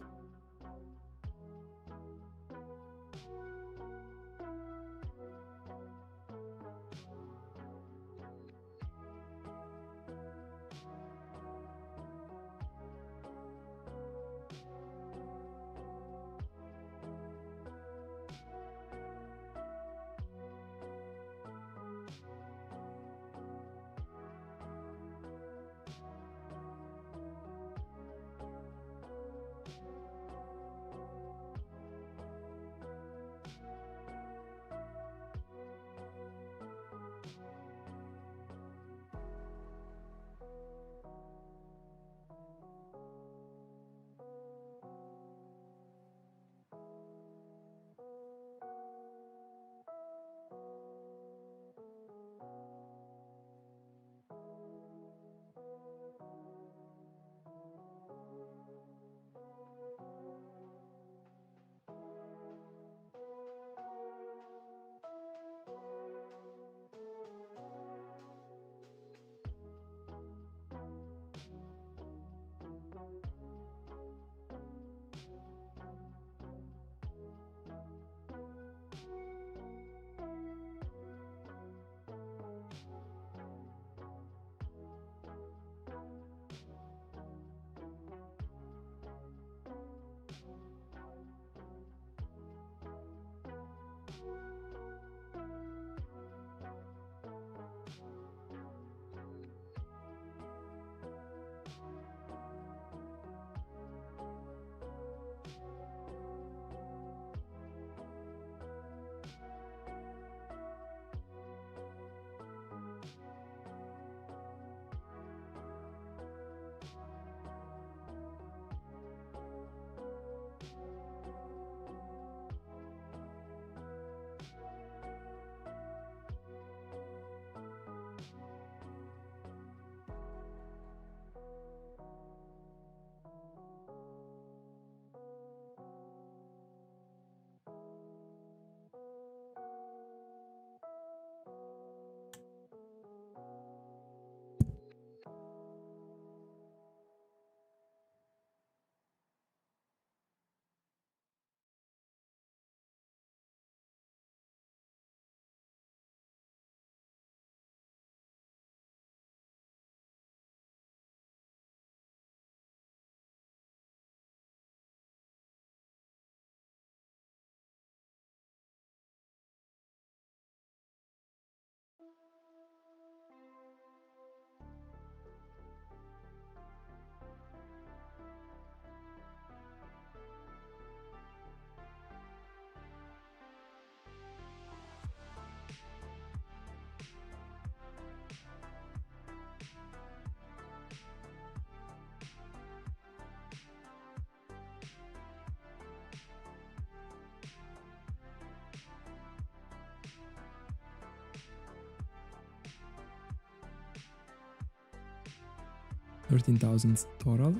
13,000 total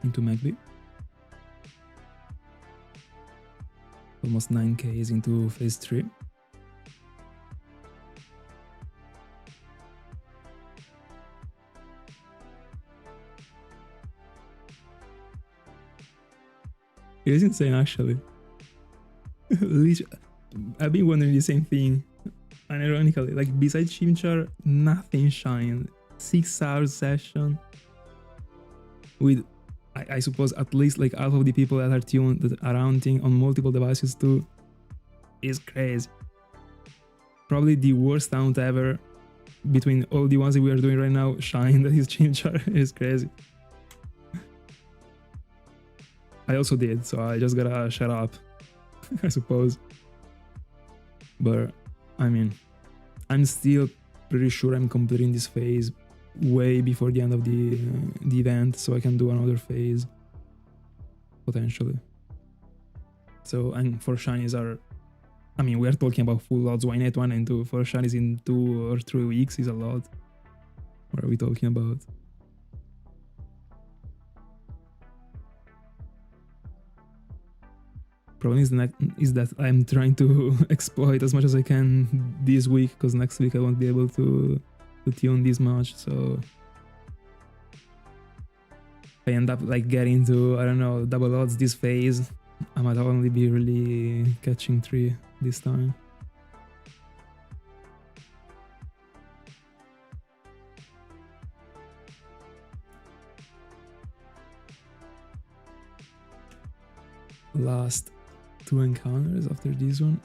into Magby. Almost 9Ks into phase 3. It is insane, actually. I've been wondering the same thing. And ironically, like besides Chimchar, nothing shined. 6 hours session with, I suppose, at least like half of the people that are tuned, that are hunting on multiple devices too, is crazy. Probably the worst count ever between all the ones that we are doing right now. Shine that is Chimchar is crazy. I also did, so I just gotta shut up, I suppose. But I mean, I'm still pretty sure I'm completing this phase way before the end of the event, so I can do another phase potentially. So, and for shinies are, I mean, we are talking about full odds. Why not 1 and 2? For shinies in 2 or 3 weeks is a lot. What are we talking about? Problem is that I'm trying to exploit as much as I can this week, because next week I won't be able to tune this much, so if I end up like getting to, I don't know, double odds this phase, I might only be really catching 3 this time. Last 2 encounters after this one.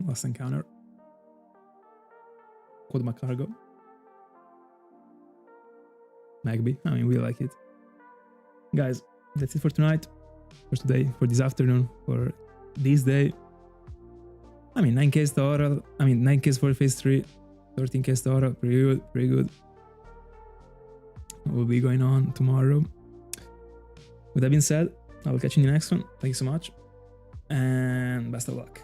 Last encounter. Kodma Cargo. Magby. I mean, we like it. Guys, that's it for tonight. For today, for this afternoon, for this day. I mean, 9Ks total. I mean, 9Ks for phase 3. 13Ks total. Pretty good, pretty good. What will be going on tomorrow. With that being said, I will catch you in the next one. Thank you so much. And best of luck.